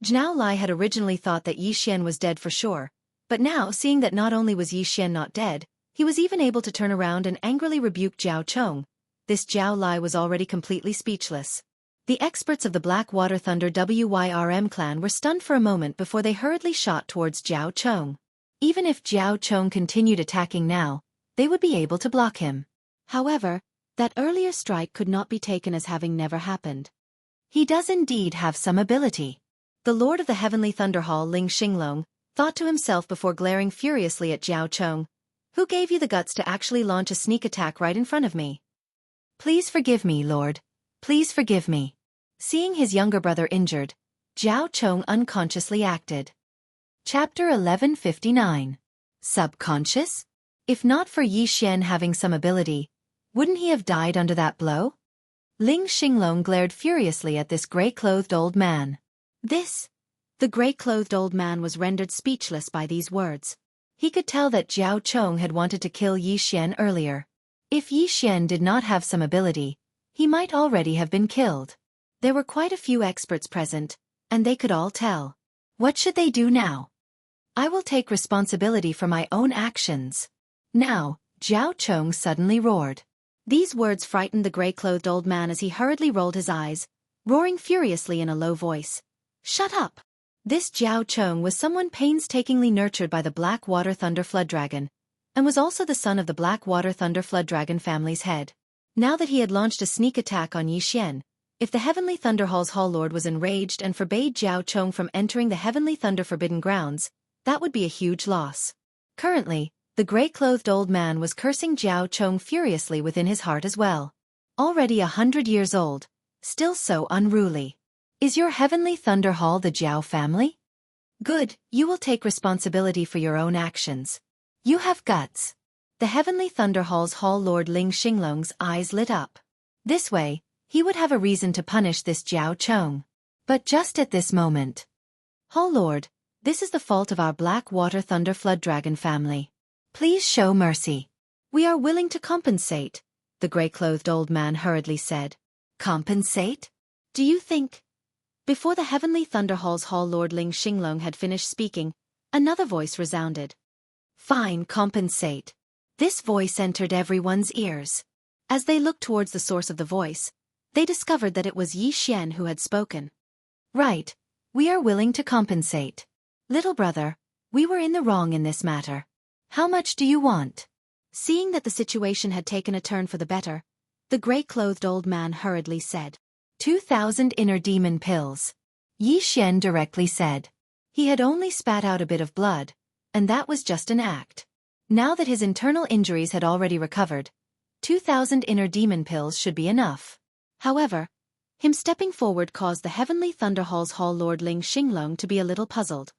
Zhao Lai had originally thought that Yi Xian was dead for sure, but now seeing that not only was Yi Xian not dead, he was even able to turn around and angrily rebuke Zhao Chong, this Zhao Lai was already completely speechless. The experts of the Blackwater Thunder Wyrm clan were stunned for a moment before they hurriedly shot towards Zhao Chong. Even if Zhao Chong continued attacking now, they would be able to block him. However, that earlier strike could not be taken as having never happened. He does indeed have some ability. The Lord of the Heavenly Thunder Hall Ling Xinglong thought to himself before glaring furiously at Zhao Chong. Who gave you the guts to actually launch a sneak attack right in front of me? Please forgive me, Lord. Please forgive me. Seeing his younger brother injured, Zhao Chong unconsciously acted. Chapter 1159. Subconscious? If not for Yi Xian having some ability, wouldn't he have died under that blow? Ling Xinglong glared furiously at this gray-clothed old man. The gray-clothed old man was rendered speechless by these words. He could tell that Zhao Chong had wanted to kill Yi Xian earlier. If Yi Xian did not have some ability, he might already have been killed. There were quite a few experts present, and they could all tell. What should they do now? I will take responsibility for my own actions. Now, Zhao Chong suddenly roared. These words frightened the gray-clothed old man as he hurriedly rolled his eyes, roaring furiously in a low voice. Shut up! This Zhao Chong was someone painstakingly nurtured by the Black Water Thunder Flood Dragon, and was also the son of the Black Water Thunder Flood Dragon family's head. Now that he had launched a sneak attack on Yi Xian, if the Heavenly Thunder Hall's Hall Lord was enraged and forbade Zhao Chong from entering the Heavenly Thunder Forbidden Grounds, that would be a huge loss. Currently, the gray-clothed old man was cursing Zhao Chong furiously within his heart as well. Already 100 years old, still so unruly. Is your Heavenly Thunder Hall the Zhao family? Good, you will take responsibility for your own actions. You have guts. The Heavenly Thunder Hall's Hall Lord Ling Xinglong's eyes lit up. This way, he would have a reason to punish this Zhao Chong. But just at this moment. Hall Lord, this is the fault of our Black Water Thunder Flood Dragon family. Please show mercy. We are willing to compensate, the gray-clothed old man hurriedly said. Compensate? Do you think? Before the Heavenly Thunder Hall's Hall Lord Ling Xinglong had finished speaking, another voice resounded. Fine, compensate. This voice entered everyone's ears. As they looked towards the source of the voice, they discovered that it was Yi Xian who had spoken. Right, we are willing to compensate. Little brother, we were in the wrong in this matter. How much do you want? Seeing that the situation had taken a turn for the better, the gray-clothed old man hurriedly said. 2,000 inner demon pills. Yi Xian directly said. He had only spat out a bit of blood, and that was just an act. Now that his internal injuries had already recovered, 2,000 inner demon pills should be enough. However, him stepping forward caused the Heavenly Thunder Hall's Hall Lord Ling Xinglong to be a little puzzled.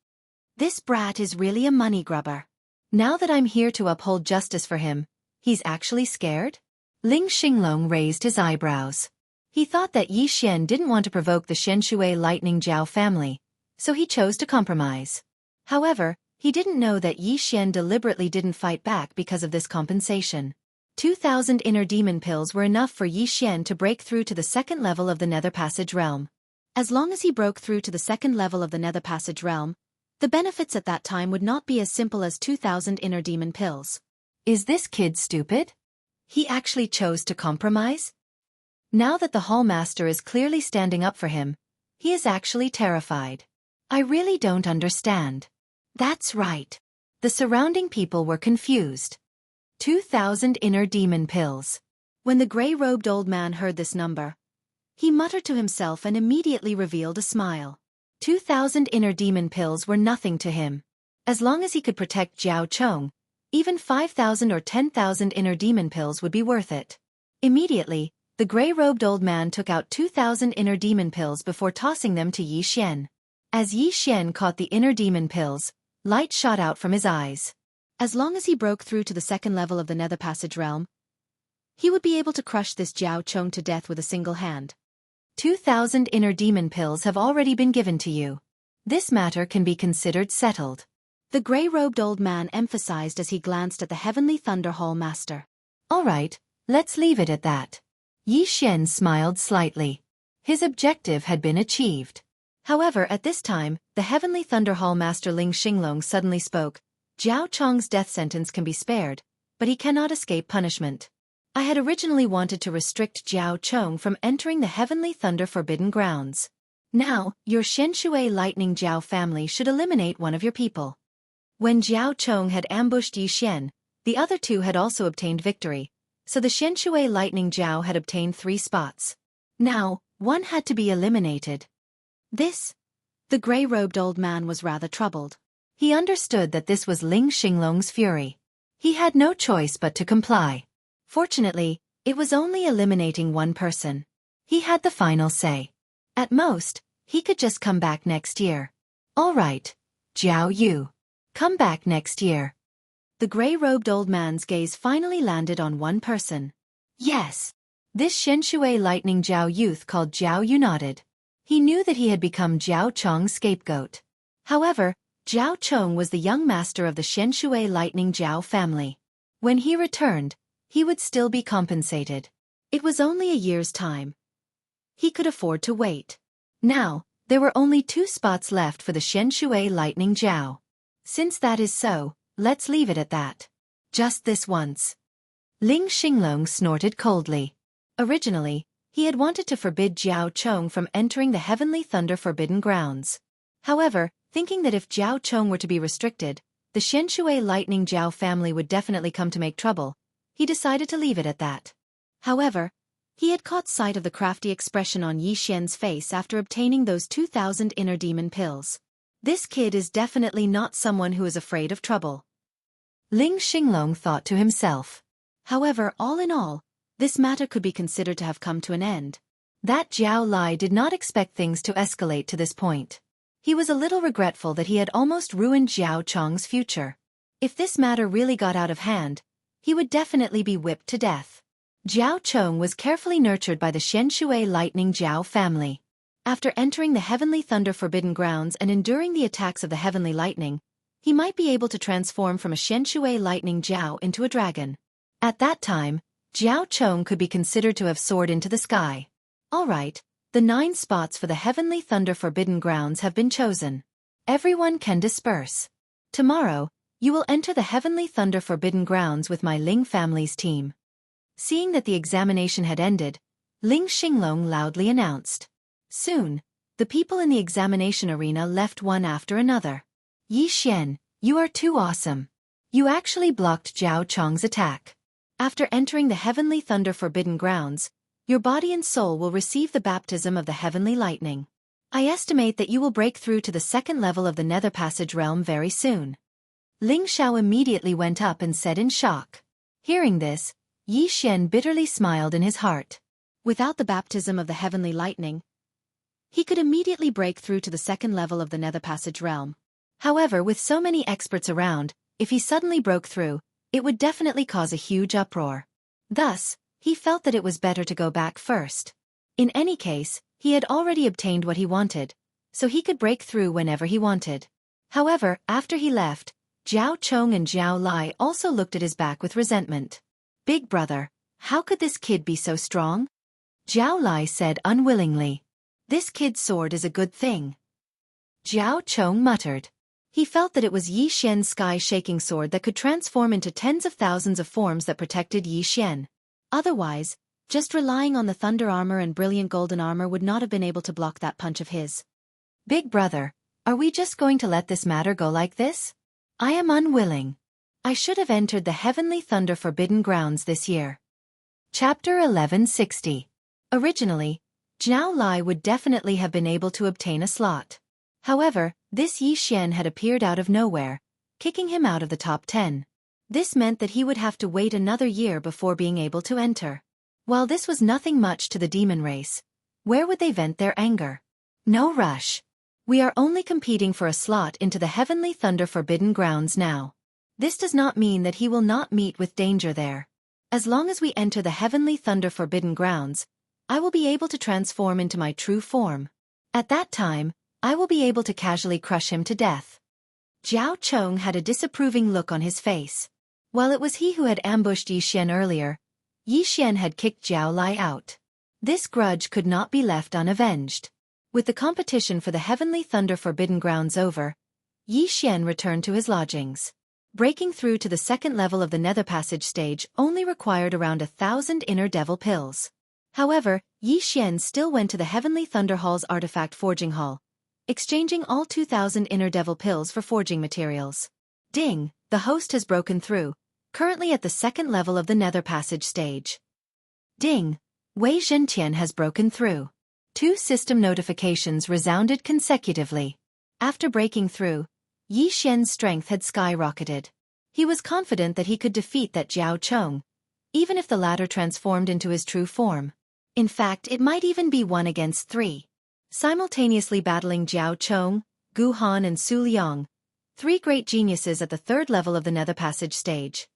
This brat is really a money grubber. Now that I'm here to uphold justice for him, he's actually scared? Ling Xinglong raised his eyebrows. He thought that Yi Xian didn't want to provoke the Xianxia Lightning Zhao family, so he chose to compromise. However, he didn't know that Yi Xian deliberately didn't fight back because of this compensation. 2,000 inner demon pills were enough for Yi Xian to break through to the second level of the Nether Passage realm. As long as he broke through to the second level of the Nether Passage realm, the benefits at that time would not be as simple as 2,000 inner demon pills. Is this kid stupid? He actually chose to compromise? Now that the Hall Master is clearly standing up for him, he is actually terrified. I really don't understand. That's right. The surrounding people were confused. 2,000 inner demon pills. When the gray-robed old man heard this number, he muttered to himself and immediately revealed a smile. 2,000 inner demon pills were nothing to him. As long as he could protect Zhao Chong, even 5,000 or 10,000 inner demon pills would be worth it. Immediately, the gray-robed old man took out 2,000 inner demon pills before tossing them to Yi Xian. As Yi Xian caught the inner demon pills, light shot out from his eyes. As long as he broke through to the second level of the Nether Passage realm, he would be able to crush this Zhao Chong to death with a single hand. 2,000 inner demon pills have already been given to you. This matter can be considered settled. The gray-robed old man emphasized as he glanced at the Heavenly Thunder Hall Master. All right, let's leave it at that. Yi Xian smiled slightly. His objective had been achieved. However, at this time, the Heavenly Thunder Hall Master Ling Xinglong suddenly spoke. Zhao Chong's death sentence can be spared, but he cannot escape punishment. I had originally wanted to restrict Zhao Chong from entering the Heavenly Thunder Forbidden Grounds. Now, your Xianxia Lightning Zhao family should eliminate one of your people. When Zhao Chong had ambushed Yi Xian, the other two had also obtained victory, so the Xianxia Lightning Zhao had obtained 3 spots. Now, one had to be eliminated. The gray-robed old man was rather troubled. He understood that this was Ling Xinglong's fury. He had no choice but to comply. Fortunately, it was only eliminating one person. He had the final say. At most, he could just come back next year. All right, Zhao Yu. Come back next year. The gray-robed old man's gaze finally landed on one person. Yes. This Xianxia Lightning Zhao youth called Zhao Yu nodded. He knew that he had become Zhao Chong's scapegoat. However, Zhao Chong was the young master of the Xianxia Lightning Zhao family. When he returned, he would still be compensated. It was only a year's time. He could afford to wait. Now, there were only 2 spots left for the Xianxia Lightning Jiao. Since that is so, let's leave it at that. Just this once. Ling Xinglong snorted coldly. Originally, he had wanted to forbid Jiao Chong from entering the Heavenly Thunder Forbidden Grounds. However, thinking that if Jiao Chong were to be restricted, the Xianxia Lightning Jiao family would definitely come to make trouble, he decided to leave it at that. However, he had caught sight of the crafty expression on Yi Xian's face after obtaining those 2,000 inner demon pills. This kid is definitely not someone who is afraid of trouble. Ling Xinglong thought to himself. However, all in all, this matter could be considered to have come to an end. That Jiao Lai did not expect things to escalate to this point. He was a little regretful that he had almost ruined Jiao Chong's future. If this matter really got out of hand, he would definitely be whipped to death. Jiao Chong was carefully nurtured by the Xianxia Lightning Jiao family. After entering the Heavenly Thunder Forbidden Grounds and enduring the attacks of the Heavenly Lightning, he might be able to transform from a Xianxia Lightning Jiao into a dragon. At that time, Jiao Chong could be considered to have soared into the sky. Alright, the 9 spots for the Heavenly Thunder Forbidden Grounds have been chosen. Everyone can disperse. Tomorrow, you will enter the Heavenly Thunder Forbidden Grounds with my Ling family's team. Seeing that the examination had ended, Ling Xinglong loudly announced. Soon, the people in the examination arena left one after another. Yi Xian, you are too awesome. You actually blocked Jiao Chong's attack. After entering the Heavenly Thunder Forbidden Grounds, your body and soul will receive the baptism of the Heavenly Lightning. I estimate that you will break through to the 2nd level of the Nether Passage realm very soon. Ling Xiao immediately went up and said in shock. Hearing this, Yi Xian bitterly smiled in his heart. Without the baptism of the Heavenly Lightning, he could immediately break through to the 2nd level of the Nether Passage realm. However, with so many experts around, if he suddenly broke through, it would definitely cause a huge uproar. Thus, he felt that it was better to go back first. In any case, he had already obtained what he wanted, so he could break through whenever he wanted. However, after he left, Jiao Chong and Jiao Lai also looked at his back with resentment. Big brother, how could this kid be so strong? Jiao Lai said unwillingly. This kid's sword is a good thing. Jiao Chong muttered. He felt that it was Yi Xian's sky-shaking sword that could transform into tens of thousands of forms that protected Yi Xian. Otherwise, just relying on the thunder armor and brilliant golden armor would not have been able to block that punch of his. Big brother, are we just going to let this matter go like this? I am unwilling. I should have entered the Heavenly Thunder Forbidden Grounds this year. Chapter 1160. Originally, Jiao Lai would definitely have been able to obtain a slot. However, this Yi Xian had appeared out of nowhere, kicking him out of the top 10. This meant that he would have to wait another year before being able to enter. While this was nothing much to the demon race, where would they vent their anger? No rush. We are only competing for a slot into the Heavenly Thunder Forbidden Grounds now. This does not mean that he will not meet with danger there. As long as we enter the Heavenly Thunder Forbidden Grounds, I will be able to transform into my true form. At that time, I will be able to casually crush him to death. Jiao Chong had a disapproving look on his face. While it was he who had ambushed Yi Xian earlier, Yi Xian had kicked Jiao Lai out. This grudge could not be left unavenged. With the competition for the Heavenly Thunder Forbidden Grounds over, Yi Xian returned to his lodgings. Breaking through to the 2nd level of the Nether Passage stage only required around 1,000 inner devil pills. However, Yi Xian still went to the Heavenly Thunder Hall's artifact forging hall, exchanging all 2,000 inner devil pills for forging materials. Ding, the host has broken through, currently at the 2nd level of the Nether Passage stage. Ding, Wei Zhentian has broken through. 2 system notifications resounded consecutively. After breaking through, Yi Xian's strength had skyrocketed. He was confident that he could defeat that Jiao Chong, even if the latter transformed into his true form. In fact, it might even be 1 against 3. Simultaneously battling Jiao Chong, Gu Han and Su Liang, 3 great geniuses at the 3rd level of the Nether Passage stage.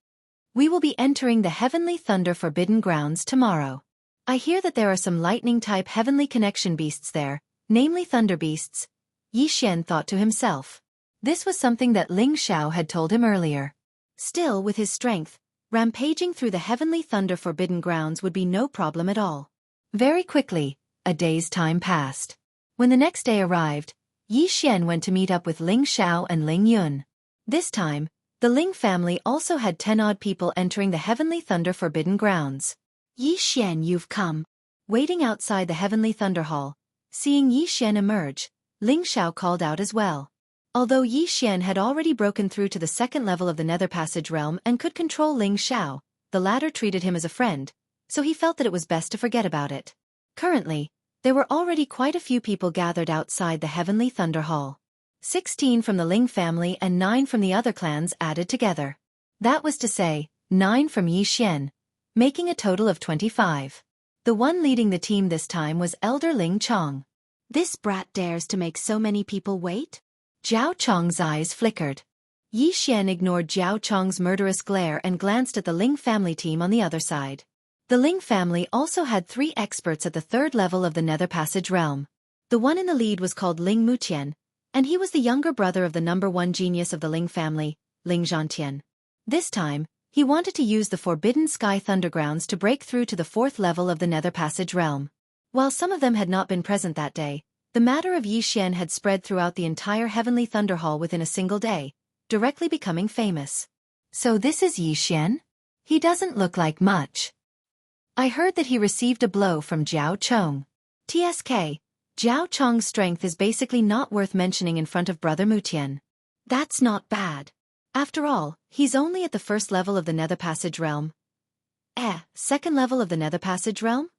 We will be entering the Heavenly Thunder Forbidden Grounds tomorrow. I hear that there are some lightning-type heavenly connection beasts there, namely thunder beasts, Yi Xian thought to himself. This was something that Ling Xiao had told him earlier. Still, with his strength, Rampaging through the heavenly thunder forbidden grounds would be no problem at all. Very quickly, a day's time passed. When the next day arrived, Yi Xian went to meet up with Ling Xiao and Ling Yun. This time, the Ling family also had 10 odd people entering the heavenly thunder forbidden grounds. Yi Xian, you've come. Waiting outside the heavenly thunder hall, seeing Yi Xian emerge, Ling Xiao called out as well. Although Yi Xian had already broken through to the second level of the Nether Passage realm and could control Ling Xiao, the latter treated him as a friend, so he felt that it was best to forget about it. Currently, there were already quite a few people gathered outside the heavenly thunder hall. 16 from the Ling family and 9 from the other clans added together. That was to say, 9 from Yi Xian, making a total of 25. The one leading the team this time was Elder Ling Chong. This brat dares to make so many people wait? Zhao Chong's eyes flickered. Yi Xian ignored Zhao Chong's murderous glare and glanced at the Ling family team on the other side. The Ling family also had 3 experts at the 3rd level of the Nether Passage realm. The one in the lead was called Ling Mutian, and he was the younger brother of the number 1 genius of the Ling family, Ling Zhantian. This time, he wanted to use the Forbidden Sky Thundergrounds to break through to the 4th level of the Nether Passage realm. While some of them had not been present that day, the matter of Yi Xian had spread throughout the entire Heavenly Thunder Hall within a single day, directly becoming famous. So this is Yi Xian? He doesn't look like much. I heard that he received a blow from Zhao Chong. TSK, Zhao Chong's strength is basically not worth mentioning in front of Brother Mutian. That's not bad. After all, he's only at the 1st level of the Nether Passage realm. 2nd level of the Nether Passage realm?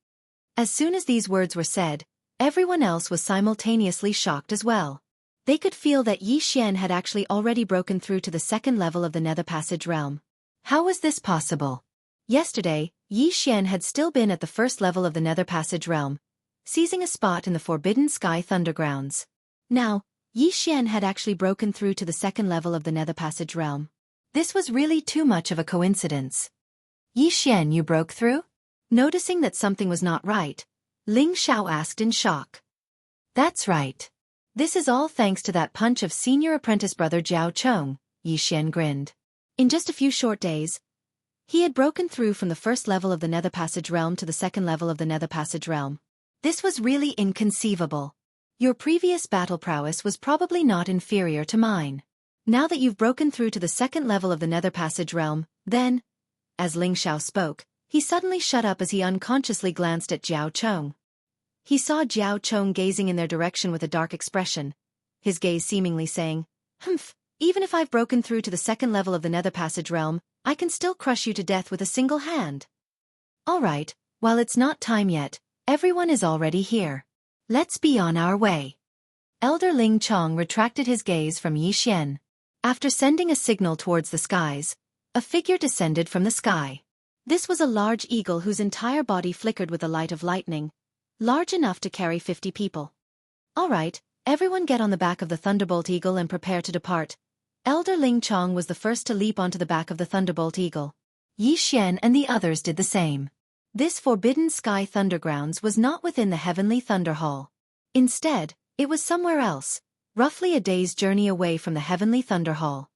As soon as these words were said, everyone else was simultaneously shocked as well. They could feel that Yi Xian had actually already broken through to the 2nd level of the Nether Passage realm. How was this possible? Yesterday, Yi Xian had still been at the 1st level of the Nether Passage realm, seizing a spot in the Forbidden Sky Thundergrounds. Now, Yi Xian had actually broken through to the 2nd level of the Nether Passage realm. This was really too much of a coincidence. Yi Xian, you broke through? Noticing that something was not right, Ling Xiao asked in shock. That's right. This is all thanks to that punch of senior apprentice brother Zhao Chong, Yi Xian grinned. In just a few short days, he had broken through from the 1st level of the Nether Passage realm to the 2nd level of the Nether Passage realm. This was really inconceivable. Your previous battle prowess was probably not inferior to mine. Now that you've broken through to the 2nd level of the Nether Passage realm, then, as Ling Xiao spoke, he suddenly shut up as he unconsciously glanced at Zhao Chong. He saw Zhao Chong gazing in their direction with a dark expression, his gaze seemingly saying, even if I've broken through to the 2nd level of the Nether Passage realm, I can still crush you to death with a single hand. All right, while it's not time yet, everyone is already here. Let's be on our way. Elder Ling Chong retracted his gaze from Yi Xian. After sending a signal towards the skies, a figure descended from the sky. This was a large eagle whose entire body flickered with the light of lightning, large enough to carry 50 people. All right, everyone get on the back of the Thunderbolt Eagle and prepare to depart. Elder Ling Chong was the first to leap onto the back of the Thunderbolt Eagle. Yi Xian and the others did the same. This Forbidden Sky Thundergrounds was not within the Heavenly Thunder Hall. Instead, it was somewhere else, roughly a day's journey away from the Heavenly Thunder Hall.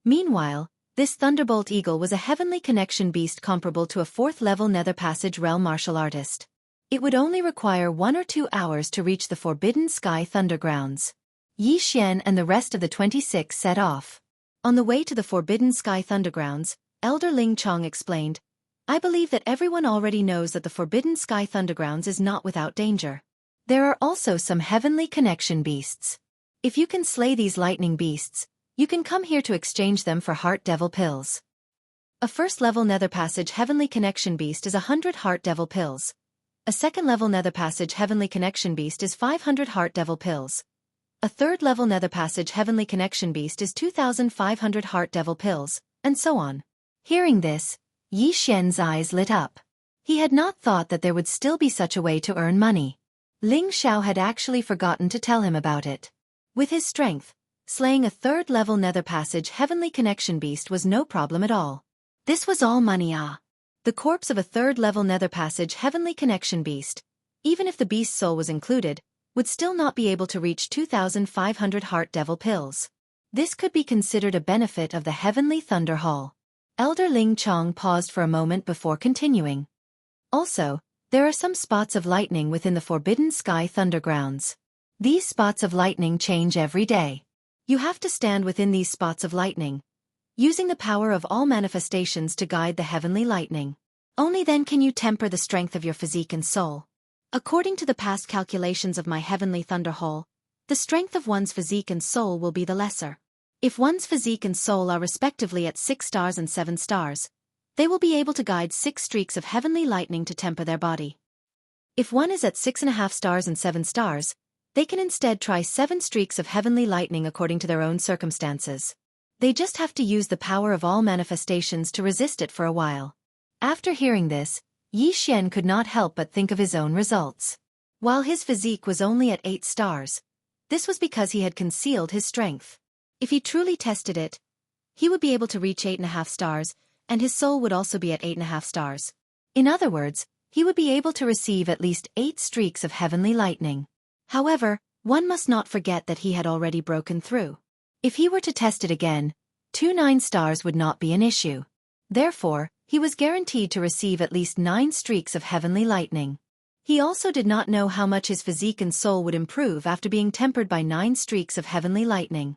Meanwhile, this Thunderbolt Eagle was a heavenly connection beast comparable to a 4th-level Nether Passage realm martial artist. It would only require 1 or 2 hours to reach the Forbidden Sky Thundergrounds. Yi Xian and the rest of the 26 set off. On the way to the Forbidden Sky Thundergrounds, Elder Ling Chong explained, I believe that everyone already knows that the Forbidden Sky Thundergrounds is not without danger. There are also some heavenly connection beasts. If you can slay these lightning beasts, you can come here to exchange them for Heart Devil Pills. A 1st-level Nether Passage Heavenly Connection Beast is 100 Heart Devil Pills. A 2nd-level Nether Passage Heavenly Connection Beast is 500 Heart Devil Pills. A 3rd-level Nether Passage Heavenly Connection Beast is 2,500 Heart Devil Pills, and so on. Hearing this, Yi Xian's eyes lit up. He had not thought that there would still be such a way to earn money. Ling Xiao had actually forgotten to tell him about it. With his strength, slaying a 3rd-level Nether Passage Heavenly Connection Beast was no problem at all. This was all money. The corpse of a 3rd-level Nether Passage Heavenly Connection Beast, even if the beast's soul was included, would still not be able to reach 2,500 Heart Devil Pills. This could be considered a benefit of the Heavenly Thunder Hall. Elder Ling Chong paused for a moment before continuing. Also, there are some spots of lightning within the Forbidden Sky Thundergrounds. These spots of lightning change every day. You have to stand within these spots of lightning, using the power of all manifestations to guide the heavenly lightning. Only then can you temper the strength of your physique and soul. According to the past calculations of my heavenly thunder hall, the strength of one's physique and soul will be the lesser. If one's physique and soul are respectively at 6 stars and 7 stars, they will be able to guide 6 streaks of heavenly lightning to temper their body. If one is at 6.5 stars and 7 stars, they can instead try 7 streaks of heavenly lightning according to their own circumstances. They just have to use the power of all manifestations to resist it for a while. After hearing this, Yi Xian could not help but think of his own results. While his physique was only at 8 stars, this was because he had concealed his strength. If he truly tested it, he would be able to reach 8.5 stars, and his soul would also be at 8.5 stars. In other words, he would be able to receive at least 8 streaks of heavenly lightning. However, one must not forget that he had already broken through. If he were to test it again, 2 9 stars would not be an issue. Therefore, he was guaranteed to receive at least 9 streaks of heavenly lightning. He also did not know how much his physique and soul would improve after being tempered by 9 streaks of heavenly lightning.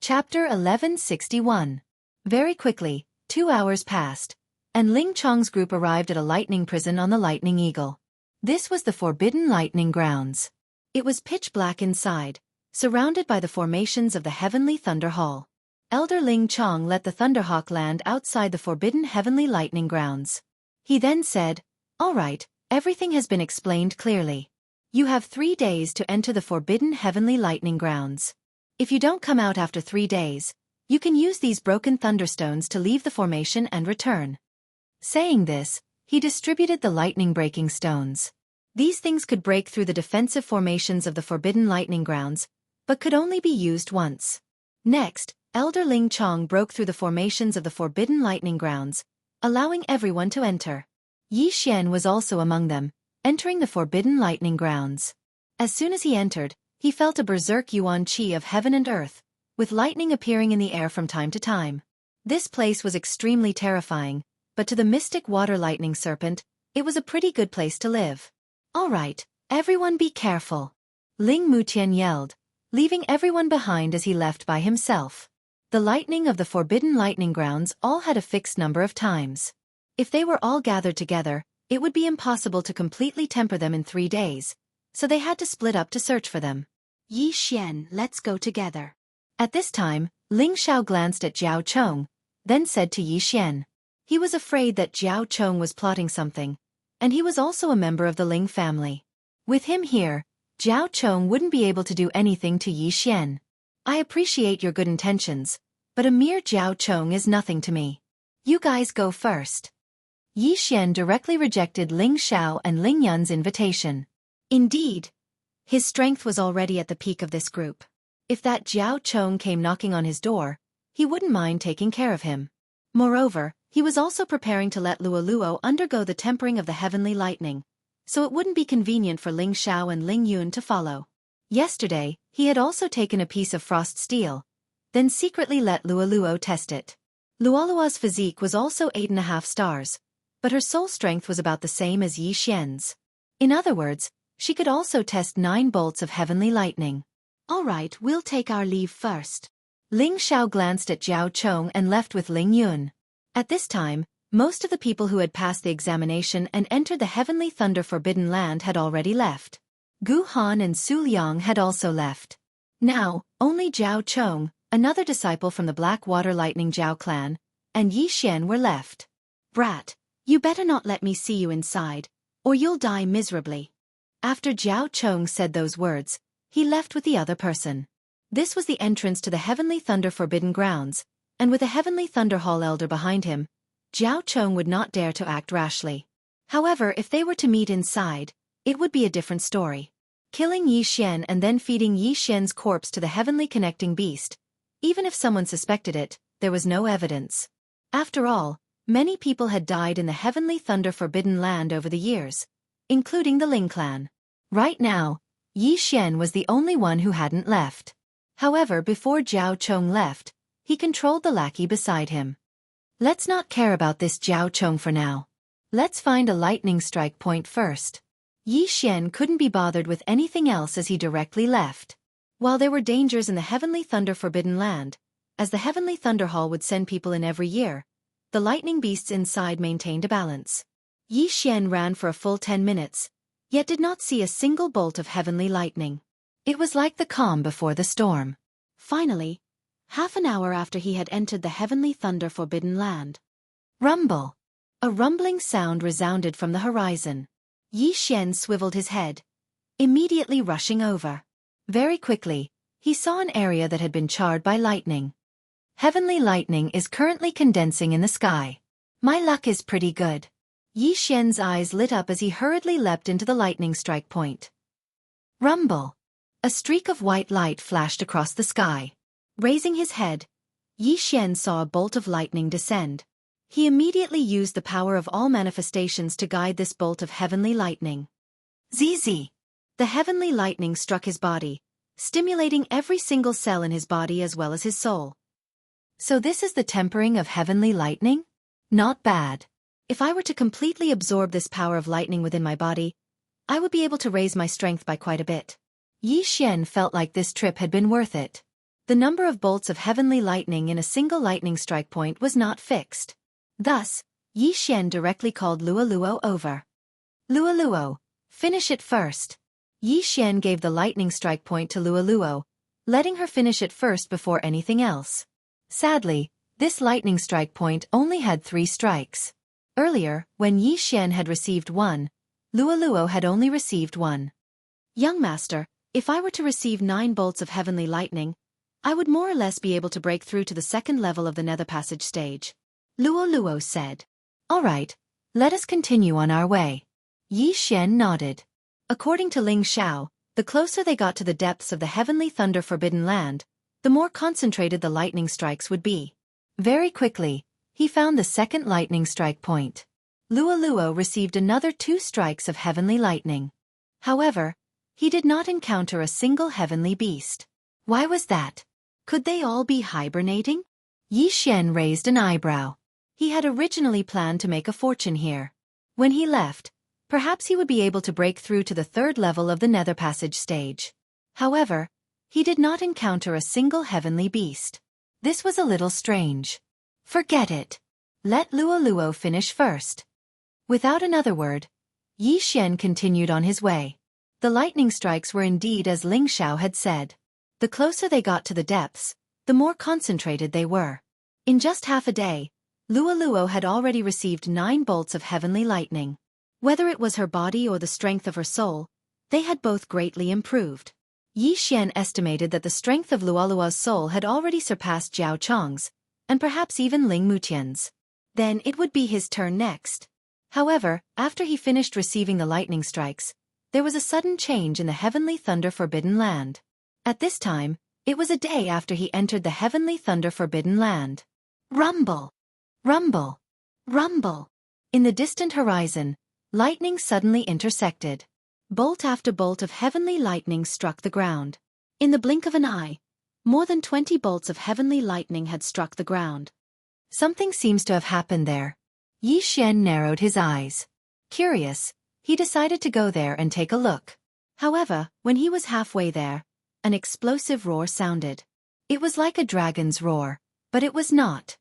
Chapter 1161. Very quickly, 2 hours passed, and Ling Chong's group arrived at a lightning prison on the Lightning Eagle. This was the Forbidden Lightning Grounds. It was pitch black inside, surrounded by the formations of the Heavenly Thunder Hall. Elder Ling Chong let the Thunderhawk land outside the Forbidden Heavenly Lightning Grounds. He then said, "All right, everything has been explained clearly. You have 3 days to enter the Forbidden Heavenly Lightning Grounds. If you don't come out after 3 days, you can use these broken thunderstones to leave the formation and return." Saying this, he distributed the lightning-breaking stones. These things could break through the defensive formations of the Forbidden Lightning Grounds, but could only be used once. Next, Elder Ling Chong broke through the formations of the Forbidden Lightning Grounds, allowing everyone to enter. Yi Xian was also among them, entering the Forbidden Lightning Grounds. As soon as he entered, he felt a berserk yuan qi of heaven and earth, with lightning appearing in the air from time to time. This place was extremely terrifying, but to the mystic water lightning serpent, it was a pretty good place to live. "All right, everyone be careful," Ling Mutian yelled, leaving everyone behind as he left by himself. The lightning of the Forbidden Lightning Grounds all had a fixed number of times. If they were all gathered together, it would be impossible to completely temper them in 3 days, so they had to split up to search for them. "Yi Xian, let's go together." At this time, Ling Xiao glanced at Jiao Chong, then said to Yi Xian. He was afraid that Jiao Chong was plotting something, and he was also a member of the Ling family. With him here, Jiao Chong wouldn't be able to do anything to Yi Xian. "I appreciate your good intentions, but a mere Jiao Chong is nothing to me. You guys go first." Yi Xian directly rejected Ling Xiao and Ling Yun's invitation. Indeed, his strength was already at the peak of this group. If that Jiao Chong came knocking on his door, he wouldn't mind taking care of him. Moreover, he was also preparing to let Luo Luo undergo the tempering of the heavenly lightning, so it wouldn't be convenient for Ling Xiao and Ling Yun to follow. Yesterday, he had also taken a piece of frost steel, then secretly let Luo Luo test it. Luolua's physique was also 8.5 stars, but her soul strength was about the same as Yi Xian's. In other words, she could also test 9 bolts of heavenly lightning. "All right, we'll take our leave first." Ling Xiao glanced at Jiao Chong and left with Ling Yun. At this time, most of the people who had passed the examination and entered the Heavenly Thunder Forbidden Land had already left. Gu Han and Su Liang had also left. Now, only Jiao Chong, another disciple from the Black Water Lightning Jiao clan, and Yi Xian were left. "Brat, you better not let me see you inside, or you'll die miserably." After Jiao Chong said those words, he left with the other person. This was the entrance to the Heavenly Thunder Forbidden Grounds, and with a Heavenly Thunder Hall elder behind him, Jiao Chong would not dare to act rashly. However, if they were to meet inside, it would be a different story. Killing Yi Xian and then feeding Yi Xian's corpse to the Heavenly Connecting Beast, even if someone suspected it, there was no evidence. After all, many people had died in the Heavenly Thunder Forbidden Land over the years, including the Ling clan. Right now, Yi Xian was the only one who hadn't left. However, before Jiao Chong left, he controlled the lackey beside him. Let's not care about this Jiao Chong for now. Let's find a lightning strike point first. Yi Xian couldn't be bothered with anything else as he directly left. While there were dangers in the Heavenly Thunder Forbidden Land, as the Heavenly Thunder Hall would send people in every year, the lightning beasts inside maintained a balance. Yi Xian ran for a full 10 minutes, yet did not see a single bolt of heavenly lightning. It was like the calm before the storm. Finally, half an hour after he had entered the Heavenly Thunder Forbidden Land. Rumble! A rumbling sound resounded from the horizon. Yi Xian swiveled his head, immediately rushing over. Very quickly, he saw an area that had been charred by lightning. Heavenly lightning is currently condensing in the sky. My luck is pretty good. Yi Xian's eyes lit up as he hurriedly leapt into the lightning strike point. Rumble! A streak of white light flashed across the sky. Raising his head, Yi Xian saw a bolt of lightning descend. He immediately used the power of all manifestations to guide this bolt of heavenly lightning. ZZ! The heavenly lightning struck his body, stimulating every single cell in his body as well as his soul. So this is the tempering of heavenly lightning? Not bad. If I were to completely absorb this power of lightning within my body, I would be able to raise my strength by quite a bit. Yi Xian felt like this trip had been worth it. The number of bolts of heavenly lightning in a single lightning strike point was not fixed. Thus, Yi Xian directly called Luo Luo over. Luo Luo, finish it first. Yi Xian gave the lightning strike point to Luo Luo, letting her finish it first before anything else. Sadly, this lightning strike point only had 3 strikes. Earlier, when Yi Xian had received 1, Luo Luo had only received 1. Young master, if I were to receive 9 bolts of heavenly lightning, I would more or less be able to break through to the second level of the nether passage stage. Luo Luo said. All right, let us continue on our way. Yi Xian nodded. According to Ling Xiao, the closer they got to the depths of the Heavenly Thunder Forbidden Land, the more concentrated the lightning strikes would be. Very quickly, he found the second lightning strike point. Luo Luo received another 2 strikes of heavenly lightning. However, he did not encounter a single heavenly beast. Why was that? Could they all be hibernating? Yi Xian raised an eyebrow. He had originally planned to make a fortune here. When he left, perhaps he would be able to break through to the 3rd level of the nether passage stage. However, he did not encounter a single heavenly beast. This was a little strange. Forget it. Let Luo Luo finish first. Without another word, Yi Xian continued on his way. The lightning strikes were indeed as Ling Xiao had said. The closer they got to the depths, the more concentrated they were. In just half a day, Luo Luo had already received 9 bolts of heavenly lightning. Whether it was her body or the strength of her soul, they had both greatly improved. Yi Xian estimated that the strength of Luo Luo's soul had already surpassed Jiao Chong's, and perhaps even Ling Mutian's. Then it would be his turn next. However, after he finished receiving the lightning strikes, there was a sudden change in the Heavenly Thunder Forbidden Land. At this time, it was a day after he entered the Heavenly Thunder Forbidden Land. Rumble! Rumble! Rumble! In the distant horizon, lightning suddenly intersected. Bolt after bolt of heavenly lightning struck the ground. In the blink of an eye, more than 20 bolts of heavenly lightning had struck the ground. Something seems to have happened there. Yi Xian narrowed his eyes. Curious, he decided to go there and take a look. However, when he was halfway there, an explosive roar sounded. It was like a dragon's roar, but it was not.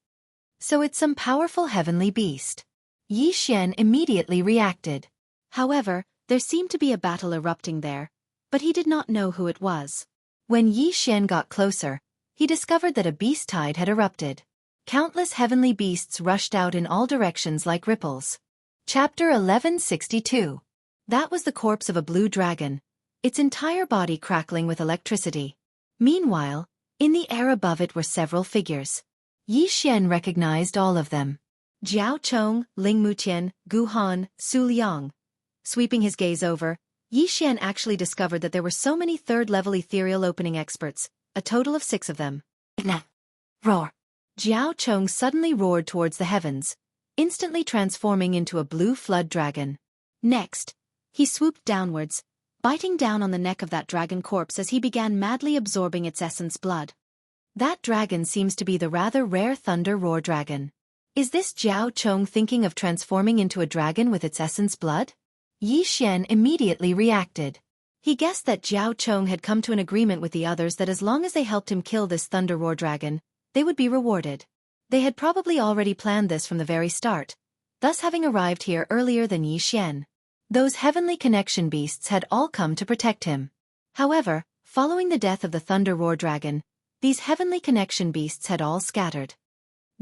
So it's some powerful heavenly beast. Yi Xian immediately reacted. However, there seemed to be a battle erupting there, but he did not know who it was. When Yi Xian got closer, he discovered that a beast tide had erupted. Countless heavenly beasts rushed out in all directions like ripples. Chapter 1162. That was the corpse of a blue dragon, its entire body crackling with electricity. Meanwhile, in the air above it were several figures. Yi Xian recognized all of them. Jiao Chong, Ling Mutian, Gu Han, Su Liang. Sweeping his gaze over, Yi Xian actually discovered that there were so many 3rd-level ethereal opening experts, a total of 6 of them. Roar! Jiao Chong suddenly roared towards the heavens, instantly transforming into a blue flood dragon. Next, he swooped downwards, biting down on the neck of that dragon corpse as he began madly absorbing its essence blood. That dragon seems to be the rather rare Thunder Roar Dragon. Is this Jiao Chong thinking of transforming into a dragon with its essence blood? Yi Xian immediately reacted. He guessed that Jiao Chong had come to an agreement with the others that as long as they helped him kill this Thunder Roar dragon, they would be rewarded. They had probably already planned this from the very start, thus having arrived here earlier than Yi Xian. Those heavenly connection beasts had all come to protect him. However, following the death of the Thunder Roar dragon, these heavenly connection beasts had all scattered.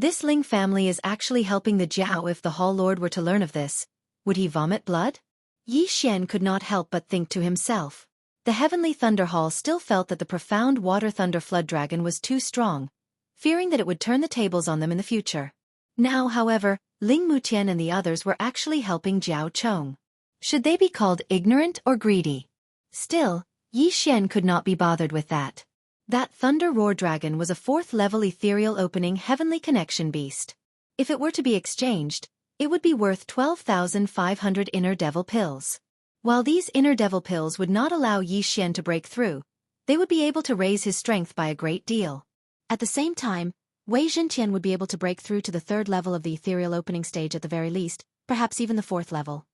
This Ling family is actually helping the Jiao. If the Hall Lord were to learn of this, would he vomit blood? Yi Xian could not help but think to himself. The Heavenly Thunder Hall still felt that the profound Water Thunder Flood Dragon was too strong, fearing that it would turn the tables on them in the future. Now, however, Ling Mutian and the others were actually helping Jiao Chong. Should they be called ignorant or greedy? Still, Yi Xian could not be bothered with that. That Thunder Roar Dragon was a 4th-level ethereal opening heavenly connection beast. If it were to be exchanged, it would be worth 12,500 inner devil pills. While these inner devil pills would not allow Yi Xian to break through, they would be able to raise his strength by a great deal. At the same time, Wei Zhentian would be able to break through to the 3rd level of the ethereal opening stage at the very least, perhaps even the 4th level.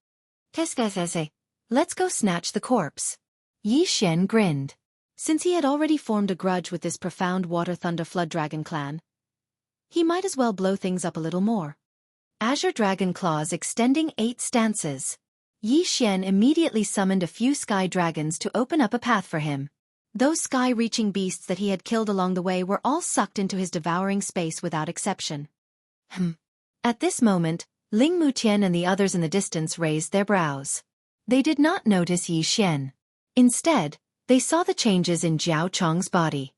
Let's go snatch the corpse. Yi Xian grinned. Since he had already formed a grudge with this profound Water Thunder Flood Dragon clan, he might as well blow things up a little more. Azure Dragon Claws extending 8 stances. Yi Xian immediately summoned a few sky dragons to open up a path for him. Those sky-reaching beasts that he had killed along the way were all sucked into his devouring space without exception. At this moment, Ling Mutian and the others in the distance raised their brows. They did not notice Yi Xian. Instead, they saw the changes in Jiao Chong's body.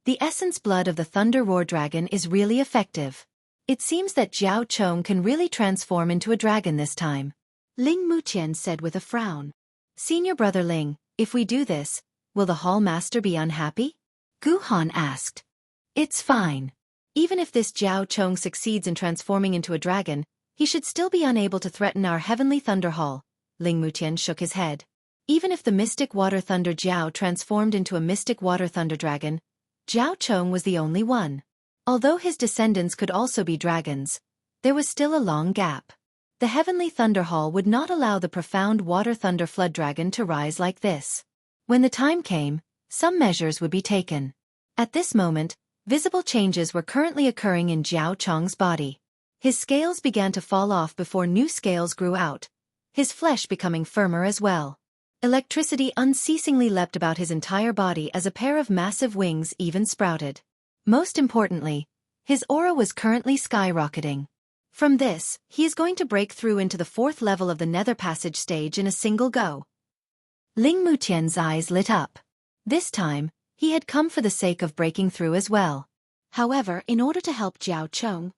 The essence blood of the Thunder Roar Dragon is really effective. It seems that Jiao Chong can really transform into a dragon this time. Ling Mutian said with a frown. Senior brother Ling, if we do this, will the Hall Master be unhappy? Gu Han asked. It's fine. Even if this Jiao Chong succeeds in transforming into a dragon, he should still be unable to threaten our Heavenly Thunder Hall. Ling Mutian shook his head. Even if the Mystic Water Thunder Jiao transformed into a Mystic Water Thunder Dragon, Jiao Chong was the only one. Although his descendants could also be dragons, there was still a long gap. The Heavenly Thunder Hall would not allow the profound Water Thunder Flood Dragon to rise like this. When the time came, some measures would be taken. At this moment, visible changes were currently occurring in Jiao Chong's body. His scales began to fall off before new scales grew out, his flesh becoming firmer as well. Electricity unceasingly leapt about his entire body as a pair of massive wings even sprouted. Most importantly, his aura was currently skyrocketing. From this, he is going to break through into the 4th level of the Nether Passage stage in a single go. Ling Mutian's eyes lit up. This time, he had come for the sake of breaking through as well. However, in order to help Jiao Chong,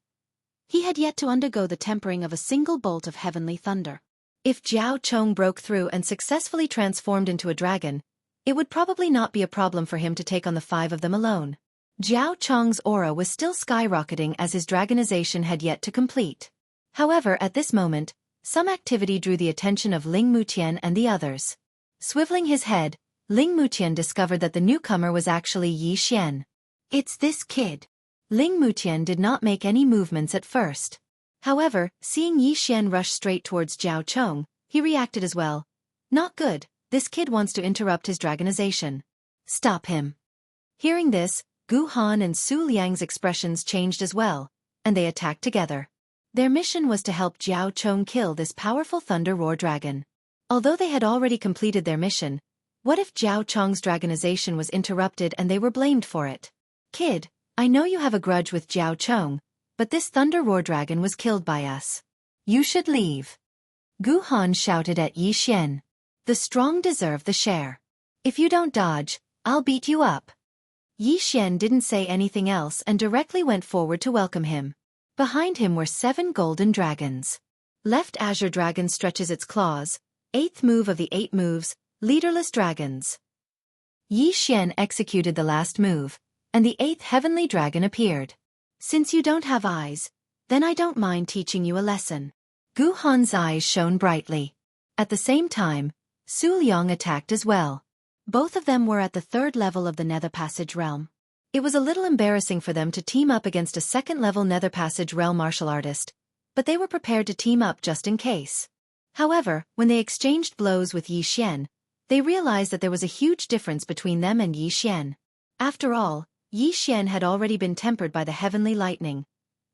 he had yet to undergo the tempering of a single bolt of heavenly thunder. If Jiao Chong broke through and successfully transformed into a dragon, it would probably not be a problem for him to take on the 5 of them alone. Jiao Chong's aura was still skyrocketing as his dragonization had yet to complete. However, at this moment, some activity drew the attention of Ling Mutian and the others. Swiveling his head, Ling Mutian discovered that the newcomer was actually Yi Xian. It's this kid. Ling Mutian did not make any movements at first. However, seeing Yi Xian rush straight towards Jiao Chong, he reacted as well. Not good, this kid wants to interrupt his dragonization. Stop him. Hearing this, Gu Han and Su Liang's expressions changed as well, and they attacked together. Their mission was to help Jiao Chong kill this powerful Thunder Roar Dragon. Although they had already completed their mission, what if Jiao Chong's dragonization was interrupted and they were blamed for it? Kid, I know you have a grudge with Jiao Chong, but this Thunder Roar Dragon was killed by us. You should leave. Gu Han shouted at Yi Xian. The strong deserve the share. If you don't dodge, I'll beat you up. Yi Xian didn't say anything else and directly went forward to welcome him. Behind him were 7 golden dragons. Left Azure Dragon stretches its claws, 8th move of the 8 moves, leaderless dragons. Yi Xian executed the last move, and the 8th heavenly dragon appeared. Since you don't have eyes, then I don't mind teaching you a lesson. Gu Han's eyes shone brightly. At the same time, Su Liang attacked as well. Both of them were at the 3rd level of the Nether Passage realm. It was a little embarrassing for them to team up against a second-level Nether Passage realm martial artist, but they were prepared to team up just in case. However, when they exchanged blows with Yi Xian, they realized that there was a huge difference between them and Yi Xian. After all, Yi Xian had already been tempered by the heavenly lightning,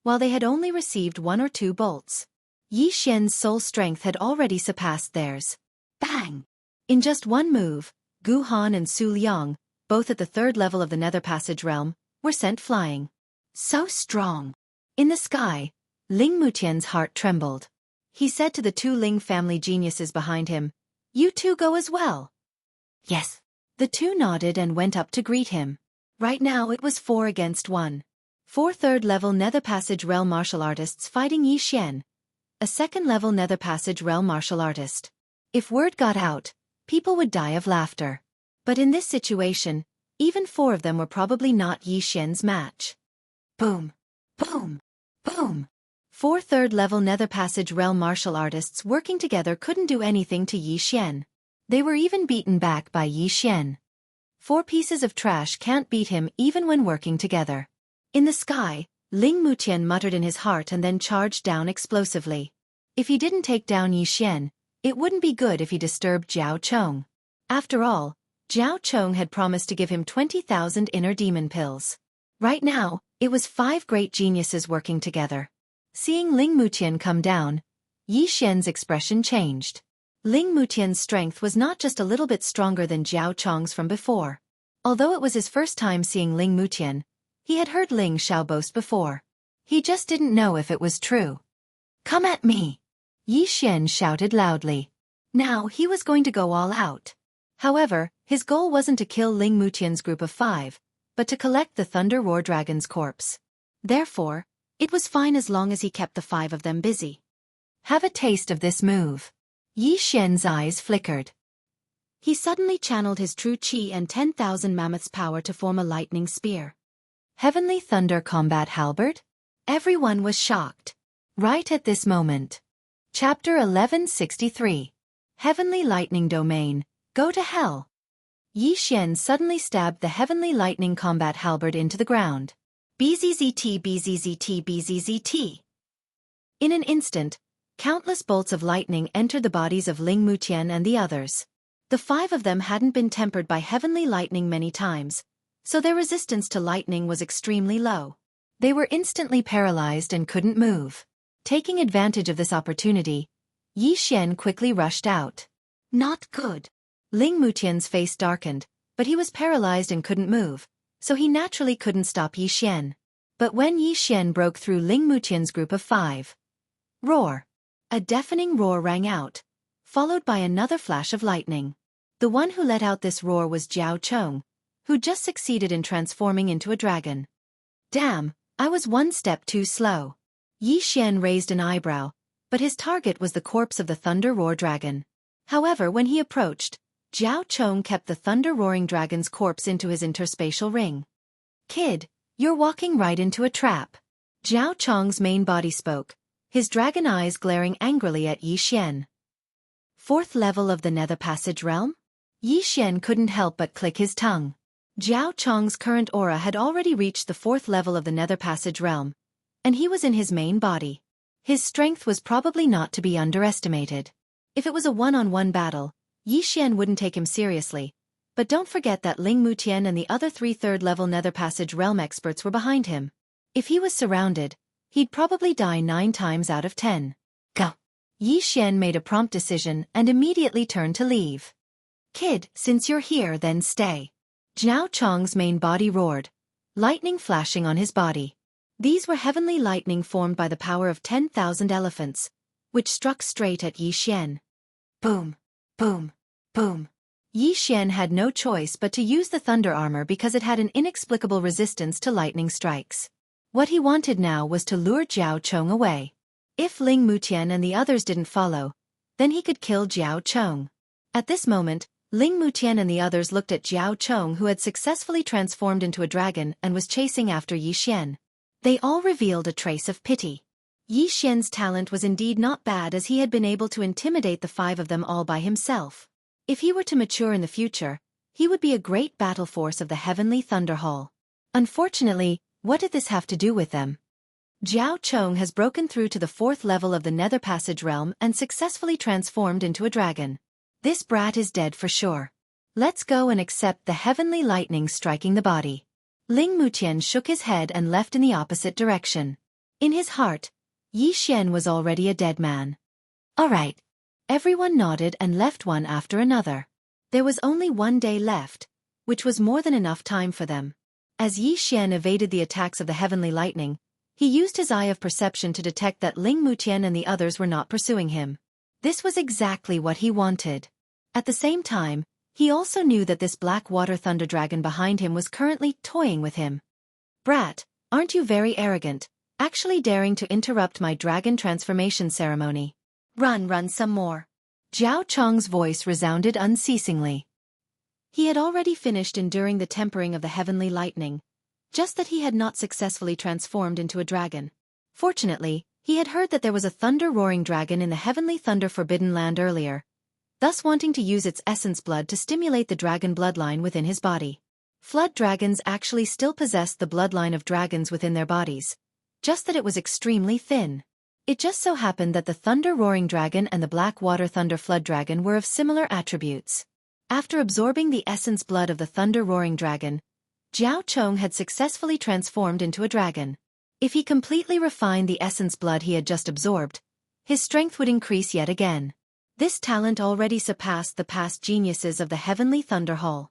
while they had only received 1 or 2 bolts. Yi Xian's soul strength had already surpassed theirs. Bang! In just one move, Gu Han and Su Liang, both at the 3rd level of the Nether Passage realm, were sent flying. So strong! In the sky, Ling Mutian's heart trembled. He said to the 2 Ling family geniuses behind him, "You two go as well." "Yes." The 2 nodded and went up to greet him. Right now it was 4 against 1. 4 3rd-level Nether Passage realm martial artists fighting Yi Xian, a 2nd-level Nether Passage realm martial artist. If word got out, people would die of laughter. But in this situation, even 4 of them were probably not Yi Xian's match. Boom! Boom! Boom! 4 3rd-level Nether Passage realm martial artists working together couldn't do anything to Yi Xian. They were even beaten back by Yi Xian. 4 pieces of trash can't beat him even when working together. In the sky, Ling Mutian muttered in his heart and then charged down explosively. If he didn't take down Yi Xian, it wouldn't be good if he disturbed Jiao Chong. After all, Jiao Chong had promised to give him 20,000 inner demon pills. Right now, it was 5 great geniuses working together. Seeing Ling Mutian come down, Yi Xian's expression changed. Ling Mutian's strength was not just a little bit stronger than Jiao Chong's from before. Although it was his first time seeing Ling Mutian, he had heard Ling Xiao boast before. He just didn't know if it was true. "Come at me!" Yi Xian shouted loudly. Now he was going to go all out. However, his goal wasn't to kill Ling Mutian's group of 5, but to collect the Thunder Roar Dragon's corpse. Therefore, it was fine as long as he kept the 5 of them busy. Have a taste of this move. Yi Xian's eyes flickered. He suddenly channeled his true qi and 10,000 mammoths' power to form a lightning spear. Heavenly Thunder Combat Halberd? Everyone was shocked. Right at this moment. Chapter 1163. Heavenly Lightning Domain, Go to Hell. Yi Xian suddenly stabbed the Heavenly Lightning Combat Halberd into the ground. BZZT BZZT BZZT. In an instant, countless bolts of lightning entered the bodies of Ling Mutian and the others. The 5 of them hadn't been tempered by heavenly lightning many times, so their resistance to lightning was extremely low. They were instantly paralyzed and couldn't move. Taking advantage of this opportunity, Yi Xian quickly rushed out. Not good. Ling Mutian's face darkened, but he was paralyzed and couldn't move, so he naturally couldn't stop Yi Xian. But when Yi Xian broke through Ling Mutian's group of 5, roar! A deafening roar rang out, followed by another flash of lightning. The one who let out this roar was Jiao Chong, who just succeeded in transforming into a dragon. Damn, I was one step too slow. Yi Xian raised an eyebrow, but his target was the corpse of the Thunder Roar Dragon. However, when he approached, Jiao Chong kept the thunder-roaring dragon's corpse into his interspatial ring. "Kid, you're walking right into a trap." Jiao Chong's main body spoke, his dragon eyes glaring angrily at Yi Xian. 4th level of the Nether Passage realm? Yi Xian couldn't help but click his tongue. Jiao Chong's current aura had already reached the 4th level of the Nether Passage realm, and he was in his main body. His strength was probably not to be underestimated. If it was a one-on-one battle, Yi Xian wouldn't take him seriously, but don't forget that Ling Mutian and the other 3 3rd-level Nether Passage realm experts were behind him. If he was surrounded, he'd probably die 9 times out of 10. Go! Yi Xian made a prompt decision and immediately turned to leave. "Kid, since you're here, then stay." Jiao Chong's main body roared, lightning flashing on his body. These were heavenly lightning formed by the power of 10,000 elephants, which struck straight at Yi Xian. Boom! Boom! Boom! Yi Xian had no choice but to use the thunder armor because it had an inexplicable resistance to lightning strikes. What he wanted now was to lure Jiao Chong away. If Ling Mutian and the others didn't follow, then he could kill Jiao Chong. At this moment, Ling Mutian and the others looked at Jiao Chong, who had successfully transformed into a dragon and was chasing after Yi Xian. They all revealed a trace of pity. Yi Xian's talent was indeed not bad, as he had been able to intimidate the 5 of them all by himself. If he were to mature in the future, he would be a great battle force of the Heavenly Thunder Hall. Unfortunately, what did this have to do with them? Jiao Chong has broken through to the 4th level of the Nether Passage realm and successfully transformed into a dragon. This brat is dead for sure. Let's go and accept the heavenly lightning striking the body. Ling Mutian shook his head and left in the opposite direction. In his heart, Yi Xian was already a dead man. Alright. Everyone nodded and left one after another. There was only 1 day left, which was more than enough time for them. As Yi Xian evaded the attacks of the heavenly lightning, he used his eye of perception to detect that Ling Mutian and the others were not pursuing him. This was exactly what he wanted. At the same time, he also knew that this black water thunder dragon behind him was currently toying with him. Brat, aren't you very arrogant, actually daring to interrupt my dragon transformation ceremony? Run some more. Jiao Chong's voice resounded unceasingly. He had already finished enduring the tempering of the heavenly lightning, just that he had not successfully transformed into a dragon. Fortunately, he had heard that there was a thunder-roaring dragon in the heavenly thunder forbidden land earlier, thus wanting to use its essence blood to stimulate the dragon bloodline within his body. Flood dragons actually still possessed the bloodline of dragons within their bodies, just that it was extremely thin. It just so happened that the thunder-roaring dragon and the black water thunder flood dragon were of similar attributes. After absorbing the essence blood of the thunder-roaring dragon, Jiao Chong had successfully transformed into a dragon. If he completely refined the essence blood he had just absorbed, his strength would increase yet again. This talent already surpassed the past geniuses of the Heavenly Thunder Hall.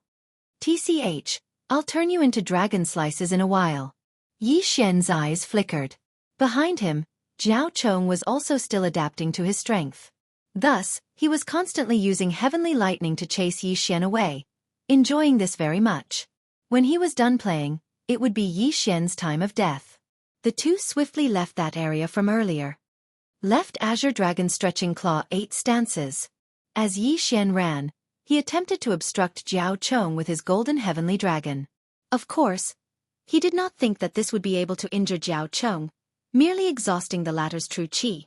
TCH, I'll turn you into dragon slices in a while. Yi Xian's eyes flickered. Behind him, Jiao Chong was also still adapting to his strength. Thus, he was constantly using heavenly lightning to chase Yi Xian away, enjoying this very much. When he was done playing, it would be Yi Xian's time of death. The two swiftly left that area from earlier. Left Azure Dragon stretching claw 8 stances. As Yi Xian ran, he attempted to obstruct Jiao Chong with his golden heavenly dragon. Of course, he did not think that this would be able to injure Jiao Chong, merely exhausting the latter's true qi.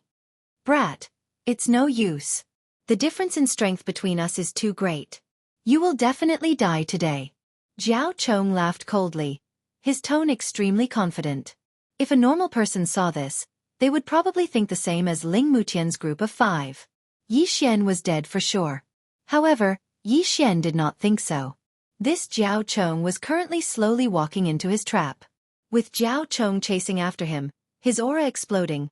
Brat, it's no use. The difference in strength between us is too great. You will definitely die today. Jiao Chong laughed coldly, his tone extremely confident. If a normal person saw this, they would probably think the same as Ling Mutian's group of 5. Yi Xian was dead for sure. However, Yi Xian did not think so. This Jiao Chong was currently slowly walking into his trap. With Jiao Chong chasing after him, his aura exploding,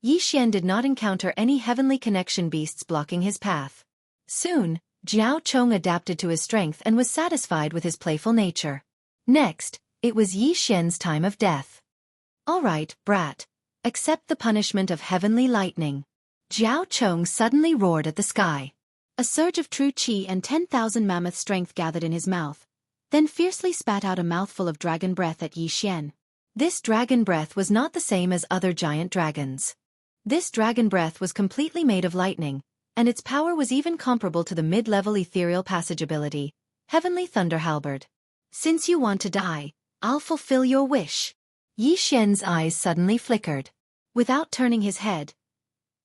Yi Xian did not encounter any heavenly connection beasts blocking his path. Soon, Jiao Chong adapted to his strength and was satisfied with his playful nature. Next, it was Yi Xian's time of death. Alright, brat. Accept the punishment of heavenly lightning. Jiao Chong suddenly roared at the sky. A surge of true qi and 10,000 mammoth strength gathered in his mouth, then fiercely spat out a mouthful of dragon breath at Yi Xian. This dragon breath was not the same as other giant dragons. This dragon breath was completely made of lightning, and its power was even comparable to the mid-level ethereal passage ability, Heavenly Thunder Halberd. Since you want to die, I'll fulfill your wish. Yi Xian's eyes suddenly flickered. Without turning his head,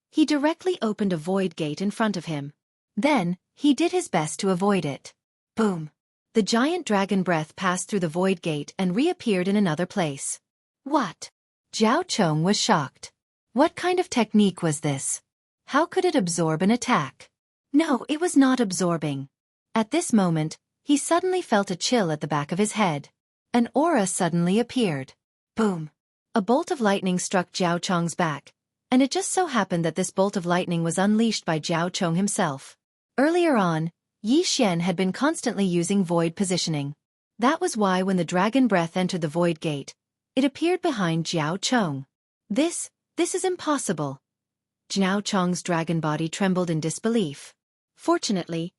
he directly opened a void gate in front of him. Then, he did his best to avoid it. Boom! The giant dragon breath passed through the void gate and reappeared in another place. What? Jiao Chong was shocked. What kind of technique was this? How could it absorb an attack? No, it was not absorbing. At this moment, he suddenly felt a chill at the back of his head. An aura suddenly appeared. Boom! A bolt of lightning struck Jiao Chong's back, and it just so happened that this bolt of lightning was unleashed by Jiao Chong himself. Earlier on, Yi Xian had been constantly using void positioning. That was why when the dragon breath entered the void gate, it appeared behind Jiao Chong. This is impossible. Jiao Chong's dragon body trembled in disbelief. Fortunately,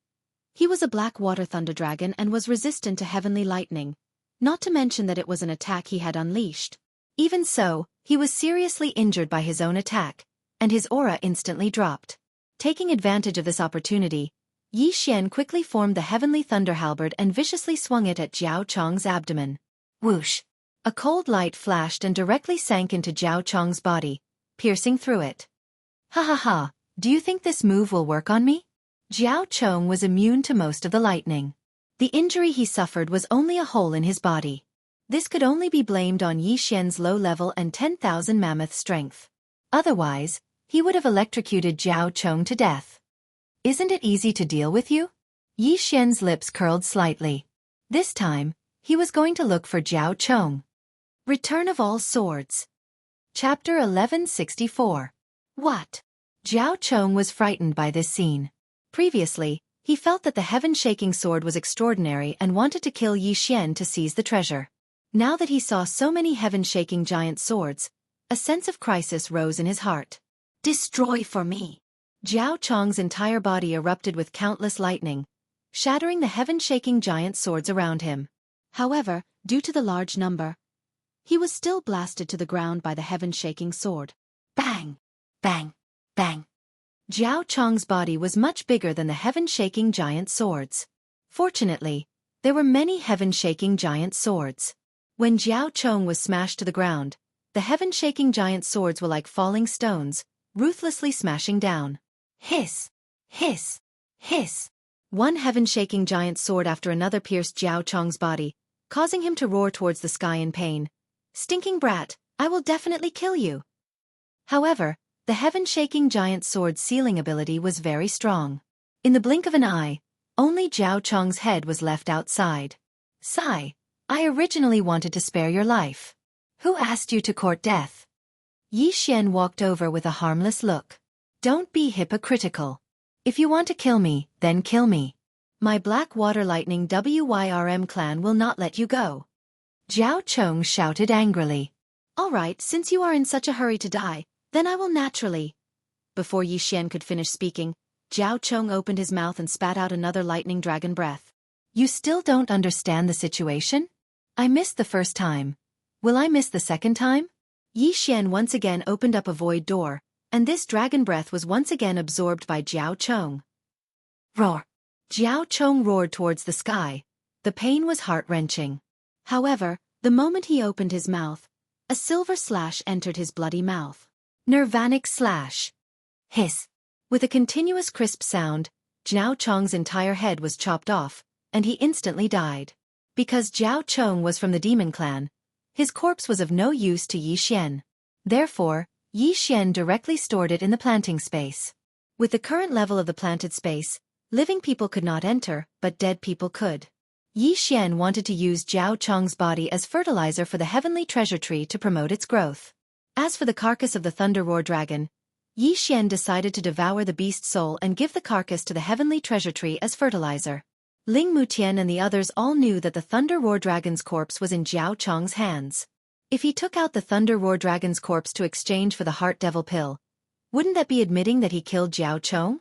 he was a black water thunder dragon and was resistant to heavenly lightning, not to mention that it was an attack he had unleashed. Even so, he was seriously injured by his own attack, and his aura instantly dropped. Taking advantage of this opportunity, Yi Xian quickly formed the Heavenly Thunder Halberd and viciously swung it at Jiao Chong's abdomen. Whoosh! A cold light flashed and directly sank into Jiao Chong's body, piercing through it. Ha ha ha, do you think this move will work on me? Jiao Chong was immune to most of the lightning. The injury he suffered was only a hole in his body. This could only be blamed on Yi Xian's low level and 10,000 mammoth strength. Otherwise, he would have electrocuted Zhao Chong to death. Isn't it easy to deal with you? Yi Xian's lips curled slightly. This time, he was going to look for Zhao Chong. Return of All Swords. Chapter 1164. What? Zhao Chong was frightened by this scene. Previously, he felt that the heaven-shaking sword was extraordinary and wanted to kill Yi Xian to seize the treasure. Now that he saw so many heaven-shaking giant swords, a sense of crisis rose in his heart. Destroy for me! Zhao Chong's entire body erupted with countless lightning, shattering the heaven-shaking giant swords around him. However, due to the large number, he was still blasted to the ground by the heaven-shaking sword. Bang! Bang! Bang! Zhao Chong's body was much bigger than the heaven-shaking giant swords. Fortunately, there were many heaven-shaking giant swords. When Zhao Chong was smashed to the ground, the heaven-shaking giant swords were like falling stones, ruthlessly smashing down. Hiss! Hiss! Hiss! One heaven-shaking giant sword after another pierced Zhao Chong's body, causing him to roar towards the sky in pain. Stinking brat, I will definitely kill you. However, the heaven-shaking giant sword's sealing ability was very strong. In the blink of an eye, only Zhao Chong's head was left outside. Sigh, I originally wanted to spare your life. Who asked you to court death? Yi Xian walked over with a harmless look. Don't be hypocritical. If you want to kill me, then kill me. My Black Water Lightning WYRM clan will not let you go. Zhao Chong shouted angrily. All right, since you are in such a hurry to die, then I will naturally. Before Yi Xian could finish speaking, Zhao Chong opened his mouth and spat out another lightning dragon breath. You still don't understand the situation? I missed the first time. Will I miss the second time? Yi Xian once again opened up a void door, and this dragon breath was once again absorbed by Zhao Chong. Roar! Zhao Chong roared towards the sky. The pain was heart-wrenching. However, the moment he opened his mouth, a silver slash entered his bloody mouth. Nirvanic slash. Hiss. With a continuous crisp sound, Zhao Chong's entire head was chopped off, and he instantly died. Because Zhao Chong was from the demon clan, his corpse was of no use to Yi Xian. Therefore, Yi Xian directly stored it in the planting space. With the current level of the planted space, living people could not enter, but dead people could. Yi Xian wanted to use Zhao Chong's body as fertilizer for the heavenly treasure tree to promote its growth. As for the carcass of the Thunder Roar Dragon, Yi Xian decided to devour the beast's soul and give the carcass to the heavenly treasure tree as fertilizer. Ling Mutian and the others all knew that the Thunder Roar Dragon's corpse was in Zhao Chong's hands. If he took out the Thunder Roar Dragon's corpse to exchange for the Heart Devil Pill, wouldn't that be admitting that he killed Zhao Chong?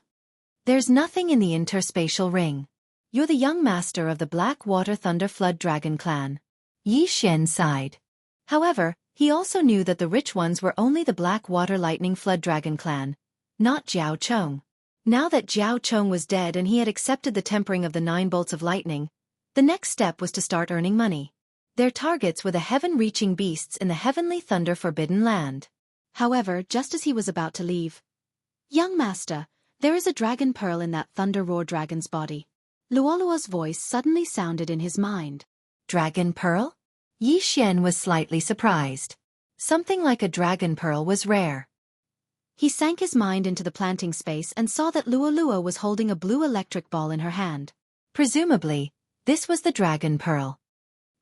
There's nothing in the interspatial ring. You're the young master of the Black Water Thunder Flood Dragon clan. Yi Xian sighed. However, he also knew that the rich ones were only the Black Water Lightning Flood Dragon clan, not Zhao Chong. Now that Zhao Chong was dead and he had accepted the tempering of the 9 bolts of lightning, the next step was to start earning money. Their targets were the heaven-reaching beasts in the Heavenly Thunder Forbidden Land. However, just as he was about to leave, Young Master, there is a dragon pearl in that Thunder Roar Dragon's body. Luoluo's voice suddenly sounded in his mind. Dragon pearl? Yi Xian was slightly surprised. Something like a dragon pearl was rare. He sank his mind into the planting space and saw that Luoluo was holding a blue electric ball in her hand. Presumably, this was the dragon pearl.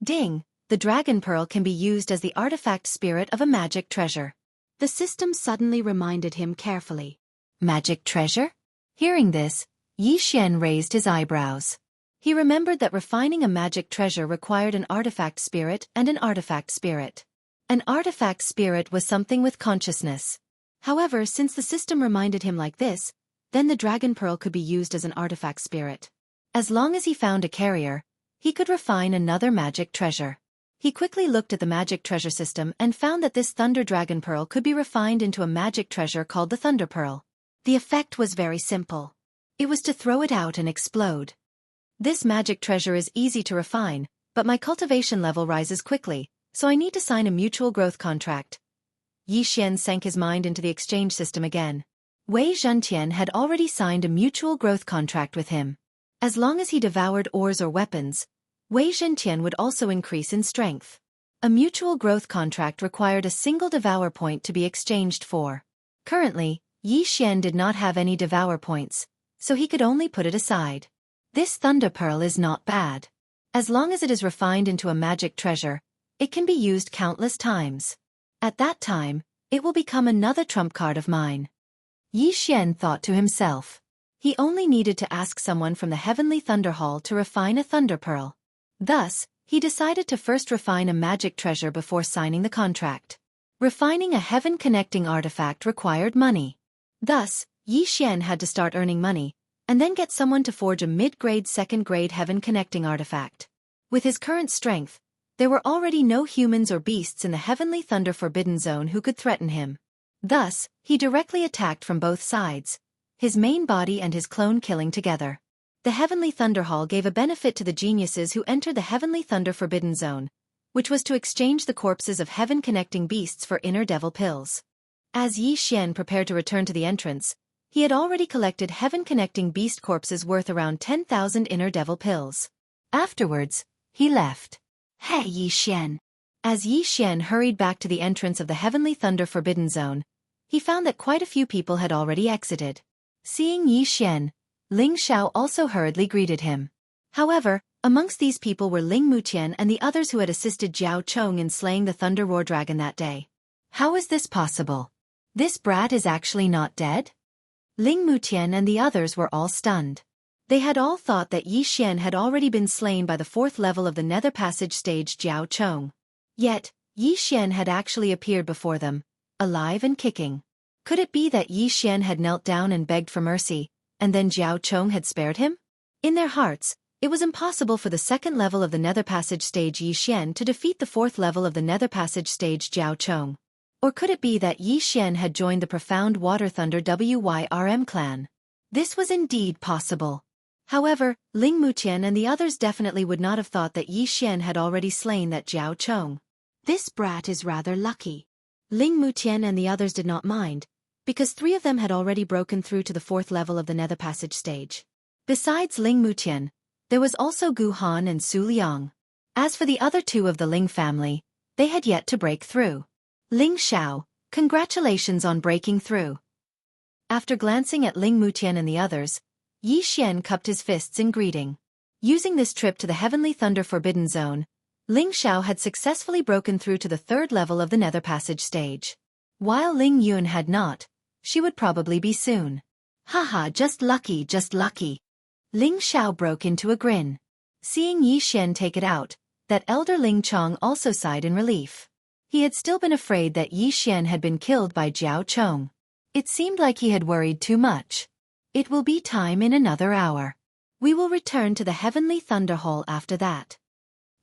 Ding! The dragon pearl can be used as the artifact spirit of a magic treasure. The system suddenly reminded him carefully. Magic treasure? Hearing this, Yi Xian raised his eyebrows. He remembered that refining a magic treasure required an artifact spirit and an artifact spirit. An artifact spirit was something with consciousness. However, since the system reminded him like this, then the dragon pearl could be used as an artifact spirit. As long as he found a carrier, he could refine another magic treasure. He quickly looked at the magic treasure system and found that this Thunder Dragon Pearl could be refined into a magic treasure called the Thunder Pearl. The effect was very simple. It was to throw it out and explode. This magic treasure is easy to refine, but my cultivation level rises quickly, so I need to sign a mutual growth contract. Yi Xian sank his mind into the exchange system again. Wei Zhentian had already signed a mutual growth contract with him. As long as he devoured ores or weapons, Wei Zhentian would also increase in strength. A mutual growth contract required a single devour point to be exchanged for. Currently, Yi Xian did not have any devour points, so he could only put it aside. This thunder pearl is not bad. As long as it is refined into a magic treasure, it can be used countless times. At that time, it will become another trump card of mine. Yi Xian thought to himself. He only needed to ask someone from the Heavenly Thunder Hall to refine a thunder pearl. Thus, he decided to first refine a magic treasure before signing the contract. Refining a heaven-connecting artifact required money. Thus, Yi Xian had to start earning money, and then get someone to forge a mid-grade second-grade heaven-connecting artifact. With his current strength, there were already no humans or beasts in the Heavenly Thunder Forbidden Zone who could threaten him. Thus, he directly attacked from both sides, his main body and his clone killing together. The Heavenly Thunder Hall gave a benefit to the geniuses who entered the Heavenly Thunder Forbidden Zone, which was to exchange the corpses of heaven-connecting beasts for inner devil pills. As Yi Xian prepared to return to the entrance, he had already collected heaven-connecting beast corpses worth around 10,000 inner devil pills. Afterwards, he left. Hey Yi Xian. As Yi Xian hurried back to the entrance of the Heavenly Thunder Forbidden Zone, he found that quite a few people had already exited. Seeing Yi Xian, Ling Xiao also hurriedly greeted him. However, amongst these people were Ling Mutian and the others who had assisted Jiao Chong in slaying the Thunder Roar Dragon that day. How is this possible? This brat is actually not dead? Ling Mutian and the others were all stunned. They had all thought that Yi Xian had already been slain by the 4th level of the Nether Passage stage Jiao Chong. Yet, Yi Xian had actually appeared before them, alive and kicking. Could it be that Yi Xian had knelt down and begged for mercy, and then Jiao Chong had spared him? In their hearts, it was impossible for the 2nd level of the Nether Passage stage Yi Xian to defeat the 4th level of the Nether Passage stage Jiao Chong. Or could it be that Yi Xian had joined the Profound Water Thunder WYRM clan? This was indeed possible. However, Ling Mutian and the others definitely would not have thought that Yi Xian had already slain that Jiao Chong. This brat is rather lucky. Ling Mutian and the others did not mind, because 3 of them had already broken through to the 4th level of the Nether Passage stage. Besides Ling Mutian, there was also Gu Han and Su Liang. As for the other 2 of the Ling family, they had yet to break through. Ling Xiao, congratulations on breaking through. After glancing at Ling Mutian and the others, Yi Xian cupped his fists in greeting. Using this trip to the Heavenly Thunder Forbidden Zone, Ling Xiao had successfully broken through to the 3rd level of the Nether Passage stage. While Ling Yun had not, she would probably be soon. Haha, just lucky, just lucky. Ling Xiao broke into a grin. Seeing Yi Xian take it out, that elder Ling Chong also sighed in relief. He had still been afraid that Yi Xian had been killed by Jiao Chong. It seemed like he had worried too much. It will be time in another hour. We will return to the Heavenly Thunder Hall after that.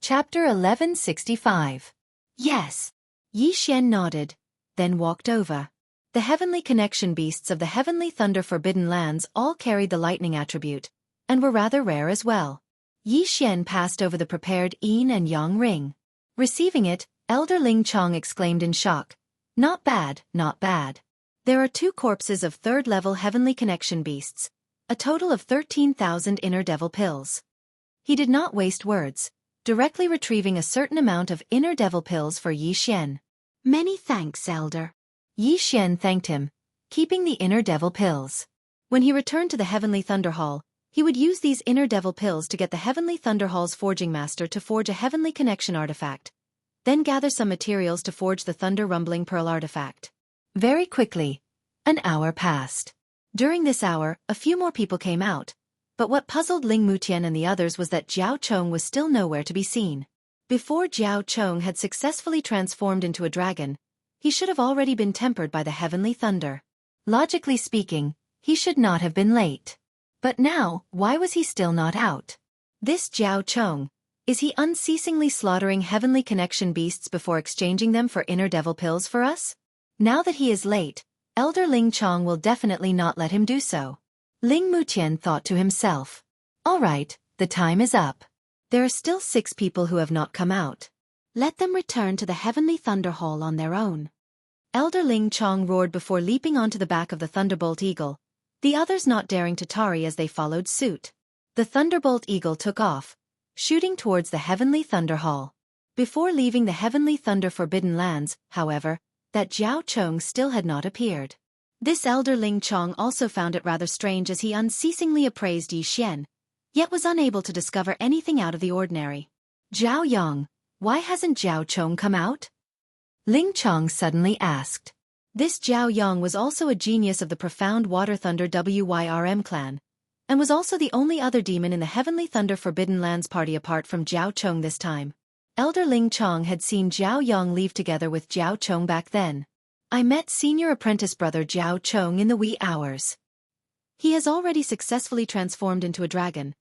Chapter 1165. Yes. Yi Xian nodded, then walked over. The heavenly connection beasts of the Heavenly Thunder Forbidden Lands all carried the lightning attribute, and were rather rare as well. Yi Xian passed over the prepared Yin and Yang ring. Receiving it, Elder Ling Chong exclaimed in shock. Not bad, not bad. There are 2 corpses of 3rd level heavenly connection beasts, a total of 13,000 inner devil pills. He did not waste words, directly retrieving a certain amount of inner devil pills for Yi Xian. Many thanks, Elder. Yi Xian thanked him, keeping the inner devil pills. When he returned to the Heavenly Thunder Hall, he would use these inner devil pills to get the Heavenly Thunder Hall's forging master to forge a heavenly connection artifact, then gather some materials to forge the Thunder Rumbling Pearl artifact. Very quickly, an hour passed. During this hour, a few more people came out, but what puzzled Ling Mutian and the others was that Jiao Chong was still nowhere to be seen. Before Jiao Chong had successfully transformed into a dragon, he should have already been tempered by the heavenly thunder. Logically speaking, he should not have been late. But now, why was he still not out? This Jiao Chong, is he unceasingly slaughtering heavenly connection beasts before exchanging them for inner devil pills for us? Now that he is late, Elder Ling Chong will definitely not let him do so. Ling Mutian thought to himself. All right, the time is up. There are still 6 people who have not come out. Let them return to the Heavenly Thunder Hall on their own. Elder Ling Chong roared before leaping onto the back of the Thunderbolt Eagle, the others not daring to tarry as they followed suit. The Thunderbolt Eagle took off, shooting towards the Heavenly Thunder Hall. Before leaving the heavenly thunder forbidden lands, however, that Zhao Chong still had not appeared. This elder Ling Chong also found it rather strange as he unceasingly appraised Yi Xian, yet was unable to discover anything out of the ordinary. Zhao Yang, why hasn't Zhao Chong come out? Ling Chong suddenly asked. This Zhao Yang was also a genius of the profound Water Thunder Wyrm clan, and was also the only other demon in the Heavenly Thunder Forbidden Lands party apart from Zhao Chong this time. Elder Ling Chong had seen Zhao Yang leave together with Zhao Chong back then. I met senior apprentice brother Zhao Chong in the wee hours. He has already successfully transformed into a dragon,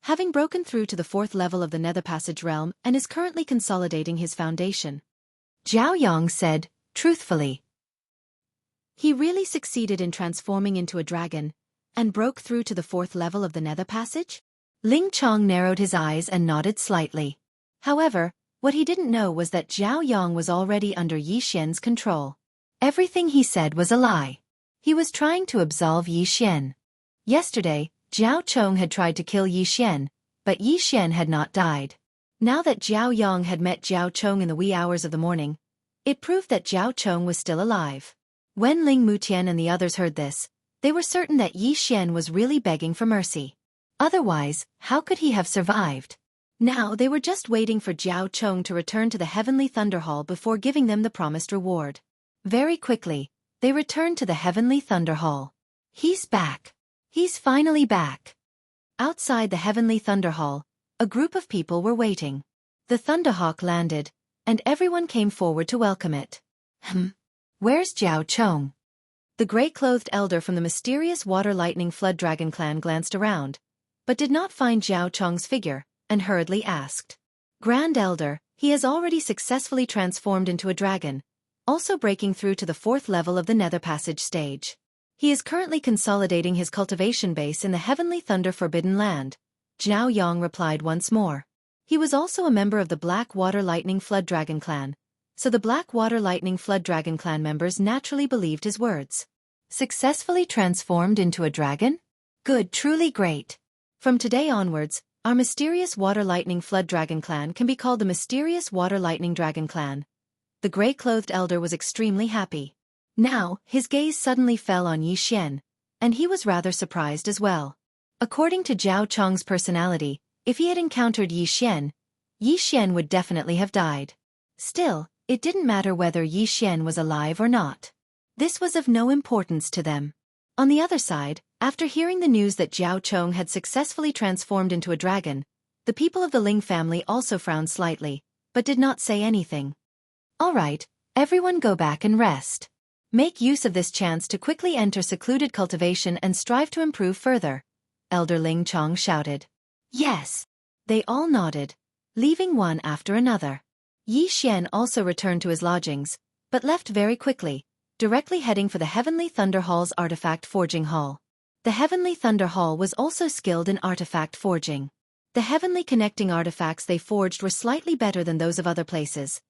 having broken through to the 4th level of the Nether Passage realm and is currently consolidating his foundation. Zhao Yang said, truthfully. He really succeeded in transforming into a dragon, and broke through to the 4th level of the Nether Passage? Ling Chong narrowed his eyes and nodded slightly. However, what he didn't know was that Zhao Yang was already under Yi Xian's control. Everything he said was a lie. He was trying to absolve Yi Xian. Yesterday, Zhao Chong had tried to kill Yi Xian, but Yi Xian had not died. Now that Zhao Yang had met Zhao Chong in the wee hours of the morning, it proved that Zhao Chong was still alive. When Ling Mutian and the others heard this, they were certain that Yi Xian was really begging for mercy. Otherwise, how could he have survived? Now they were just waiting for Zhao Chong to return to the Heavenly Thunder Hall before giving them the promised reward. Very quickly, they returned to the Heavenly Thunder Hall. He's back. He's finally back. Outside the Heavenly Thunder Hall, a group of people were waiting. The Thunderhawk landed, and everyone came forward to welcome it. Where's Zhao Chong? The gray-clothed elder from the mysterious Water Lightning Flood Dragon clan glanced around, but did not find Zhao Chong's figure, and hurriedly asked. Grand Elder, he has already successfully transformed into a dragon, also breaking through to the 4th level of the Nether Passage stage. He is currently consolidating his cultivation base in the Heavenly Thunder Forbidden Land, Zhao Yang replied once more. He was also a member of the Black Water Lightning Flood Dragon clan, so the Black Water Lightning Flood Dragon clan members naturally believed his words. Successfully transformed into a dragon? Good, truly great. From today onwards, our mysterious Water Lightning Flood Dragon clan can be called the Mysterious Water Lightning Dragon clan. The gray-clothed elder was extremely happy. Now, his gaze suddenly fell on Yi Xian, and he was rather surprised as well. According to Zhao Chong's personality, if he had encountered Yi Xian would definitely have died. Still, it didn't matter whether Yi Xian was alive or not. This was of no importance to them. On the other side, after hearing the news that Zhao Chong had successfully transformed into a dragon, the people of the Ling family also frowned slightly, but did not say anything. All right, everyone go back and rest. Make use of this chance to quickly enter secluded cultivation and strive to improve further, Elder Ling Chong shouted. Yes. They all nodded, leaving one after another. Yi Xian also returned to his lodgings, but left very quickly, directly heading for the Heavenly Thunder Hall's artifact forging hall. The Heavenly Thunder Hall was also skilled in artifact forging. The heavenly connecting artifacts they forged were slightly better than those of other places,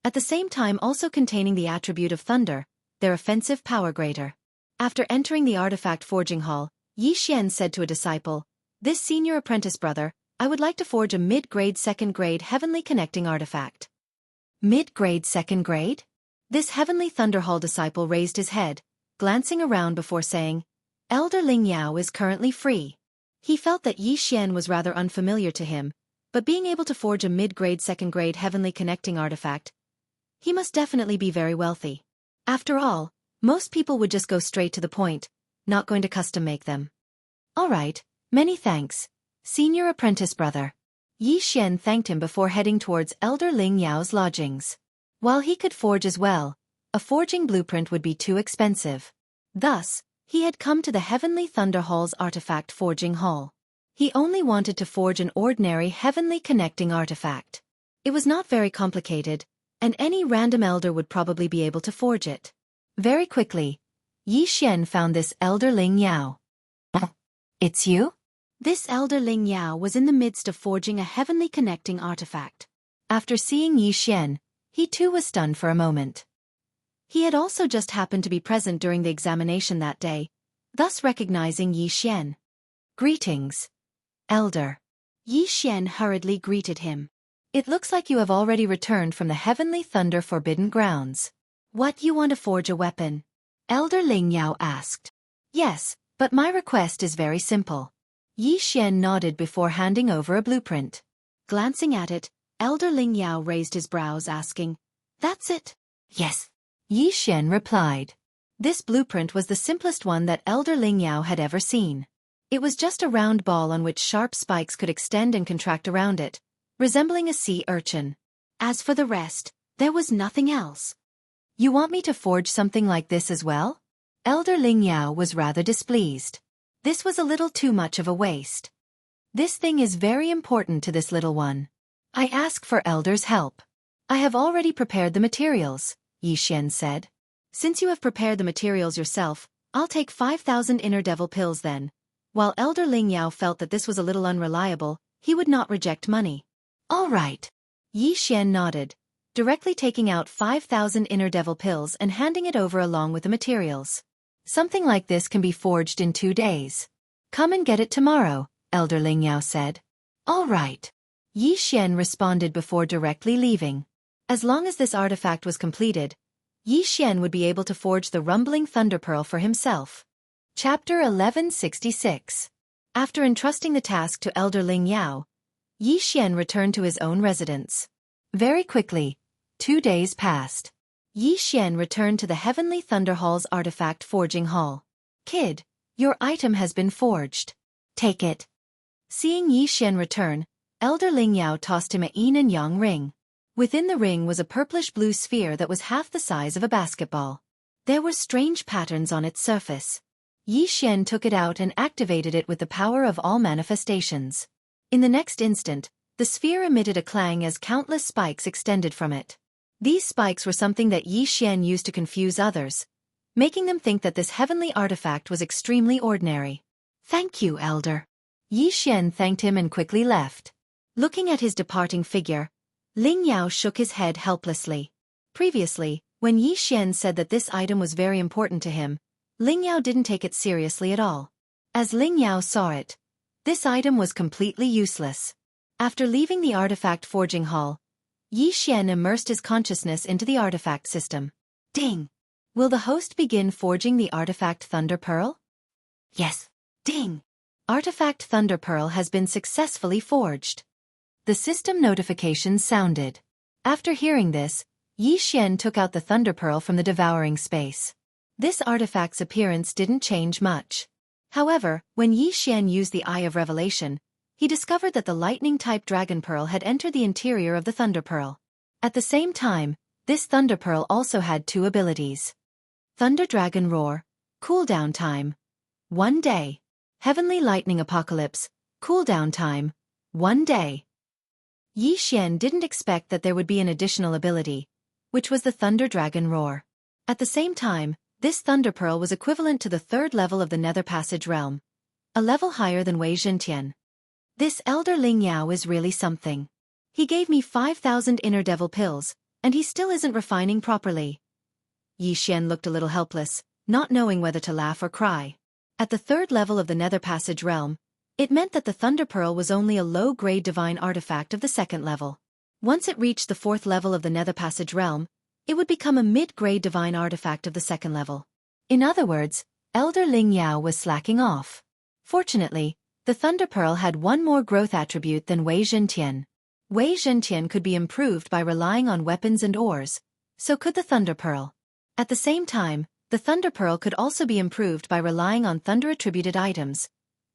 at the same time also containing the attribute of thunder, their offensive power greater. After entering the artifact forging hall, Yi Xian said to a disciple, This senior apprentice brother, I would like to forge a mid-grade 2nd grade heavenly connecting artifact. Mid-grade 2nd grade? This Heavenly Thunder Hall disciple raised his head, glancing around before saying, Elder Ling Yao is currently free. He felt that Yi Xian was rather unfamiliar to him, but being able to forge a mid-grade 2nd grade heavenly connecting artifact, he must definitely be very wealthy. After all, most people would just go straight to the point, not going to custom make them. All right, many thanks, senior apprentice brother. Yi Xian thanked him before heading towards Elder Ling Yao's lodgings. While he could forge as well, a forging blueprint would be too expensive. Thus, he had come to the Heavenly Thunder Hall's artifact forging hall. He only wanted to forge an ordinary heavenly connecting artifact. It was not very complicated, and any random elder would probably be able to forge it. Very quickly, Yi Xian found this Elder Ling Yao. It's you? This Elder Ling Yao was in the midst of forging a heavenly connecting artifact. After seeing Yi Xian, he too was stunned for a moment. He had also just happened to be present during the examination that day, thus recognizing Yi Xian. Greetings, Elder. Yi Xian hurriedly greeted him. It looks like you have already returned from the Heavenly Thunder Forbidden Grounds. What, you want to forge a weapon? Elder Ling Yao asked. Yes, but my request is very simple. Yi Xian nodded before handing over a blueprint. Glancing at it, Elder Ling Yao raised his brows asking, "That's it?" "Yes," Yi Xian replied. This blueprint was the simplest one that Elder Ling Yao had ever seen. It was just a round ball on which sharp spikes could extend and contract around it, resembling a sea urchin. As for the rest, there was nothing else. "You want me to forge something like this as well?" Elder Ling Yao was rather displeased. This was a little too much of a waste. "This thing is very important to this little one. I ask for Elder's help." "I have already prepared the materials," Yi Xian said. "Since you have prepared the materials yourself, I'll take 5,000 inner devil pills then." While Elder Ling Yao felt that this was a little unreliable, he would not reject money. "All right." Yi Xian nodded, directly taking out 5,000 inner devil pills and handing it over along with the materials. "Something like this can be forged in 2 days. Come and get it tomorrow," Elder Ling Yao said. "All right." Yi Xian responded before directly leaving. As long as this artifact was completed, Yi Xian would be able to forge the rumbling thunder pearl for himself. Chapter 1166. After entrusting the task to Elder Ling Yao, Yi Xian returned to his own residence. Very quickly, 2 days passed. Yi Xian returned to the Heavenly Thunder Hall's artifact forging hall. "Kid, your item has been forged. Take it." Seeing Yi Xian return, Elder Ling Yao tossed him a yin and yang ring. Within the ring was a purplish-blue sphere that was half the size of a basketball. There were strange patterns on its surface. Yi Xian took it out and activated it with the power of all manifestations. In the next instant, the sphere emitted a clang as countless spikes extended from it. These spikes were something that Yi Xian used to confuse others, making them think that this heavenly artifact was extremely ordinary. "Thank you, Elder." Yi Xian thanked him and quickly left. Looking at his departing figure, Ling Yao shook his head helplessly. Previously, when Yi Xian said that this item was very important to him, Ling Yao didn't take it seriously at all. As Ling Yao saw it, this item was completely useless. After leaving the artifact forging hall, Yi Xian immersed his consciousness into the artifact system. Ding! Will the host begin forging the artifact Thunder Pearl? Yes. Ding! Artifact Thunder Pearl has been successfully forged. The system notification sounded. After hearing this, Yi Xian took out the Thunder Pearl from the devouring space. This artifact's appearance didn't change much. However, when Yi Xian used the Eye of Revelation, he discovered that the lightning-type Dragon Pearl had entered the interior of the Thunder Pearl. At the same time, this Thunder Pearl also had 2 abilities. Thunder Dragon Roar, cooldown time, 1 day. Heavenly Lightning Apocalypse, cooldown time, 1 day. Yi Xian didn't expect that there would be an additional ability, which was the Thunder Dragon Roar. At the same time, this Thunder Pearl was equivalent to the 3rd level of the Nether Passage realm, a level higher than Wei Zhentian. This Elder Ling Yao is really something. He gave me 5,000 inner devil pills, and he still isn't refining properly. Yi Xian looked a little helpless, not knowing whether to laugh or cry. At the 3rd level of the Nether Passage realm, it meant that the Thunder Pearl was only a low-grade divine artifact of the 2nd level. Once it reached the 4th level of the Nether Passage realm, it would become a mid-grade divine artifact of the 2nd level. In other words, Elder Ling Yao was slacking off. Fortunately, the Thunder Pearl had one more growth attribute than Wei Zhentian. Wei Zhentian could be improved by relying on weapons and ores, so could the Thunder Pearl. At the same time, the Thunder Pearl could also be improved by relying on thunder-attributed items,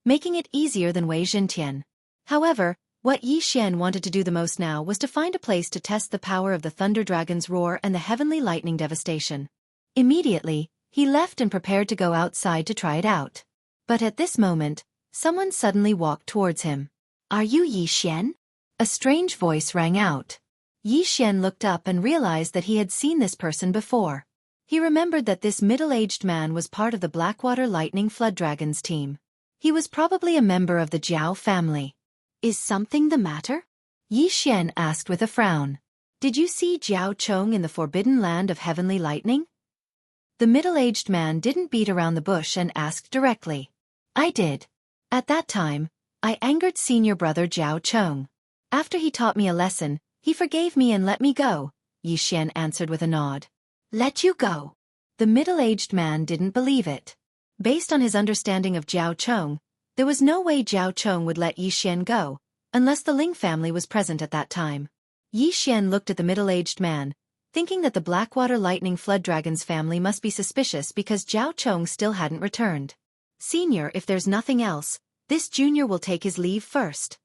making it easier than Wei Zhentian. However, what Yi Xian wanted to do the most now was to find a place to test the power of the Thunder Dragon's Roar and the Heavenly Lightning Devastation. Immediately, he left and prepared to go outside to try it out. But at this moment, someone suddenly walked towards him. "Are you Yi Xian?" A strange voice rang out. Yi Xian looked up and realized that he had seen this person before. He remembered that this middle-aged man was part of the Blackwater Lightning Flood Dragons team. He was probably a member of the Jiao family. "Is something the matter?" Yi Xian asked with a frown. "Did you see Jiao Chong in the Forbidden Land of Heavenly Lightning?" The middle-aged man didn't beat around the bush and asked directly. "I did. At that time, I angered senior brother Jiao Chong. After he taught me a lesson, He forgave me and let me go, Yixian answered with a nod. Let you go? The middle-aged man didn't believe it. Based on his understanding of Jiao Chong, there was no way Jiao Chong would let Yixian go, unless the Ling family was present at that time. Yixian looked at the middle-aged man, thinking that the Blackwater Lightning Flood Dragon's family must be suspicious because Jiao Chong still hadn't returned. Senior, if there's nothing else, this junior will take his leave first.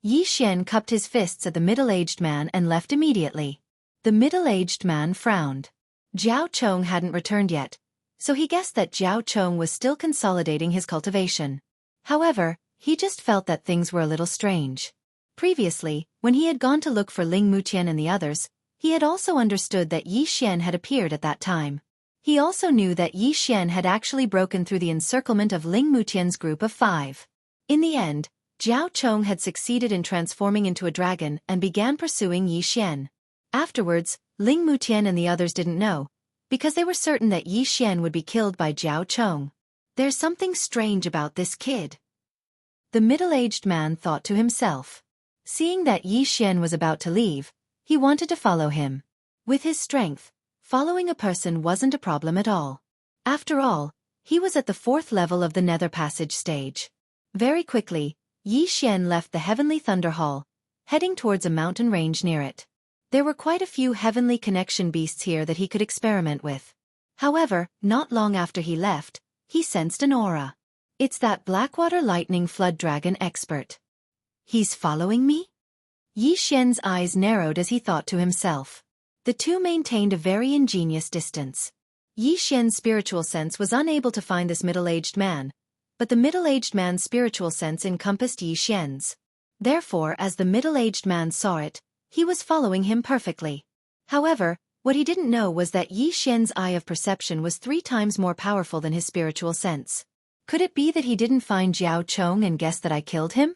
Yixian cupped his fists at the middle-aged man and left immediately. The middle-aged man frowned. Jiao Chong hadn't returned yet, so he guessed that Jiao Chong was still consolidating his cultivation. However, he just felt that things were a little strange. Previously, when he had gone to look for Ling Mutian and the others, he had also understood that Yixian had appeared at that time. He also knew that Yixian had actually broken through the encirclement of Ling Mutian's group of 5. In the end, Jiao Chong had succeeded in transforming into a dragon and began pursuing Yixian. Afterwards, Ling Mutian and the others didn't know, because they were certain that Yixian would be killed by Jiao Chong. There's something strange about this kid. The middle-aged man thought to himself. Seeing that Yixian was about to leave, he wanted to follow him. With his strength, following a person wasn't a problem at all. After all, he was at the 4th level of the Nether Passage stage. Very quickly, Yixian left the Heavenly Thunder Hall, heading towards a mountain range near it. There were quite a few heavenly connection beasts here that he could experiment with. However, not long after he left, he sensed an aura. It's that Blackwater Lightning Flood Dragon expert. He's following me? Yixian's eyes narrowed as he thought to himself. The two maintained a very ingenious distance. Yixian's spiritual sense was unable to find this middle-aged man, but the middle-aged man's spiritual sense encompassed Yixian's. Therefore, as the middle-aged man saw it, he was following him perfectly. However, what he didn't know was that Yixian's eye of perception was 3 times more powerful than his spiritual sense. Could it be that he didn't find Jiao Chong and guessed that I killed him?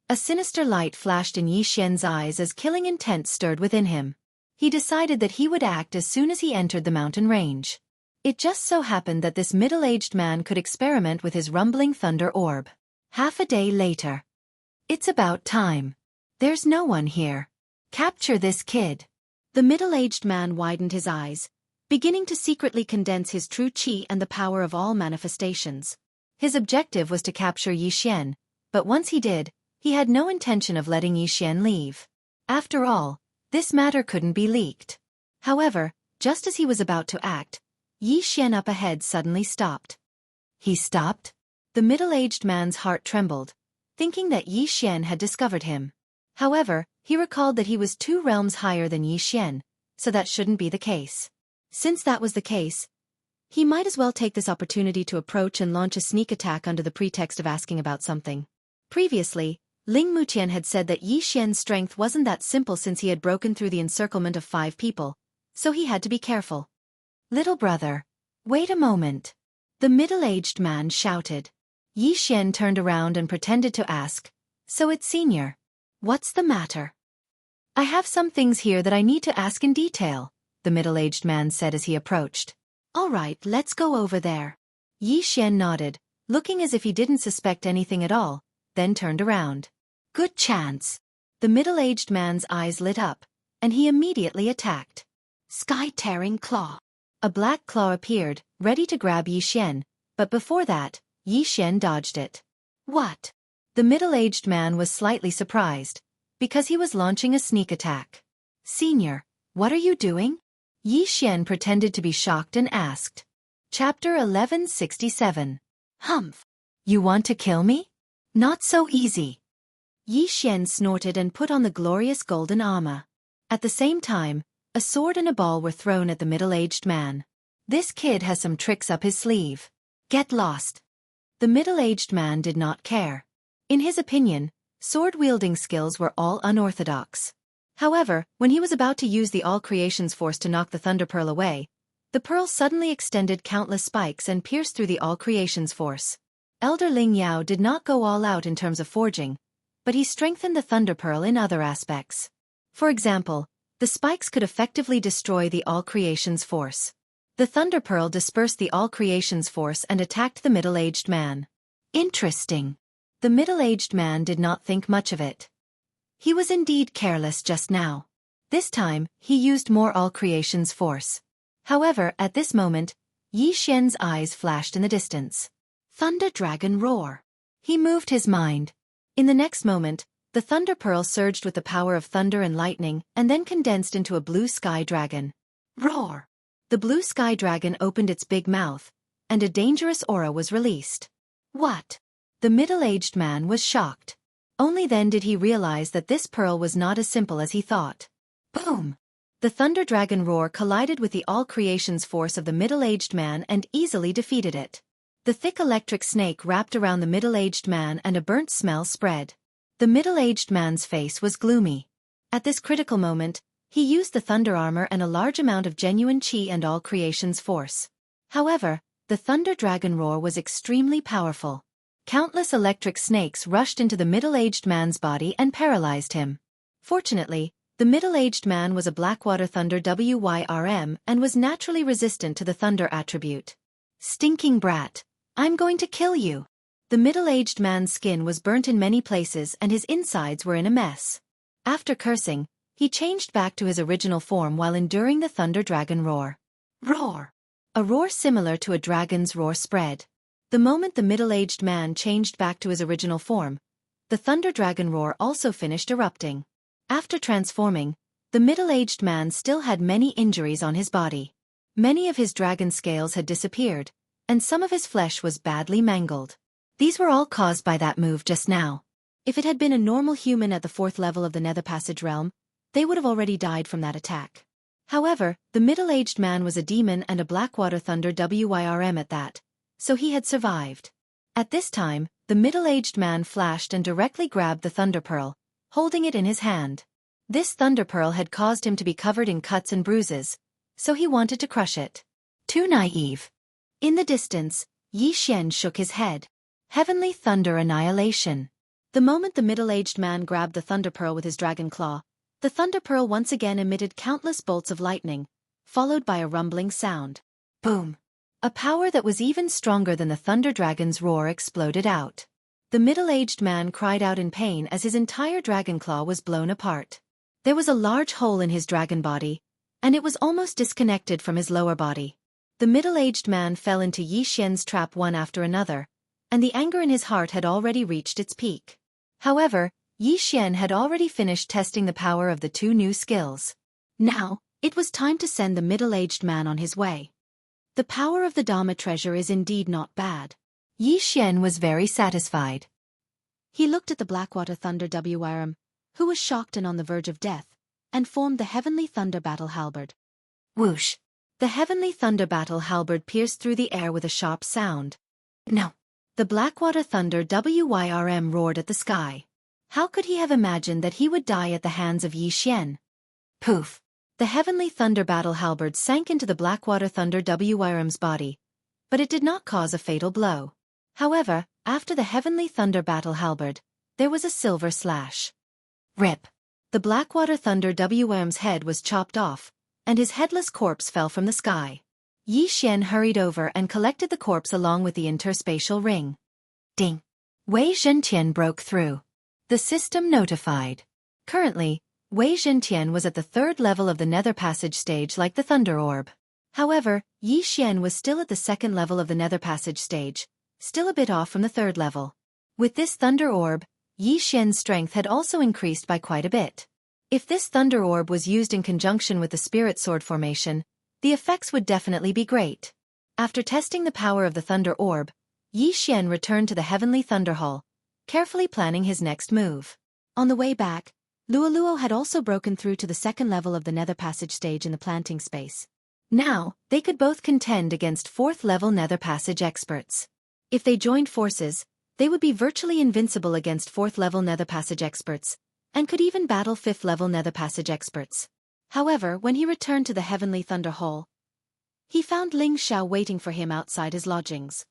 A sinister light flashed in Yixian's eyes as killing intent stirred within him. He decided that he would act as soon as he entered the mountain range. It just so happened that this middle-aged man could experiment with his rumbling thunder orb. Half a day later. It's about time. There's no one here. Capture this kid. The middle-aged man widened his eyes, beginning to secretly condense his true qi and the power of all manifestations. His objective was to capture Yixian, but once he did, he had no intention of letting Yixian leave. After all, this matter couldn't be leaked. However, just as he was about to act, Yixian up ahead suddenly stopped. He stopped? The middle-aged man's heart trembled, thinking that Yixian had discovered him. However, he recalled that he was 2 realms higher than Yixian, so that shouldn't be the case. Since that was the case, he might as well take this opportunity to approach and launch a sneak attack under the pretext of asking about something. Previously, Ling Mutian had said that Yixian's strength wasn't that simple since he had broken through the encirclement of 5 people, so he had to be careful. Little brother, wait a moment. The middle-aged man shouted. Yixian turned around and pretended to ask, so it's senior. What's the matter? I have some things here that I need to ask in detail, the middle-aged man said as he approached. All right, let's go over there. Yixian nodded, looking as if he didn't suspect anything at all, then turned around. Good chance. The middle-aged man's eyes lit up, and he immediately attacked. Sky-tearing claw. A black claw appeared, ready to grab Yixian, but before that, Yixian dodged it. What? The middle-aged man was slightly surprised, because he was launching a sneak attack. Senior, what are you doing? Yixian pretended to be shocked and asked. Chapter 1167. Humph. You want to kill me? Not so easy. Yixian snorted and put on the glorious golden armor. At the same time, a sword and a ball were thrown at the middle-aged man. This kid has some tricks up his sleeve. Get lost. The middle-aged man did not care. In his opinion, sword-wielding skills were all unorthodox. However, when he was about to use the All-Creations Force to knock the Thunder Pearl away, the pearl suddenly extended countless spikes and pierced through the All-Creations Force. Elder Ling Yao did not go all out in terms of forging, but he strengthened the Thunder Pearl in other aspects. For example, the spikes could effectively destroy the All-Creations Force. The Thunder Pearl dispersed the All-Creations Force and attacked the middle-aged man. Interesting. The middle-aged man did not think much of it. He was indeed careless just now. This time, he used more all creation's force. However, at this moment, Yi Xian's eyes flashed in the distance. Thunder Dragon Roar. He moved his mind. In the next moment, the Thunder Pearl surged with the power of thunder and lightning and then condensed into a blue sky dragon. Roar! The blue sky dragon opened its big mouth, and a dangerous aura was released. What? The middle-aged man was shocked. Only then did he realize that this pearl was not as simple as he thought. Boom! The Thunder Dragon Roar collided with the all-creation's force of the middle-aged man and easily defeated it. The thick electric snake wrapped around the middle-aged man and a burnt smell spread. The middle-aged man's face was gloomy. At this critical moment, he used the thunder armor and a large amount of genuine chi and all creation's force. However, the Thunder Dragon Roar was extremely powerful. Countless electric snakes rushed into the middle-aged man's body and paralyzed him. Fortunately, the middle-aged man was a Blackwater Thunder Wyrm and was naturally resistant to the thunder attribute. Stinking brat! I'm going to kill you! The middle-aged man's skin was burnt in many places and his insides were in a mess. After cursing, he changed back to his original form while enduring the Thunder Dragon Roar. Roar! A roar similar to a dragon's roar spread. The moment the middle-aged man changed back to his original form, the Thunder Dragon Roar also finished erupting. After transforming, the middle-aged man still had many injuries on his body. Many of his dragon scales had disappeared, and some of his flesh was badly mangled. These were all caused by that move just now. If it had been a normal human at the 4th level of the Nether Passage realm, they would have already died from that attack. However, the middle-aged man was a demon and a Blackwater Thunder Wyrm at that, so he had survived. At this time, the middle-aged man flashed and directly grabbed the Thunder Pearl, holding it in his hand. This Thunder Pearl had caused him to be covered in cuts and bruises, so he wanted to crush it. Too naive. In the distance, Yi Xian shook his head. Heavenly Thunder Annihilation. The moment the middle-aged man grabbed the Thunder Pearl with his dragon claw, the Thunder Pearl once again emitted countless bolts of lightning, followed by a rumbling sound. Boom! A power that was even stronger than the Thunder Dragon's roar exploded out. The middle-aged man cried out in pain as his entire dragon claw was blown apart. There was a large hole in his dragon body, and it was almost disconnected from his lower body. The middle-aged man fell into Yi Xian's trap one after another, and the anger in his heart had already reached its peak. However, Yi Xian had already finished testing the power of the two new skills. Now, it was time to send the middle-aged man on his way. The power of the Dharma treasure is indeed not bad. Yi Xian was very satisfied. He looked at the Blackwater Thunder Wyrm, who was shocked and on the verge of death, and formed the Heavenly Thunder Battle Halberd. Whoosh! The Heavenly Thunder Battle Halberd pierced through the air with a sharp sound. No! The Blackwater Thunder Wyrm roared at the sky. How could he have imagined that he would die at the hands of Yi Xian? Poof! The Heavenly Thunder Battle Halberd sank into the Blackwater Thunder Wyrm's body, but it did not cause a fatal blow. However, after the Heavenly Thunder Battle Halberd, there was a silver slash. Rip! The Blackwater Thunder Wyrm's head was chopped off, and his headless corpse fell from the sky. Yi Xian hurried over and collected the corpse along with the interspatial ring. Ding! Wei Zhentian broke through. The system notified. Currently, Wei Zhentian was at the 3rd level of the Nether Passage stage like the Thunder Orb. However, Yi Xian was still at the 2nd level of the Nether Passage stage, still a bit off from the 3rd level. With this Thunder Orb, Yi Xian's strength had also increased by quite a bit. If this Thunder Orb was used in conjunction with the Spirit Sword formation, the effects would definitely be great. After testing the power of the Thunder Orb, Yi Xian returned to the Heavenly Thunder Hall, carefully planning his next move. On the way back, Luoluo had also broken through to the 2nd level of the Nether Passage stage in the planting space. Now, they could both contend against 4th level Nether Passage experts. If they joined forces, they would be virtually invincible against 4th level Nether Passage experts, and could even battle 5th level Nether Passage experts. However, when he returned to the Heavenly Thunder Hall, he found Ling Xiao waiting for him outside his lodgings.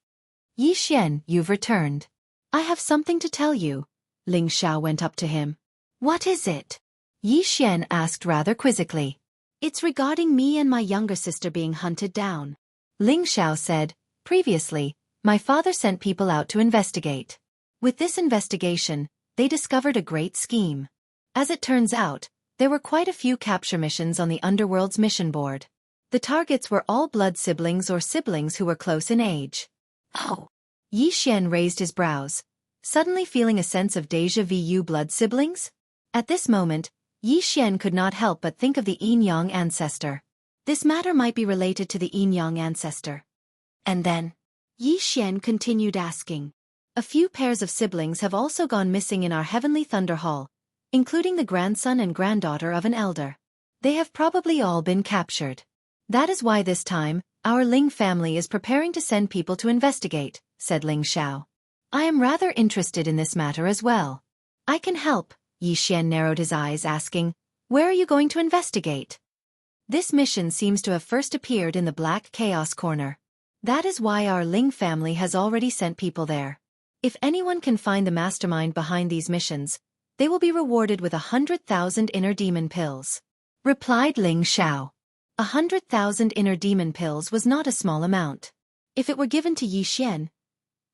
Yi Xian, you've returned. I have something to tell you. Ling Xiao went up to him. What is it? Yi Xian asked rather quizzically. It's regarding me and my younger sister being hunted down. Ling Xiao said, previously, my father sent people out to investigate. With this investigation, they discovered a great scheme. As it turns out, There were quite a few capture missions on the Underworld's mission board. The targets were all blood siblings or siblings who were close in age. Oh! Yi Xian raised his brows, suddenly feeling a sense of déjà vu. Blood siblings? At this moment, Yi Xian could not help but think of the Yin Yang ancestor. This matter might be related to the Yin Yang ancestor. And then, Yi Xian continued asking. A few pairs of siblings have also gone missing in our Heavenly Thunder Hall, including the grandson and granddaughter of an elder. They have probably all been captured. That is why this time, our Ling family is preparing to send people to investigate, said Ling Xiao. I am rather interested in this matter as well. I can help, Yi Xian narrowed his eyes asking, where are you going to investigate? This mission seems to have first appeared in the Black Chaos Corner. That is why our Ling family has already sent people there. If anyone can find the mastermind behind these missions, they will be rewarded with 100,000 inner demon pills, replied Ling Xiao. 100,000 inner demon pills was not a small amount. If it were given to Yi Xian,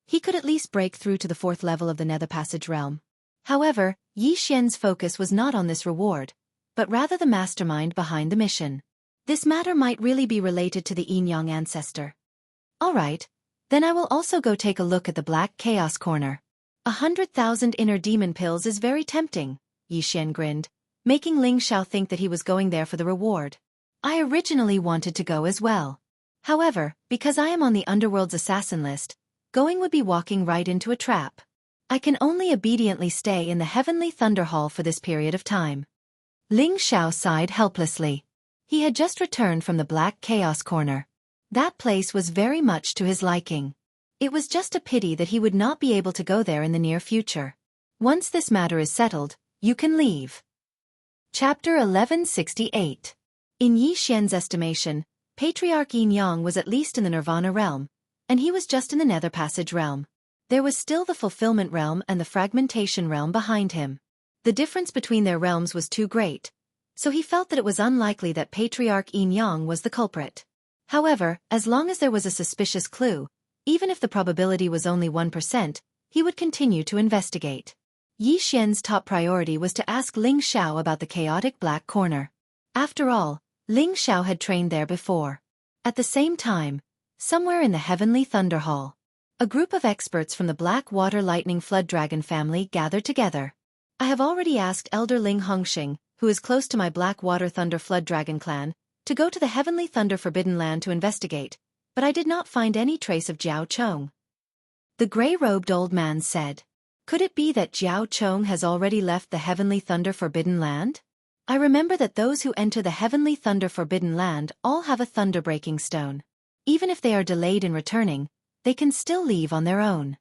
he could at least break through to the 4th level of the Nether Passage realm. However, Yi Xian's focus was not on this reward, but rather the mastermind behind the mission. This matter might really be related to the Yin Yang ancestor. Alright, then I will also go take a look at the Black Chaos Corner. 100,000 inner demon pills is very tempting, Yi Xian grinned, making Ling Xiao think that he was going there for the reward. I originally wanted to go as well. However, because I am on the Underworld's assassin list, going would be walking right into a trap. I can only obediently stay in the Heavenly Thunder Hall for this period of time. Ling Xiao sighed helplessly. He had just returned from the Black Chaos Corner. That place was very much to his liking. It was just a pity that he would not be able to go there in the near future. Once this matter is settled, you can leave. Chapter 1168. In Yi Xian's estimation, Patriarch Yin Yang was at least in the Nirvana realm, and he was just in the Nether Passage realm. There was still the Fulfillment realm and the Fragmentation realm behind him. The difference between their realms was too great, so he felt that it was unlikely that Patriarch Yin Yang was the culprit. However, as long as there was a suspicious clue, even if the probability was only 1%, he would continue to investigate. Yi Xian's top priority was to ask Ling Xiao about the chaotic Black Corner. After all, Ling Xiao had trained there before. At the same time, somewhere in the Heavenly Thunder Hall, a group of experts from the Black Water Lightning Flood Dragon family gathered together. I have already asked Elder Ling Hongxing, who is close to my Black Water Thunder Flood Dragon clan, to go to the Heavenly Thunder Forbidden Land to investigate, but I did not find any trace of Jiao Chong. The gray-robed old man said. Could it be that Jiao Chong has already left the Heavenly Thunder Forbidden Land? I remember that those who enter the Heavenly Thunder Forbidden Land all have a thunder-breaking stone. Even if they are delayed in returning, they can still leave on their own.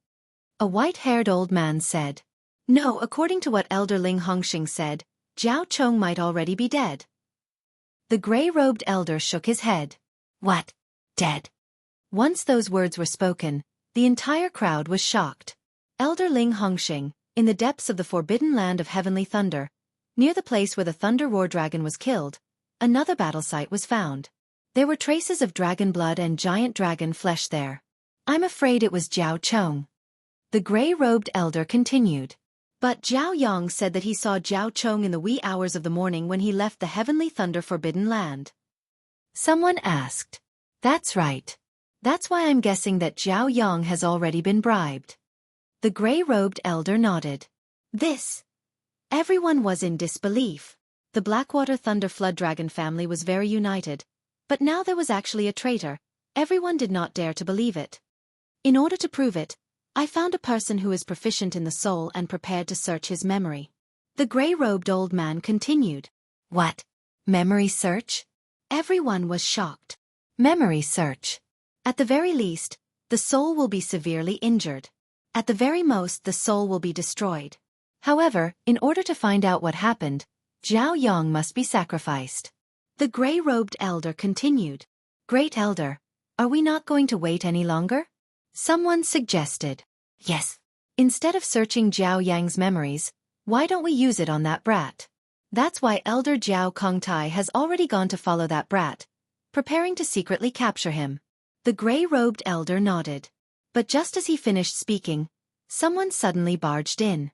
A white-haired old man said. No, according to what Elder Ling Hongxing said, Jiao Chong might already be dead. The gray-robed elder shook his head. What? Dead? Once those words were spoken, the entire crowd was shocked. Elder Ling Hongxing, in the depths of the Forbidden Land of Heavenly Thunder, near the place where the Thunder Roar Dragon was killed, another battle site was found. There were traces of dragon blood and giant dragon flesh there. I'm afraid it was Jiao Chong. The gray-robed elder continued. But Zhao Yang said that he saw Jiao Chong in the wee hours of the morning when he left the Heavenly Thunder Forbidden Land. Someone asked. That's right. That's why I'm guessing that Zhao Yang has already been bribed. The gray-robed elder nodded. This. Everyone was in disbelief. The Blackwater Thunder Flood Dragon family was very united, but now there was actually a traitor. Everyone did not dare to believe it. In order to prove it, I found a person who is proficient in the soul and prepared to search his memory. The gray-robed old man continued. What? Memory search? Everyone was shocked. Memory search. At the very least, the soul will be severely injured. At the very most, the soul will be destroyed. However, in order to find out what happened, Zhao Yang must be sacrificed. The gray-robed elder continued. Great elder, are we not going to wait any longer? Someone suggested. Yes. Instead of searching Zhao Yang's memories, why don't we use it on that brat? That's why Elder Zhao Kongtai has already gone to follow that brat, preparing to secretly capture him. The gray-robed elder nodded. But just as he finished speaking, someone suddenly barged in.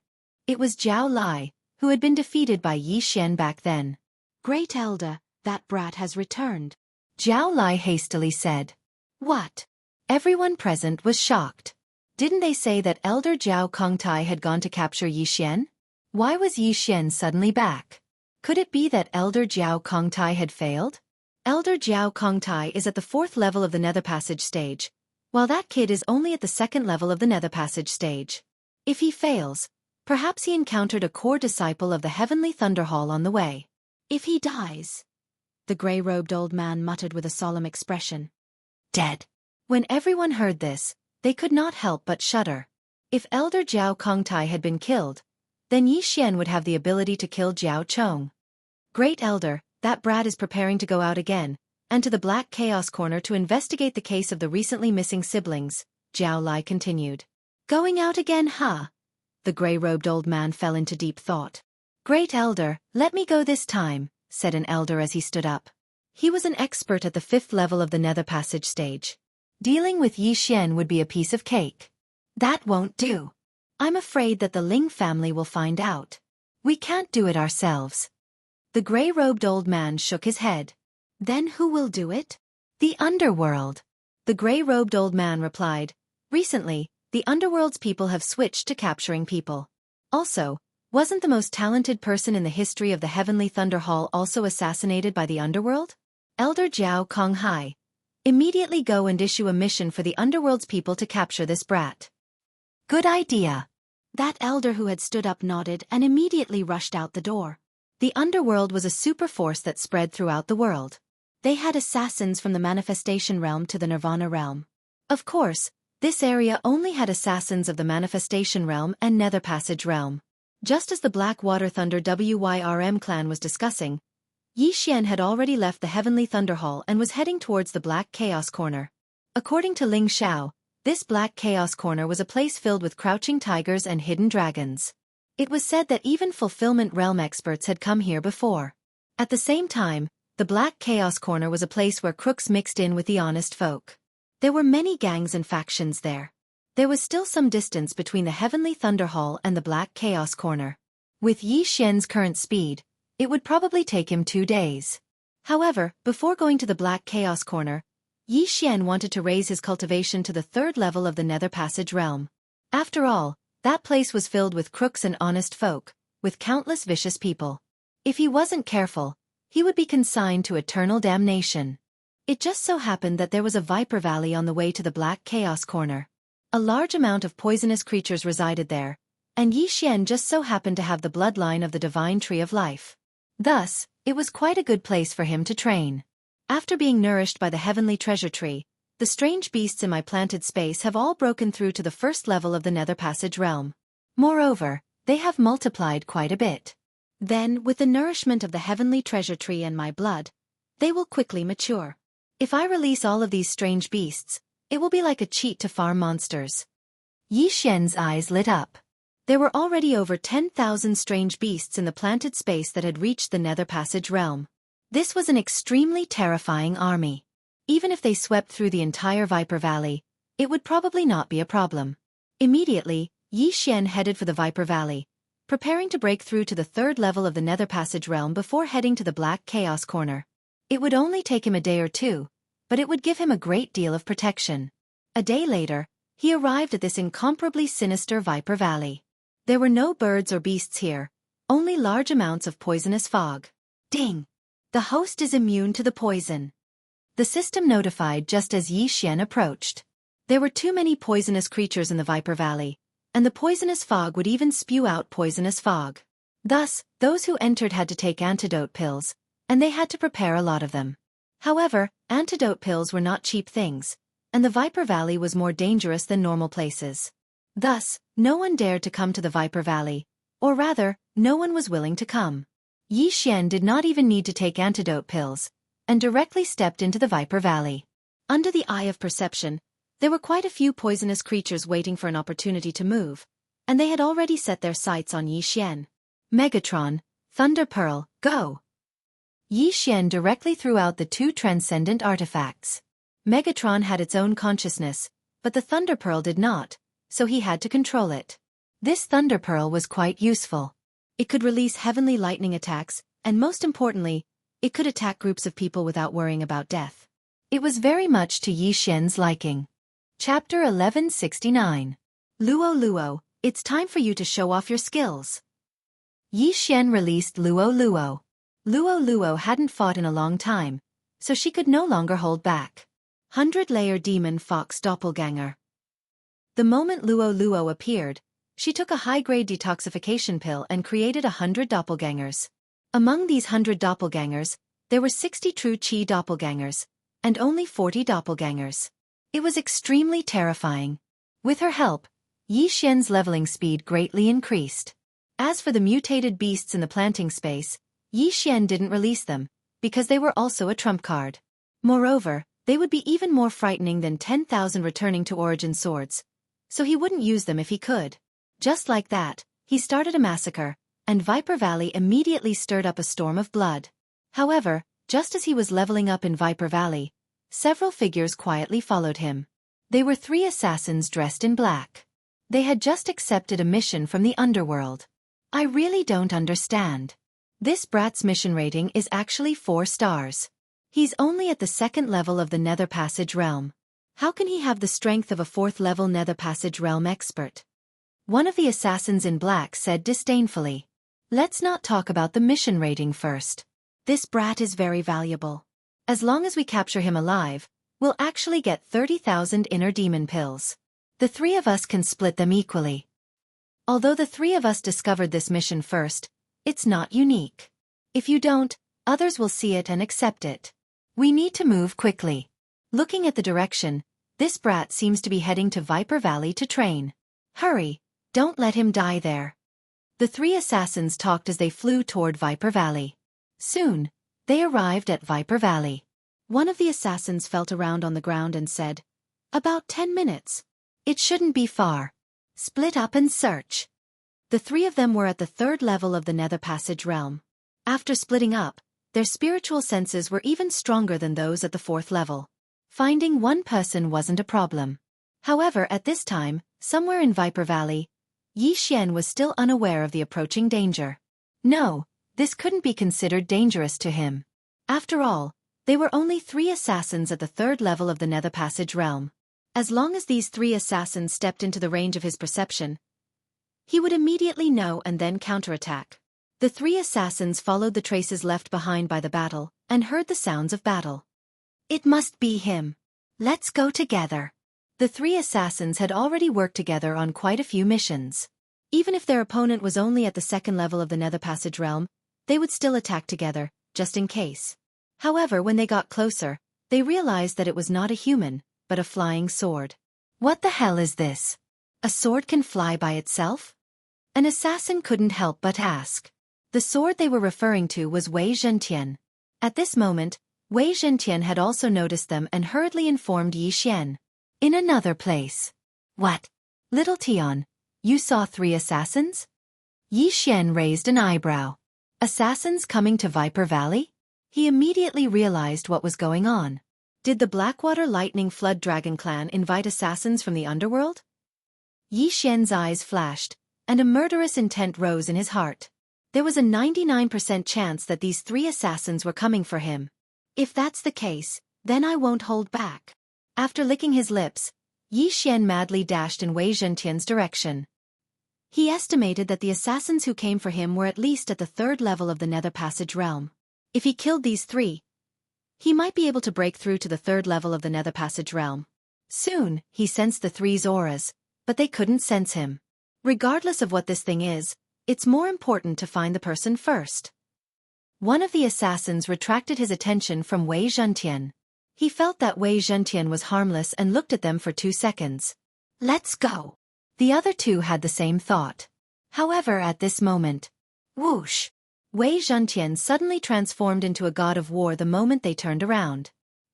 It was Zhao Lai, who had been defeated by Yi Xian back then. Great Elder, that brat has returned, Zhao Lai hastily said. What? Everyone present was shocked. Didn't they say that Elder Zhao Kongtai had gone to capture Yi Xian? Why was Yi Xian suddenly back? Could it be that Elder Zhao Kongtai had failed? Elder Zhao Kongtai is at the 4th level of the Nether Passage stage, while that kid is only at the 2nd level of the Nether Passage stage. If he fails, perhaps he encountered a core disciple of the Heavenly Thunder Hall on the way. If he dies, the gray-robed old man muttered with a solemn expression. Dead. When everyone heard this, they could not help but shudder. If Elder Zhao Kongtai had been killed, then Yi Xian would have the ability to kill Jiao Chong. Great Elder, that brat is preparing to go out again, and to the Black Chaos Corner to investigate the case of the recently missing siblings, Zhao Lai continued. Going out again, huh? The gray-robed old man fell into deep thought. Great Elder, let me go this time, said an elder as he stood up. He was an expert at the 5th level of the Nether Passage stage. Dealing with Yi Xian would be a piece of cake. That won't do. I'm afraid that the Ling family will find out. We can't do it ourselves. The gray-robed old man shook his head. Then who will do it? The underworld. The gray-robed old man replied. Recently, the underworld's people have switched to capturing people. Also, wasn't the most talented person in the history of the Heavenly Thunder Hall also assassinated by the underworld? Elder Jiao Konghai. Immediately go and issue a mission for the underworld's people to capture this brat. Good idea. That elder who had stood up nodded and immediately rushed out the door. The underworld was a super force that spread throughout the world. They had assassins from the Manifestation Realm to the Nirvana Realm. Of course, this area only had assassins of the Manifestation Realm and Nether Passage Realm. Just as the Blackwater Thunder WYRM clan was discussing, Yi Xian had already left the Heavenly Thunder Hall and was heading towards the Black Chaos Corner. According to Ling Xiao, this Black Chaos Corner was a place filled with crouching tigers and hidden dragons. It was said that even Fulfillment Realm experts had come here before. At the same time, the Black Chaos Corner was a place where crooks mixed in with the honest folk. There were many gangs and factions there. There was still some distance between the Heavenly Thunder Hall and the Black Chaos Corner. With Yi Xian's current speed, it would probably take him 2 days. However, before going to the Black Chaos Corner, Yi Xian wanted to raise his cultivation to the 3rd level of the Nether Passage Realm. After all, that place was filled with crooks and honest folk, with countless vicious people. If he wasn't careful, he would be consigned to eternal damnation. It just so happened that there was a Viper Valley on the way to the Black Chaos Corner. A large amount of poisonous creatures resided there, and Yi Xian just so happened to have the bloodline of the Divine Tree of Life. Thus, it was quite a good place for him to train. After being nourished by the Heavenly Treasure Tree, the strange beasts in my planted space have all broken through to the 1st level of the Nether Passage Realm. Moreover, they have multiplied quite a bit. Then, with the nourishment of the Heavenly Treasure Tree and my blood, they will quickly mature. If I release all of these strange beasts, it will be like a cheat to farm monsters. Yi Xian's eyes lit up. There were already over 10,000 strange beasts in the planted space that had reached the Nether Passage Realm. This was an extremely terrifying army. Even if they swept through the entire Viper Valley, it would probably not be a problem. Immediately, Yi Xian headed for the Viper Valley, preparing to break through to the 3rd level of the Nether Passage Realm before heading to the Black Chaos Corner. It would only take him a day or two, but it would give him a great deal of protection. A day later, he arrived at this incomparably sinister Viper Valley. There were no birds or beasts here, only large amounts of poisonous fog. Ding! The host is immune to the poison. The system notified just as Yi Xian approached. There were too many poisonous creatures in the Viper Valley, and the poisonous fog would even spew out poisonous fog. Thus, those who entered had to take antidote pills, and they had to prepare a lot of them. However, antidote pills were not cheap things, and the Viper Valley was more dangerous than normal places. Thus, no one dared to come to the Viper Valley, or rather, no one was willing to come. Yi Xian did not even need to take antidote pills, and directly stepped into the Viper Valley. Under the eye of perception, there were quite a few poisonous creatures waiting for an opportunity to move, and they had already set their sights on Yi Xian. Megatron, Thunder Pearl, go! Yi Xian directly threw out the 2 transcendent artifacts. Megatron had its own consciousness, but the Thunder Pearl did not, so he had to control it. This Thunder Pearl was quite useful. It could release heavenly lightning attacks, and most importantly, it could attack groups of people without worrying about death. It was very much to Yi Xian's liking. Chapter 1169. Luo Luo, it's time for you to show off your skills. Yi Xian released Luo Luo. Luo Luo hadn't fought in a long time, so she could no longer hold back. 100-layer demon fox doppelganger. The moment Luo Luo appeared, she took a high-grade detoxification pill and created 100 doppelgangers. Among these 100 doppelgangers, there were 60 true Qi doppelgangers, and only 40 doppelgangers. It was extremely terrifying. With her help, Yi Xian's leveling speed greatly increased. As for the mutated beasts in the planting space, Yi Xian didn't release them, because they were also a trump card. Moreover, they would be even more frightening than 10,000 returning to origin swords, so he wouldn't use them if he could. Just like that, he started a massacre, and Viper Valley immediately stirred up a storm of blood. However, just as he was leveling up in Viper Valley, several figures quietly followed him. They were 3 assassins dressed in black. They had just accepted a mission from the underworld. I really don't understand. This brat's mission rating is actually 4 stars. He's only at the 2nd level of the Nether Passage realm. How can he have the strength of a 4th level Nether Passage realm expert? One of the assassins in black said disdainfully. Let's not talk about the mission rating first. This brat is very valuable. As long as we capture him alive, we'll actually get 30,000 inner demon pills. The 3 of us can split them equally. Although the 3 of us discovered this mission first, it's not unique. If you don't, others will see it and accept it. We need to move quickly. Looking at the direction, this brat seems to be heading to Viper Valley to train. Hurry, don't let him die there. The 3 assassins talked as they flew toward Viper Valley. Soon, they arrived at Viper Valley. One of the assassins felt around on the ground and said, "About 10 minutes. It shouldn't be far. Split up and search." The 3 of them were at the 3rd level of the Nether Passage realm. After splitting up, their spiritual senses were even stronger than those at the 4th level. Finding one person wasn't a problem. However, at this time, somewhere in Viper Valley, Yi Xian was still unaware of the approaching danger. No, this couldn't be considered dangerous to him. After all, they were only 3 assassins at the 3rd level of the Nether Passage realm. As long as these 3 assassins stepped into the range of his perception, he would immediately know and then counterattack. The 3 assassins followed the traces left behind by the battle, and heard the sounds of battle. It must be him. Let's go together. The 3 assassins had already worked together on quite a few missions. Even if their opponent was only at the 2nd level of the Nether Passage realm, they would still attack together, just in case. However, when they got closer, they realized that it was not a human, but a flying sword. What the hell is this? A sword can fly by itself? An assassin couldn't help but ask. The sword they were referring to was Wei Zhentian. At this moment, Wei Zhentian had also noticed them and hurriedly informed Yi Xian. In another place. What? Little Tian, you saw 3 assassins? Yi Xian raised an eyebrow. Assassins coming to Viper Valley? He immediately realized what was going on. Did the Blackwater Lightning Flood Dragon clan invite assassins from the underworld? Yi Xian's eyes flashed, and a murderous intent rose in his heart. There was a 99% chance that these 3 assassins were coming for him. If that's the case, then I won't hold back. After licking his lips, Yi Xian madly dashed in Wei Zhentian's direction. He estimated that the assassins who came for him were at least at the 3rd level of the Nether Passage realm. If he killed these 3, he might be able to break through to the 3rd level of the Nether Passage realm. Soon, he sensed the 3's auras, but they couldn't sense him. Regardless of what this thing is, it's more important to find the person first. One of the assassins retracted his attention from Wei Zhentian. He felt that Wei Zhentian was harmless and looked at them for 2 seconds. Let's go. The other 2 had the same thought. However, at this moment, whoosh! Wei Zhentian suddenly transformed into a god of war the moment they turned around.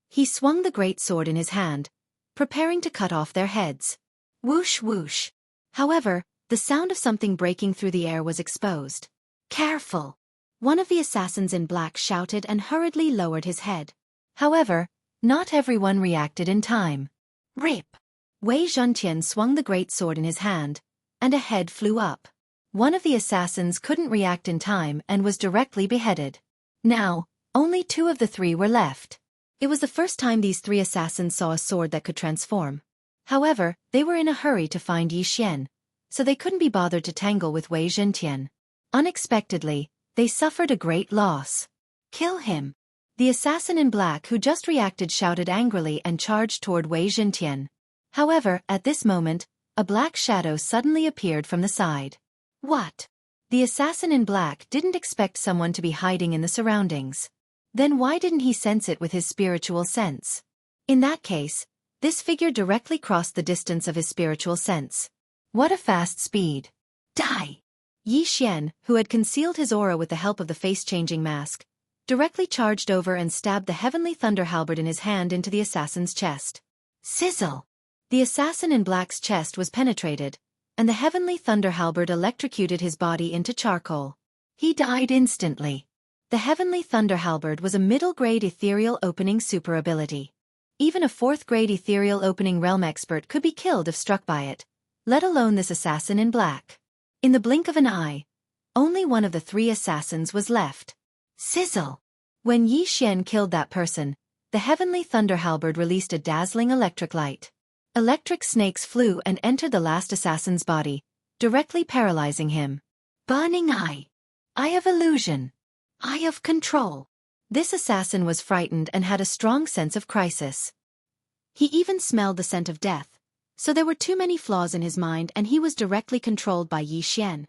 He swung the great sword in his hand, preparing to cut off their heads. Whoosh whoosh. However, the sound of something breaking through the air was exposed. Careful! One of the assassins in black shouted and hurriedly lowered his head. However, not everyone reacted in time. Rip! Wei Zhentian swung the great sword in his hand, and a head flew up. One of the assassins couldn't react in time and was directly beheaded. Now, only 2 of the 3 were left. It was the first time these 3 assassins saw a sword that could transform. However, they were in a hurry to find Yi Xian, so they couldn't be bothered to tangle with Wei Zhentian. Unexpectedly, they suffered a great loss. Kill him! The assassin in black who just reacted shouted angrily and charged toward Wei Zhentian. However, at this moment, a black shadow suddenly appeared from the side. What? The assassin in black didn't expect someone to be hiding in the surroundings. Then why didn't he sense it with his spiritual sense? In that case, this figure directly crossed the distance of his spiritual sense. What a fast speed! Die! Yi Xian, who had concealed his aura with the help of the face-changing mask, directly charged over and stabbed the heavenly thunder halberd in his hand into the assassin's chest. Sizzle! The assassin in black's chest was penetrated, and the heavenly thunder halberd electrocuted his body into charcoal. He died instantly. The heavenly thunder halberd was a middle-grade ethereal opening super ability. Even a 4th-grade ethereal opening realm expert could be killed if struck by it, let alone this assassin in black. In the blink of an eye, only one of the 3 assassins was left. Sizzle! When Yi Xian killed that person, the heavenly thunder halberd released a dazzling electric light. Electric snakes flew and entered the last assassin's body, directly paralyzing him. Burning eye! Eye of illusion! Eye of control! This assassin was frightened and had a strong sense of crisis. He even smelled the scent of death, so there were too many flaws in his mind and he was directly controlled by Yi Xian.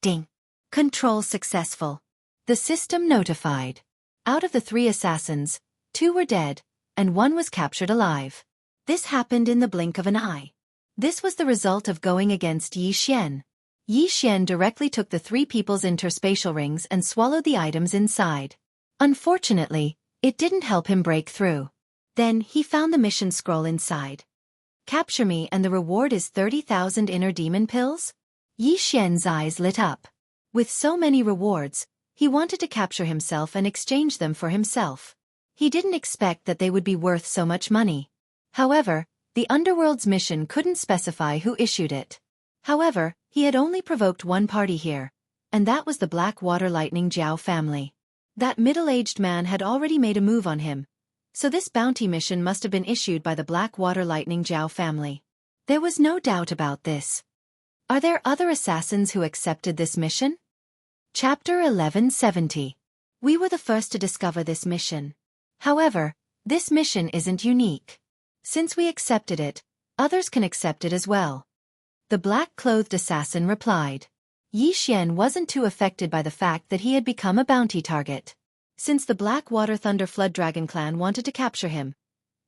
Ding! Control successful. The system notified. Out of the 3 assassins, 2 were dead, and 1 was captured alive. This happened in the blink of an eye. This was the result of going against Yi Xian. Yi Xian directly took the 3 people's interspatial rings and swallowed the items inside. Unfortunately, it didn't help him break through. Then he found the mission scroll inside. Capture me and the reward is 30,000 inner demon pills? Yi Xian's eyes lit up. With so many rewards, he wanted to capture himself and exchange them for himself. He didn't expect that they would be worth so much money. However, the Underworld's mission couldn't specify who issued it. However, he had only provoked one party here, and that was the Black Water Lightning Jiao family. That middle-aged man had already made a move on him, so this bounty mission must have been issued by the Black Water Lightning Jiao family. There was no doubt about this. Are there other assassins who accepted this mission? Chapter 1170. We were the first to discover this mission. However, this mission isn't unique. Since we accepted it, others can accept it as well. The black-clothed assassin replied. Yi Xian wasn't too affected by the fact that he had become a bounty target. Since the Black Water Thunder Flood Dragon clan wanted to capture him,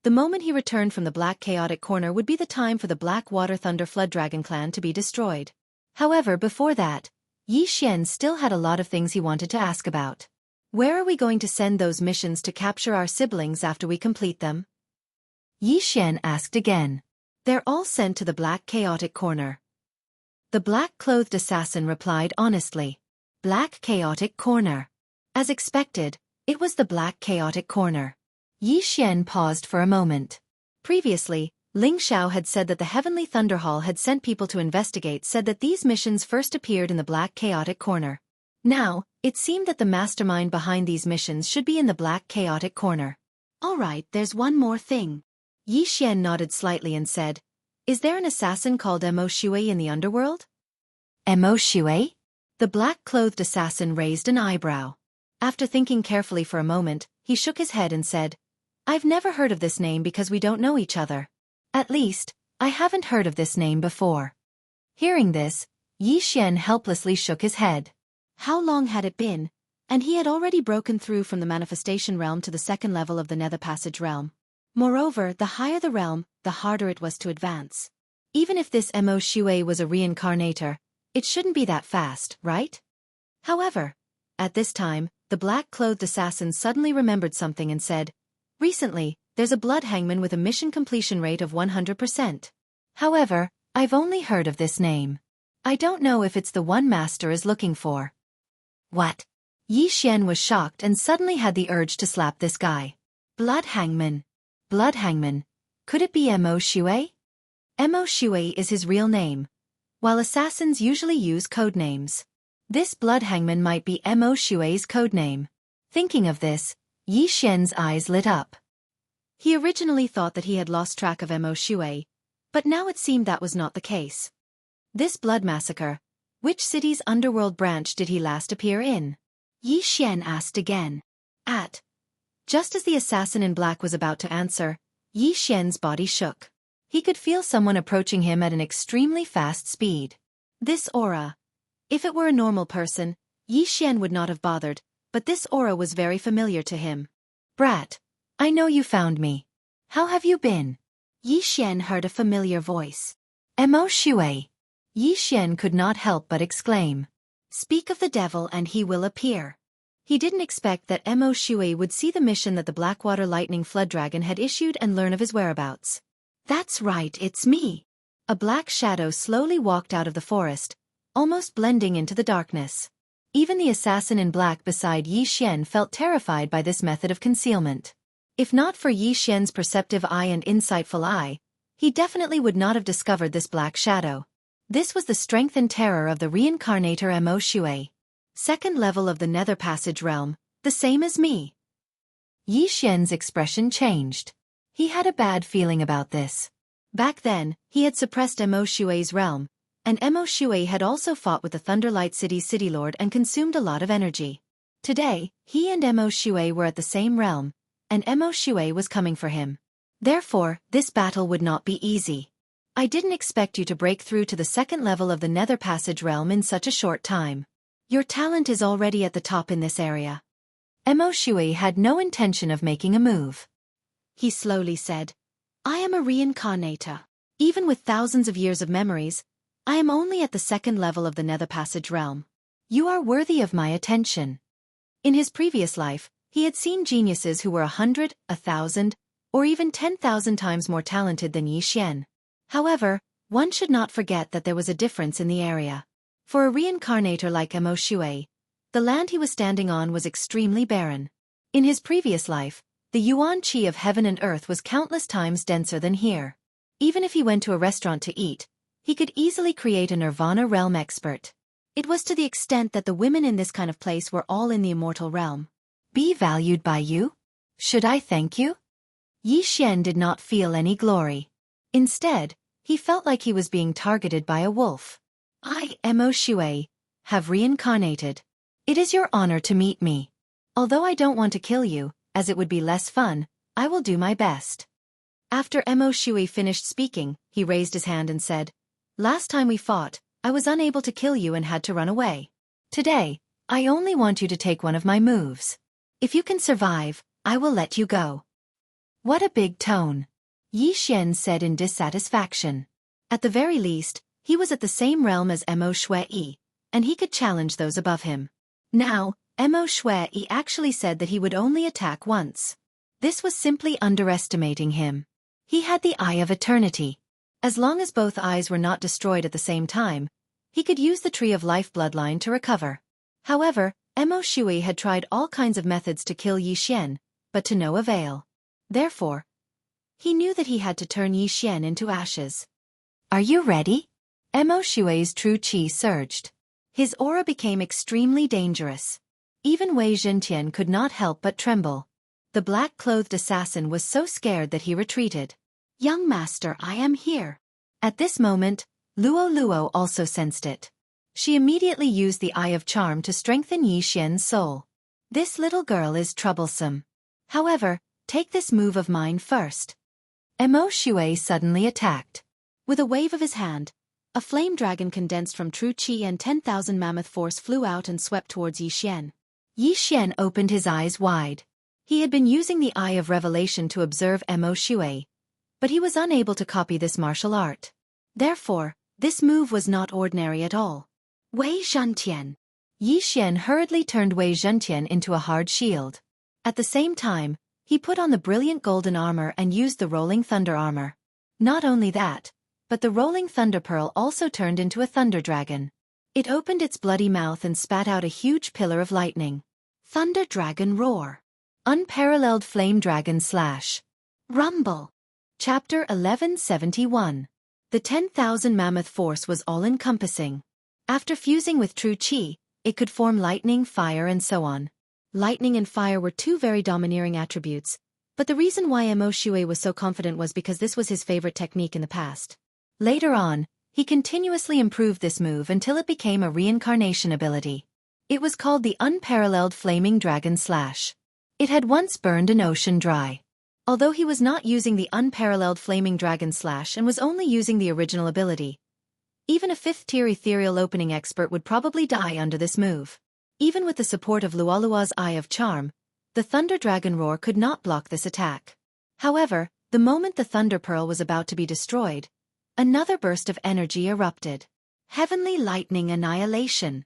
the moment he returned from the Black Chaotic Corner would be the time for the Black Water Thunder Flood Dragon clan to be destroyed. However, before that, Yi Xian still had a lot of things he wanted to ask about. Where are we going to send those missions to capture our siblings after we complete them? Yi Xian asked again. They're all sent to the Black Chaotic Corner. The black-clothed assassin replied honestly. Black Chaotic Corner. As expected, it was the Black Chaotic Corner. Yi Xian paused for a moment. Previously, Ling Xiao had said that the Heavenly Thunder Hall had sent people to investigate said that these missions first appeared in the Black Chaotic Corner. Now, it seemed that the mastermind behind these missions should be in the Black Chaotic Corner. Alright, there's one more thing. Yi Xian nodded slightly and said, Is there an assassin called Mo Shui in the underworld? Mo Shui? The black-clothed assassin raised an eyebrow. After thinking carefully for a moment, he shook his head and said, I've never heard of this name because we don't know each other. At least, I haven't heard of this name before. Hearing this, Yi Xian helplessly shook his head. How long had it been? And he had already broken through from the manifestation realm to the 2nd level of the Nether Passage realm. Moreover, the higher the realm, the harder it was to advance. Even if this Mo Shui was a reincarnator, it shouldn't be that fast, right? However, at this time, the black-clothed assassin suddenly remembered something and said, Recently, there's a blood hangman with a mission completion rate of 100%. However, I've only heard of this name. I don't know if it's the one master is looking for. What? Yi Xian was shocked and suddenly had the urge to slap this guy. Blood hangman. Blood hangman. Could it be Mo Shui? Mo Shui is his real name. while assassins usually use codenames. This blood hangman might be Mo Shui's codename. Thinking of this, Yi Xian's eyes lit up. He originally thought that he had lost track of Mo Shui, but now it seemed that was not the case. This blood massacre, which city's underworld branch did he last appear in? Yi Xian asked again. At. Just as the assassin in black was about to answer, Yi Xian's body shook. He could feel someone approaching him at an extremely fast speed. This aura. If it were a normal person, Yi Xian would not have bothered, but this aura was very familiar to him. Brat, I know you found me. How have you been? Yi Xian heard a familiar voice. Mo Shui. Yi Xian could not help but exclaim. Speak of the devil and he will appear. He didn't expect that Mo Shui would see the mission that the Blackwater Lightning Flood Dragon had issued and learn of his whereabouts. That's right, it's me. A black shadow slowly walked out of the forest, almost blending into the darkness. Even the assassin in black beside Yi Xian felt terrified by this method of concealment. If not for Yi Xian's perceptive eye and insightful eye, he definitely would not have discovered this black shadow. This was the strength and terror of the reincarnator Mo Shui. Second level of the Nether Passage realm, the same as me. Yi Xian's expression changed. He had a bad feeling about this. Back then, he had suppressed Mo Shui's realm, and Mo Shui had also fought with the Thunderlight City's city lord and consumed a lot of energy. Today, he and Mo Shui were at the same realm, and Mo Shui was coming for him. Therefore, this battle would not be easy. I didn't expect you to break through to the second level of the Nether Passage realm in such a short time. Your talent is already at the top in this area. Mo Shui had no intention of making a move. He slowly said, I am a reincarnator. Even with thousands of years of memories, I am only at the second level of the Nether Passage realm. You are worthy of my attention. In his previous life, he had seen geniuses who were 100, 1,000, or even 10,000 times more talented than Yi Xian. However, one should not forget that there was a difference in the area. For a reincarnator like Mo Shui, the land he was standing on was extremely barren. In his previous life, the yuan qi of heaven and earth was countless times denser than here. Even if he went to a restaurant to eat, he could easily create a nirvana realm expert. It was to the extent that the women in this kind of place were all in the immortal realm. Be valued by you? Should I thank you? Yi Xian did not feel any glory. Instead, he felt like he was being targeted by a wolf. I, Mo Shui, have reincarnated. It is your honor to meet me. Although I don't want to kill you, as it would be less fun, I will do my best. After Mo Shui finished speaking, he raised his hand and said, Last time we fought, I was unable to kill you and had to run away. Today, I only want you to take one of my moves. If you can survive, I will let you go. What a big tone. Yi Xian said in dissatisfaction. At the very least, he was at the same realm as Mo Shui, and he could challenge those above him. Now, Mo Shui actually said that he would only attack once. This was simply underestimating him. He had the Eye of Eternity. As long as both eyes were not destroyed at the same time, he could use the Tree of Life bloodline to recover. However, Mo Shui had tried all kinds of methods to kill Yi Xian, but to no avail. Therefore, he knew that he had to turn Yi Xian into ashes. Are you ready? Mo Shui's true qi surged. His aura became extremely dangerous. Even Wei Zhentian could not help but tremble. The black-clothed assassin was so scared that he retreated. Young master, I am here. At this moment, Luo also sensed it. She immediately used the Eye of Charm to strengthen Yi Xian's soul. This little girl is troublesome. However, take this move of mine first. Mo Shui suddenly attacked. With a wave of his hand, a flame dragon condensed from true qi and 10,000 mammoth force flew out and swept towards Yi Xian. Yi Xian opened his eyes wide. He had been using the Eye of Revelation to observe Mo Shui, but he was unable to copy this martial art. Therefore, this move was not ordinary at all. Wei Zhentian. Yi Xian hurriedly turned Wei Zhentian into a hard shield. At the same time, he put on the brilliant golden armor and used the rolling thunder armor. Not only that, but the rolling thunder pearl also turned into a thunder dragon. It opened its bloody mouth and spat out a huge pillar of lightning. Thunder dragon roar. Unparalleled flame dragon slash. Rumble. Chapter 1171. The 10,000 mammoth force was all-encompassing. After fusing with true qi, it could form lightning, fire and so on. Lightning and fire were two very domineering attributes, but the reason why Mo Shui was so confident was because this was his favorite technique in the past. Later on, he continuously improved this move until it became a reincarnation ability. It was called the Unparalleled Flaming Dragon Slash. It had once burned an ocean dry. Although he was not using the Unparalleled Flaming Dragon Slash and was only using the original ability, even a 5th-tier ethereal opening expert would probably die under this move. Even with the support of Lualua's Eye of Charm, the Thunder Dragon Roar could not block this attack. However, the moment the Thunder Pearl was about to be destroyed, another burst of energy erupted. Heavenly Lightning Annihilation.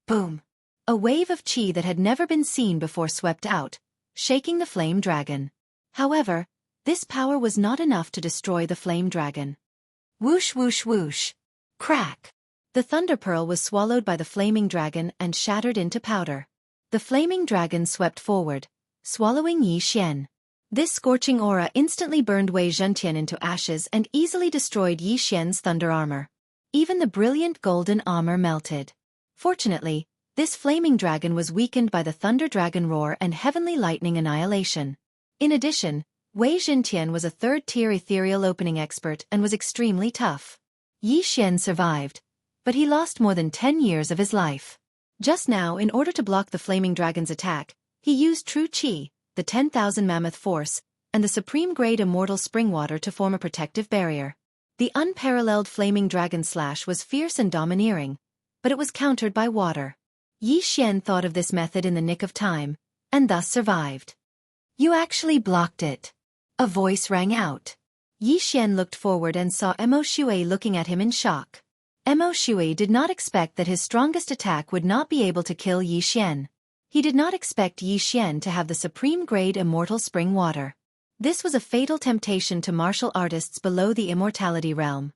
Boom! A wave of qi that had never been seen before swept out, shaking the flame dragon. However, this power was not enough to destroy the flame dragon. Whoosh whoosh whoosh. Crack! The Thunder Pearl was swallowed by the flaming dragon and shattered into powder. The flaming dragon swept forward, swallowing Yi Xian. This scorching aura instantly burned Wei Zhentian into ashes and easily destroyed Yi Xian's thunder armor. Even the brilliant golden armor melted. Fortunately, this flaming dragon was weakened by the Thunder Dragon Roar and Heavenly Lightning Annihilation. In addition, Wei Zhentian was a 3rd-tier ethereal opening expert and was extremely tough. Yi Xian survived, but he lost more than 10 years of his life. Just now, in order to block the flaming dragon's attack, he used true qi, the 10,000 mammoth force, and the supreme-grade immortal spring water to form a protective barrier. The unparalleled flaming dragon slash was fierce and domineering, but it was countered by water. Yi Xian thought of this method in the nick of time, and thus survived. You actually blocked it. A voice rang out. Yi Xian looked forward and saw Mo Shui looking at him in shock. Mo Shui did not expect that his strongest attack would not be able to kill Yi Xian. He did not expect Yi Xian to have the supreme-grade immortal spring water. This was a fatal temptation to martial artists below the immortality realm.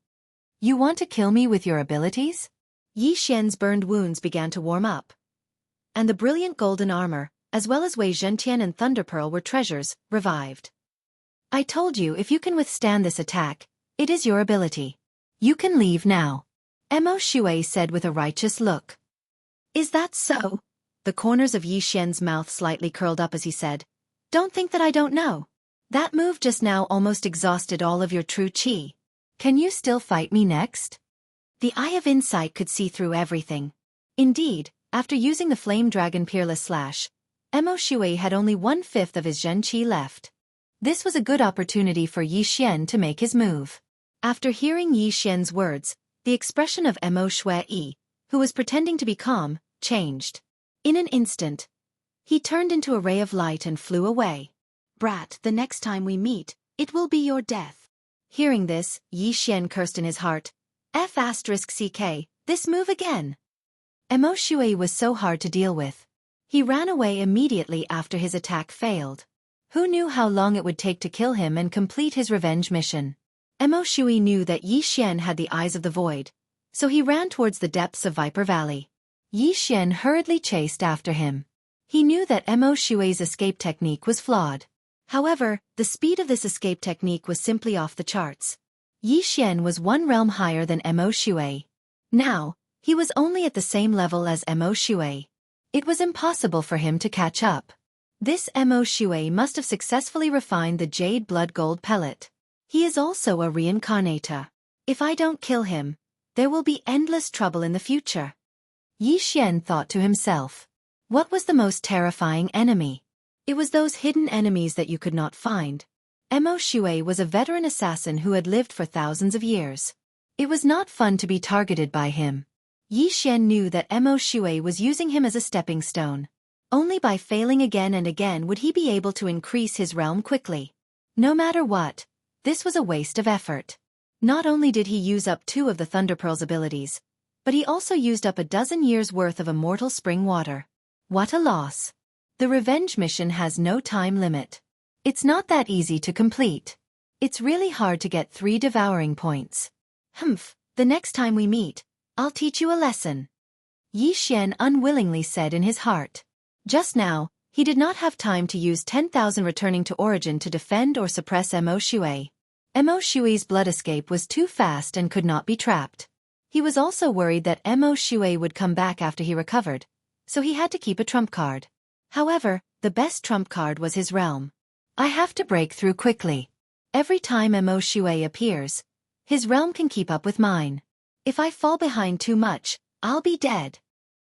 You want to kill me with your abilities? Yi Xian's burned wounds began to warm up. And the brilliant golden armor, as well as Wei Zhentian and Thunder Pearl were treasures, revived. I told you if you can withstand this attack, it is your ability. You can leave now. Mo Shui said with a righteous look. Is that so? The corners of Yi Xian's mouth slightly curled up as he said, Don't think that I don't know. That move just now almost exhausted all of your true qi. Can you still fight me next? The Eye of Insight could see through everything. Indeed, after using the Flame Dragon Peerless Slash, Mo Shui had only 1/5 of his Zhen Qi left. This was a good opportunity for Yi Xian to make his move. After hearing Yi Xian's words, the expression of Mo Shui, who was pretending to be calm, changed. In an instant, he turned into a ray of light and flew away. Brat, the next time we meet, it will be your death. Hearing this, Yi Xian cursed in his heart. F***ck, this move again. Mo Shui was so hard to deal with. He ran away immediately after his attack failed. Who knew how long it would take to kill him and complete his revenge mission? Mo Shui knew that Yi Xian had the eyes of the void, so he ran towards the depths of Viper Valley. Yi Xian hurriedly chased after him. He knew that Mo Shui's escape technique was flawed. However, the speed of this escape technique was simply off the charts. Yi Xian was one realm higher than Mo Shui. Now, he was only at the same level as Mo Shui. It was impossible for him to catch up. This Mo Shui must have successfully refined the Jade Blood Gold pellet. He is also a reincarnator. If I don't kill him, there will be endless trouble in the future. Yi Xian thought to himself. What was the most terrifying enemy? It was those hidden enemies that you could not find. Mo Shui was a veteran assassin who had lived for thousands of years. It was not fun to be targeted by him. Yi Xian knew that Mo Shui was using him as a stepping stone. Only by failing again and again would he be able to increase his realm quickly. No matter what, this was a waste of effort. Not only did he use up 2 of the Thunder Pearl's abilities, but he also used up a dozen years' worth of immortal spring water. What a loss. The revenge mission has no time limit. It's not that easy to complete. It's really hard to get 3 devouring points. The next time we meet, I'll teach you a lesson. Yi Xian unwillingly said in his heart. Just now, he did not have time to use 10,000 returning to origin to defend or suppress Mo Shui. Mo Shui's blood escape was too fast and could not be trapped. He was also worried that Mo Shui would come back after he recovered, so he had to keep a trump card. However, the best trump card was his realm. I have to break through quickly. Every time Mo Shui appears, his realm can keep up with mine. If I fall behind too much, I'll be dead.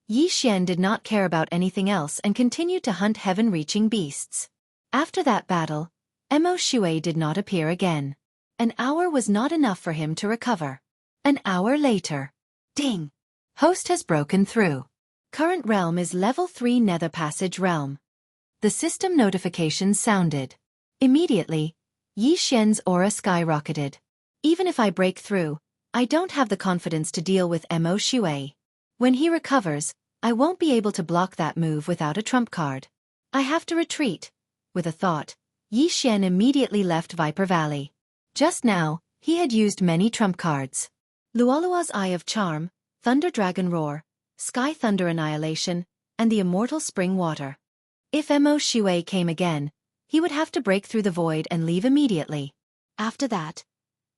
Yi Xian did not care about anything else and continued to hunt heaven-reaching beasts. After that battle, Mo Shui did not appear again. An hour was not enough for him to recover. An hour later. Ding! Host has broken through. Current realm is level 3 Nether Passage realm. The system notification sounded. Immediately, Yi Xian's aura skyrocketed. Even if I break through, I don't have the confidence to deal with Mo Shui. When he recovers, I won't be able to block that move without a trump card. I have to retreat. With a thought, Yi Xian immediately left Viper Valley. Just now, he had used many trump cards. Luolua's Eye of Charm, Thunder Dragon Roar, Sky Thunder Annihilation, and the Immortal Spring Water. If Mo Shui came again, he would have to break through the void and leave immediately. After that,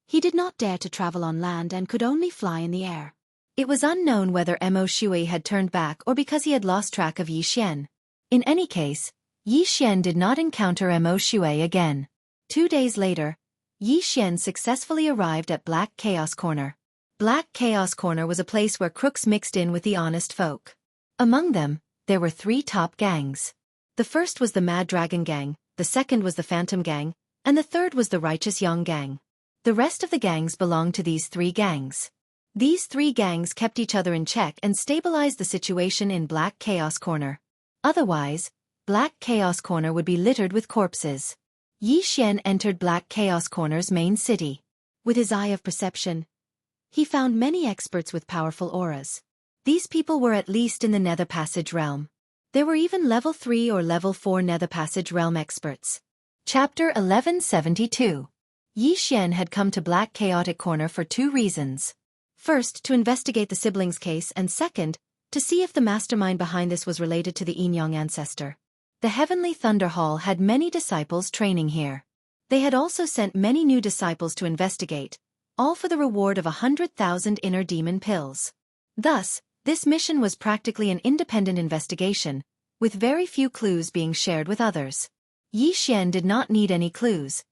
he did not dare to travel on land and could only fly in the air. It was unknown whether Mo Shui had turned back or because he had lost track of Yi Xian. In any case, Yi Xian did not encounter Mo Shui again. 2 days later, Yi Xian successfully arrived at Black Chaos Corner. Black Chaos Corner was a place where crooks mixed in with the honest folk. Among them, there were 3 top gangs. The first was the Mad Dragon Gang, the second was the Phantom Gang, and the third was the Righteous Yang Gang. The rest of the gangs belonged to these 3 gangs. These 3 gangs kept each other in check and stabilized the situation in Black Chaos Corner. Otherwise, Black Chaos Corner would be littered with corpses. Yi Xian entered Black Chaos Corner's main city. With his eye of perception, he found many experts with powerful auras. These people were at least in the Nether Passage realm. There were even level 3 or level 4 Nether Passage realm experts. Chapter 1172. Yi Xian had come to Black Chaotic Corner for 2 reasons. First, to investigate the siblings' case, and second, to see if the mastermind behind this was related to the Yin Yang ancestor. The Heavenly Thunder Hall had many disciples training here. They had also sent many new disciples to investigate, all for the reward of 100,000 inner demon pills. Thus, this mission was practically an independent investigation, with very few clues being shared with others. Yi Xian did not need any clues,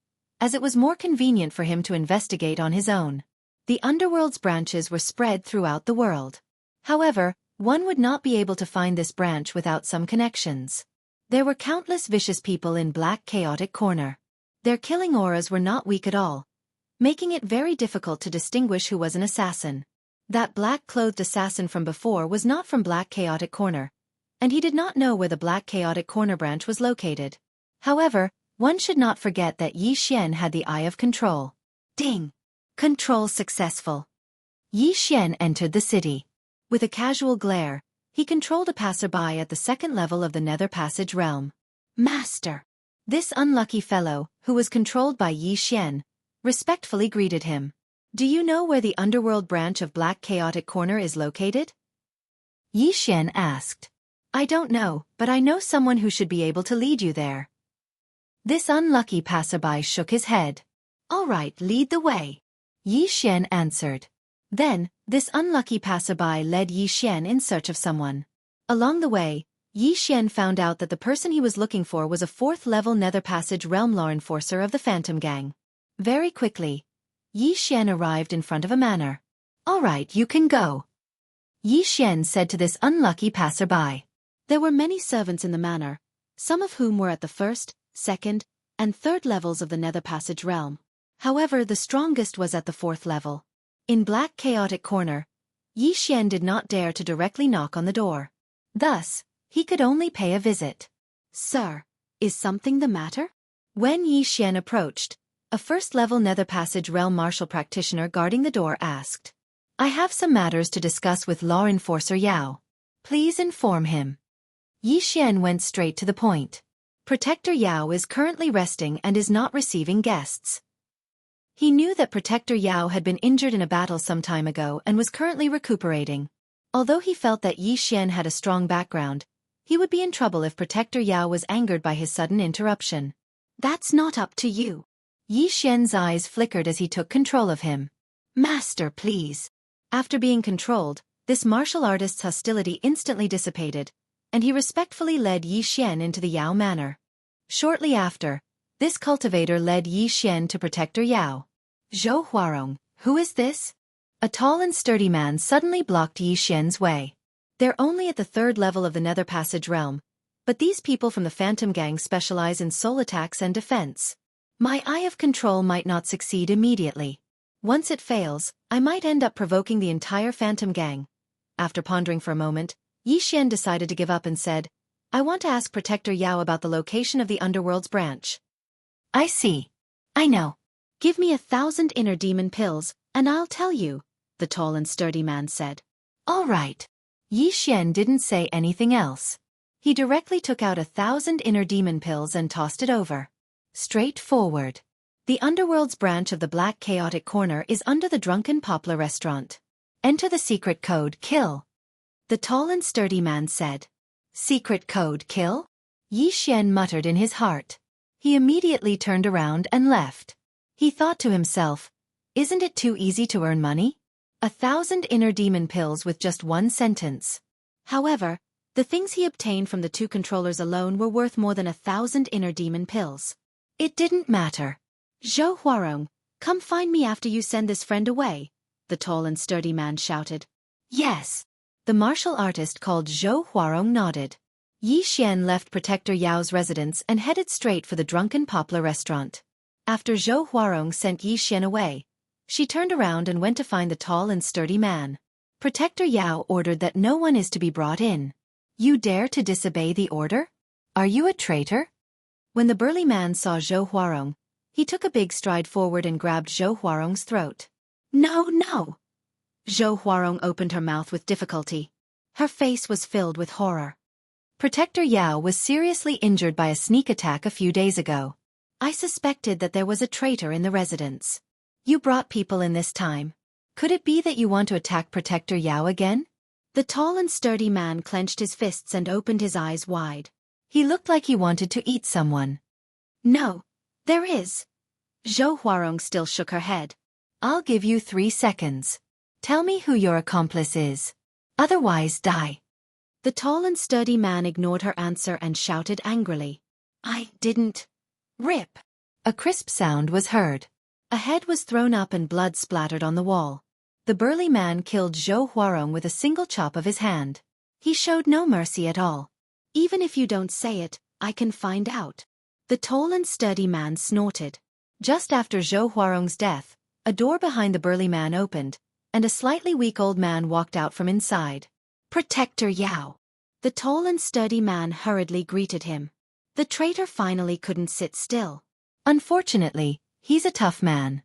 as it was more convenient for him to investigate on his own. The underworld's branches were spread throughout the world. However, one would not be able to find this branch without some connections. There were countless vicious people in Black Chaotic Corner. Their killing auras were not weak at all, making it very difficult to distinguish who was an assassin. That black-clothed assassin from before was not from Black Chaotic Corner, and he did not know where the Black Chaotic Corner branch was located. However, one should not forget that Yi Xian had the Eye of Control. Ding! Control successful. Yi Xian entered the city. With a casual glare, he controlled a passerby at the 2nd level of the Nether Passage realm. Master! This unlucky fellow, who was controlled by Yi Xian, respectfully greeted him. Do you know where the underworld branch of Black Chaotic Corner is located? Yi Xian asked. I don't know, but I know someone who should be able to lead you there. This unlucky passerby shook his head. All right, lead the way. Yi Xian answered. Then, this unlucky passerby led Yi Xian in search of someone. Along the way, Yi Xian found out that the person he was looking for was a 4th-level Nether Passage realm law enforcer of the Phantom Gang. Very quickly, Yi Xian arrived in front of a manor. All right, you can go. Yi Xian said to this unlucky passerby. There were many servants in the manor, some of whom were at the 1st, 2nd, and 3rd levels of the Nether Passage realm. However, the strongest was at the 4th level. In Black Chaotic Corner, Yi Xian did not dare to directly knock on the door. Thus, he could only pay a visit. Sir, is something the matter? When Yi Xian approached, a 1st-level Nether Passage realm martial practitioner guarding the door asked. I have some matters to discuss with Law Enforcer Yao. Please inform him. Yi Xian went straight to the point. Protector Yao is currently resting and is not receiving guests. He knew that Protector Yao had been injured in a battle some time ago and was currently recuperating. Although he felt that Yi Xian had a strong background, he would be in trouble if Protector Yao was angered by his sudden interruption. That's not up to you. Yi Xian's eyes flickered as he took control of him. Master, please. After being controlled, this martial artist's hostility instantly dissipated, and he respectfully led Yi Xian into the Yao manor. Shortly after, this cultivator led Yi Xian to Protector Yao. Zhou Huarong, who is this? A tall and sturdy man suddenly blocked Yi Xian's way. They're only at the 3rd level of the Nether Passage realm, but these people from the Phantom Gang specialize in soul attacks and defense. My eye of control might not succeed immediately. Once it fails, I might end up provoking the entire Phantom Gang. After pondering for a moment, Yi Xian decided to give up and said, I want to ask Protector Yao about the location of the Underworld's branch. I see. I know. Give me 1,000 inner demon pills, and I'll tell you, the tall and sturdy man said. All right. Yi Xian didn't say anything else. He directly took out 1,000 inner demon pills and tossed it over. Straightforward. The Underworld's branch of the Black Chaotic Corner is under the Drunken Poplar restaurant. Enter the secret code KILL. The tall and sturdy man said. Secret code KILL? Yi Xian muttered in his heart. He immediately turned around and left. He thought to himself, isn't it too easy to earn money? 1,000 inner demon pills with just one sentence. However, the things he obtained from the 2 controllers alone were worth more than 1,000 inner demon pills. It didn't matter. Zhou Huarong, come find me after you send this friend away, the tall and sturdy man shouted. Yes. The martial artist called Zhou Huarong nodded. Yi Xian left Protector Yao's residence and headed straight for the Drunken Poplar restaurant. After Zhou Huarong sent Yi Xian away, she turned around and went to find the tall and sturdy man. Protector Yao ordered that no one is to be brought in. You dare to disobey the order? Are you a traitor? When the burly man saw Zhou Huarong, he took a big stride forward and grabbed Zhou Huarong's throat. No, no! Zhou Huarong opened her mouth with difficulty. Her face was filled with horror. Protector Yao was seriously injured by a sneak attack a few days ago. I suspected that there was a traitor in the residence. You brought people in this time. Could it be that you want to attack Protector Yao again? The tall and sturdy man clenched his fists and opened his eyes wide. He looked like he wanted to eat someone. No, there is. Zhou Huarong still shook her head. I'll give you 3 seconds. Tell me who your accomplice is. Otherwise die. The tall and sturdy man ignored her answer and shouted angrily. I didn't. Rip. A crisp sound was heard. A head was thrown up and blood splattered on the wall. The burly man killed Zhou Huarong with a single chop of his hand. He showed no mercy at all. Even if you don't say it, I can find out. The tall and sturdy man snorted. Just after Zhou Huarong's death, a door behind the burly man opened, and a slightly weak old man walked out from inside. Protector Yao. The tall and sturdy man hurriedly greeted him. The traitor finally couldn't sit still. Unfortunately, he's a tough man.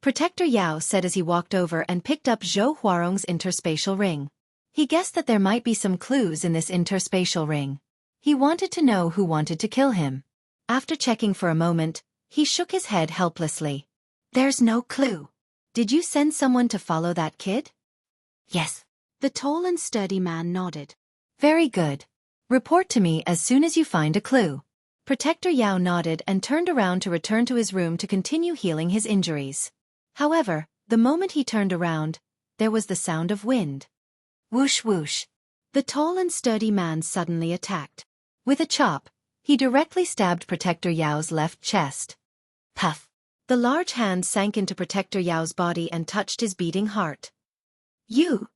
Protector Yao said as he walked over and picked up Zhou Huarong's interspatial ring. He guessed that there might be some clues in this interspatial ring. He wanted to know who wanted to kill him. After checking for a moment, he shook his head helplessly. There's no clue. Did you send someone to follow that kid? Yes. The tall and sturdy man nodded. Very good. Report to me as soon as you find a clue. Protector Yao nodded and turned around to return to his room to continue healing his injuries. However, the moment he turned around, there was the sound of wind. Whoosh whoosh. The tall and sturdy man suddenly attacked. With a chop, he directly stabbed Protector Yao's left chest. Puff. The large hand sank into Protector Yao's body and touched his beating heart. You!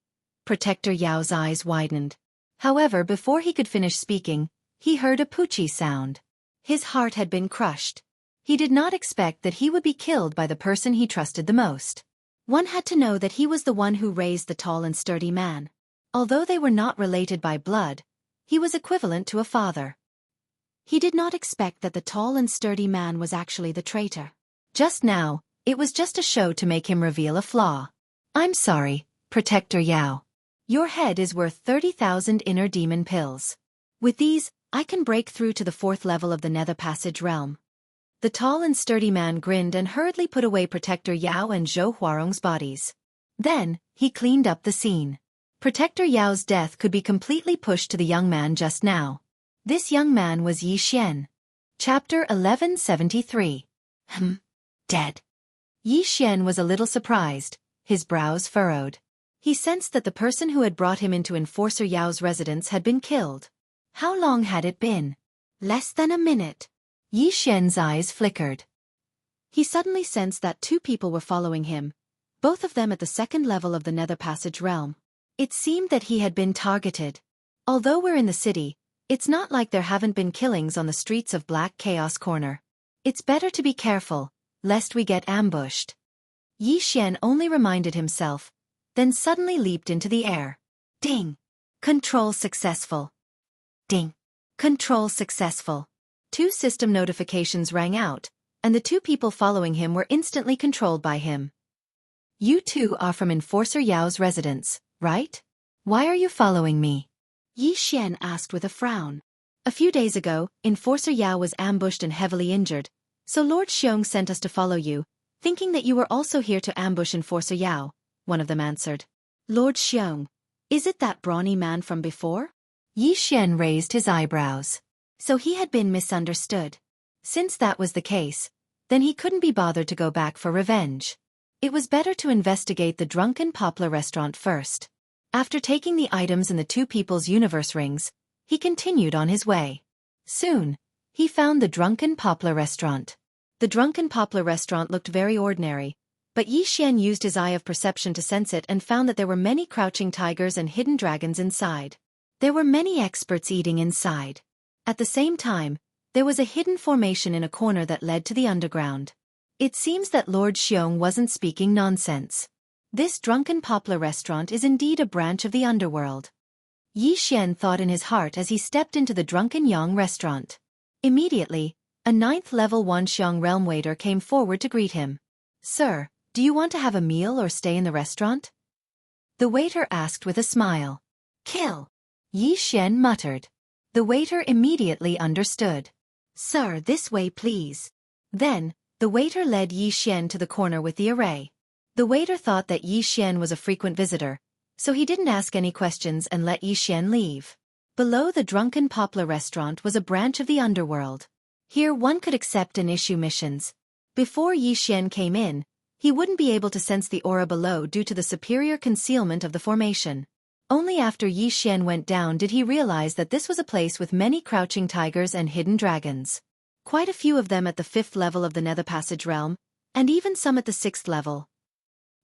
Protector Yao's eyes widened. However, before he could finish speaking, he heard a poochie sound. His heart had been crushed. He did not expect that he would be killed by the person he trusted the most. One had to know that he was the one who raised the tall and sturdy man. Although they were not related by blood, he was equivalent to a father. He did not expect that the tall and sturdy man was actually the traitor. Just now, it was just a show to make him reveal a flaw. I'm sorry, Protector Yao. Your head is worth 30,000 inner demon pills. With these, I can break through to the 4th level of the Nether Passage realm. The tall and sturdy man grinned and hurriedly put away Protector Yao and Zhou Huarong's bodies. Then, he cleaned up the scene. Protector Yao's death could be completely pushed to the young man just now. This young man was Yi Xian. Chapter 1173. Dead. Yi Xian was a little surprised, his brows furrowed. He sensed that the person who had brought him into Enforcer Yao's residence had been killed. How long had it been? Less than a minute. Yi Xian's eyes flickered. He suddenly sensed that two people were following him, both of them at the second level of the Nether Passage realm. It seemed that he had been targeted. Although we're in the city, it's not like there haven't been killings on the streets of Black Chaos Corner. It's better to be careful, lest we get ambushed. Yi Xian only reminded himself, then suddenly leaped into the air. Ding! Control successful. Ding! Control successful. 2 system notifications rang out, and the 2 people following him were instantly controlled by him. You 2 are from Enforcer Yao's residence, right? Why are you following me? Yi Xian asked with a frown. A few days ago, Enforcer Yao was ambushed and heavily injured, so Lord Xiong sent us to follow you, thinking that you were also here to ambush Enforcer Yao, one of them answered. Lord Xiong, is it that brawny man from before? Yi Xian raised his eyebrows. So he had been misunderstood. Since that was the case, then he couldn't be bothered to go back for revenge. It was better to investigate the Drunken Poplar restaurant first. After taking the items in the 2 people's universe rings, he continued on his way. Soon, he found the Drunken Poplar restaurant. The Drunken Poplar restaurant looked very ordinary, but Yi Xian used his eye of perception to sense it and found that there were many crouching tigers and hidden dragons inside. There were many experts eating inside. At the same time, there was a hidden formation in a corner that led to the underground. It seems that Lord Xiong wasn't speaking nonsense. This Drunken Poplar restaurant is indeed a branch of the underworld. Yi Xian thought in his heart as he stepped into the Drunken Yang restaurant. Immediately, a 9th level Wanxiang realm waiter came forward to greet him. Sir, do you want to have a meal or stay in the restaurant? The waiter asked with a smile. Kill! Yi Xian muttered. The waiter immediately understood. Sir, this way please. Then, the waiter led Yi Xian to the corner with the array. The waiter thought that Yi Xian was a frequent visitor, so he didn't ask any questions and let Yi Xian leave. Below the Drunken Poplar restaurant was a branch of the underworld. Here one could accept and issue missions. Before Yi Xian came in, he wouldn't be able to sense the aura below due to the superior concealment of the formation. Only after Yi Xian went down did he realize that this was a place with many crouching tigers and hidden dragons. Quite a few of them at the 5th level of the Nether Passage realm, and even some at the 6th level.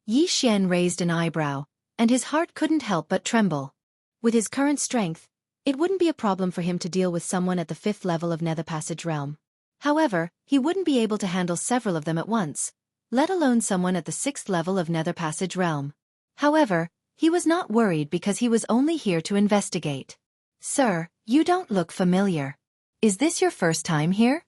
Yi Xian raised an eyebrow, and his heart couldn't help but tremble. With his current strength, it wouldn't be a problem for him to deal with someone at the 5th level of Nether Passage realm. However, he wouldn't be able to handle several of them at once, let alone someone at the 6th level of Nether Passage realm. However, he was not worried because he was only here to investigate. Sir, you don't look familiar. Is this your first time here?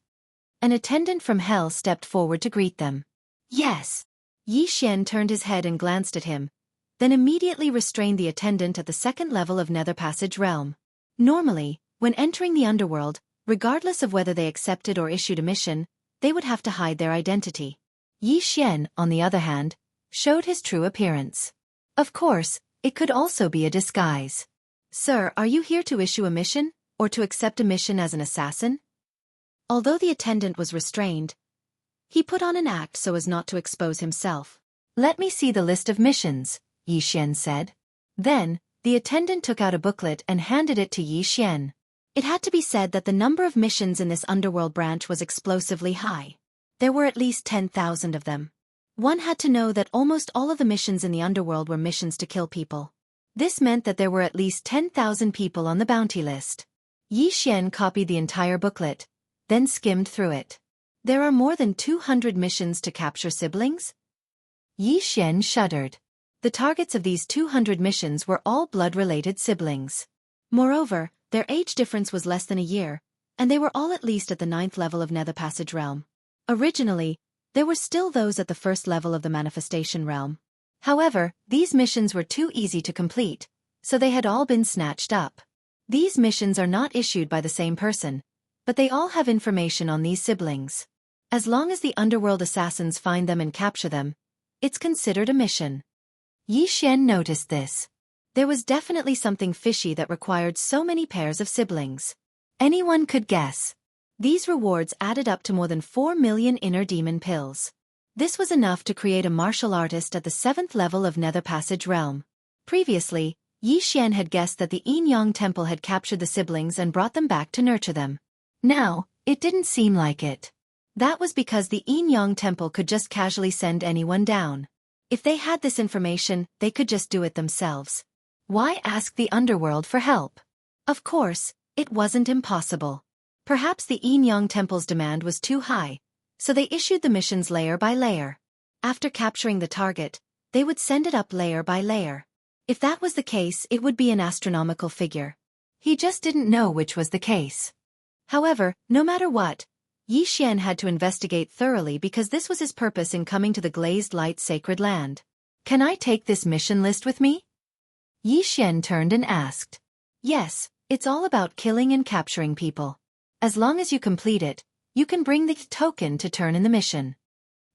An attendant from Hell stepped forward to greet them. Yes. Yi Xian turned his head and glanced at him, then immediately restrained the attendant at the 2nd level of Nether Passage realm. Normally, when entering the underworld, regardless of whether they accepted or issued a mission, they would have to hide their identity. Yi Xian, on the other hand, showed his true appearance. Of course, it could also be a disguise. Sir, are you here to issue a mission, or to accept a mission as an assassin? Although the attendant was restrained, he put on an act so as not to expose himself. Let me see the list of missions, Yi Xian said. Then, the attendant took out a booklet and handed it to Yi Xian. It had to be said that the number of missions in this underworld branch was explosively high. There were at least 10,000 of them. One had to know that almost all of the missions in the underworld were missions to kill people. This meant that there were at least 10,000 people on the bounty list. Yi Xian copied the entire booklet, then skimmed through it. There are more than 200 missions to capture siblings? Yi Xian shuddered. The targets of these 200 missions were all blood-related siblings. Moreover, their age difference was less than a year, and they were all at least at the 9th level of Nether Passage realm. Originally, there were still those at the 1st level of the Manifestation realm. However, these missions were too easy to complete, so they had all been snatched up. These missions are not issued by the same person, but they all have information on these siblings. As long as the underworld assassins find them and capture them, it's considered a mission. Yi Xian noticed this. There was definitely something fishy that required so many pairs of siblings. Anyone could guess. These rewards added up to more than 4 million inner demon pills. This was enough to create a martial artist at the 7th level of Nether Passage Realm. Previously, Yi Xian had guessed that the Yin Yang Temple had captured the siblings and brought them back to nurture them. Now, it didn't seem like it. That was because the Yin Yang Temple could just casually send anyone down. If they had this information, they could just do it themselves. Why ask the underworld for help? Of course, it wasn't impossible. Perhaps the Yin Yang Temple's demand was too high, so they issued the missions layer by layer. After capturing the target, they would send it up layer by layer. If that was the case, it would be an astronomical figure. He just didn't know which was the case. However, no matter what, Yi Xian had to investigate thoroughly because this was his purpose in coming to the Glazed Light Sacred Land. Can I take this mission list with me? Yi Xian turned and asked. Yes, it's all about killing and capturing people. As long as you complete it, you can bring the token to turn in the mission.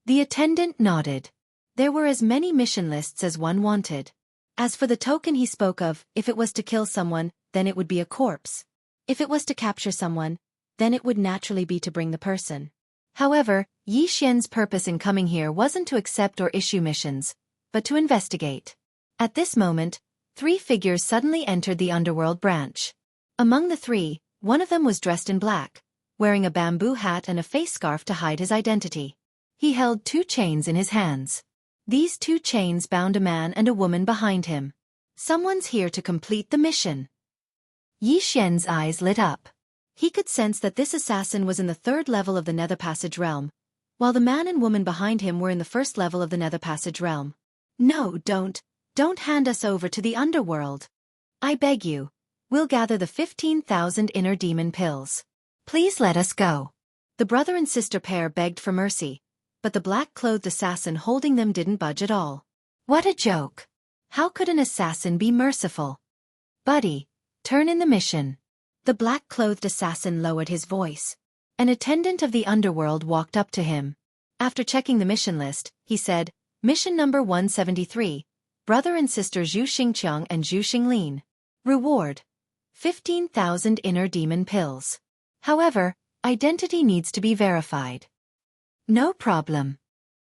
The attendant nodded. There were as many mission lists as one wanted. As for the token he spoke of, if it was to kill someone, then it would be a corpse. If it was to capture someone, then it would naturally be to bring the person. However, Yi Xian's purpose in coming here wasn't to accept or issue missions, but to investigate. At this moment, 3 figures suddenly entered the underworld branch. Among the 3, one of them was dressed in black, wearing a bamboo hat and a face scarf to hide his identity. He held 2 chains in his hands. These 2 chains bound a man and a woman behind him. Someone's here to complete the mission. Yi Xian's eyes lit up. He could sense that this assassin was in the 3rd level of the Nether Passage Realm, while the man and woman behind him were in the 1st level of the Nether Passage Realm. No, don't hand us over to the underworld. I beg you. We'll gather the 15,000 inner demon pills. Please let us go. The brother and sister pair begged for mercy, but the black-clothed assassin holding them didn't budge at all. What a joke. How could an assassin be merciful? Buddy, turn in the mission. The black-clothed assassin lowered his voice. An attendant of the underworld walked up to him. After checking the mission list, he said, Mission number 173, Brother and Sister Zhu Xingqiang and Zhu Xinglin. Reward: 15,000 inner demon pills. However, identity needs to be verified. No problem.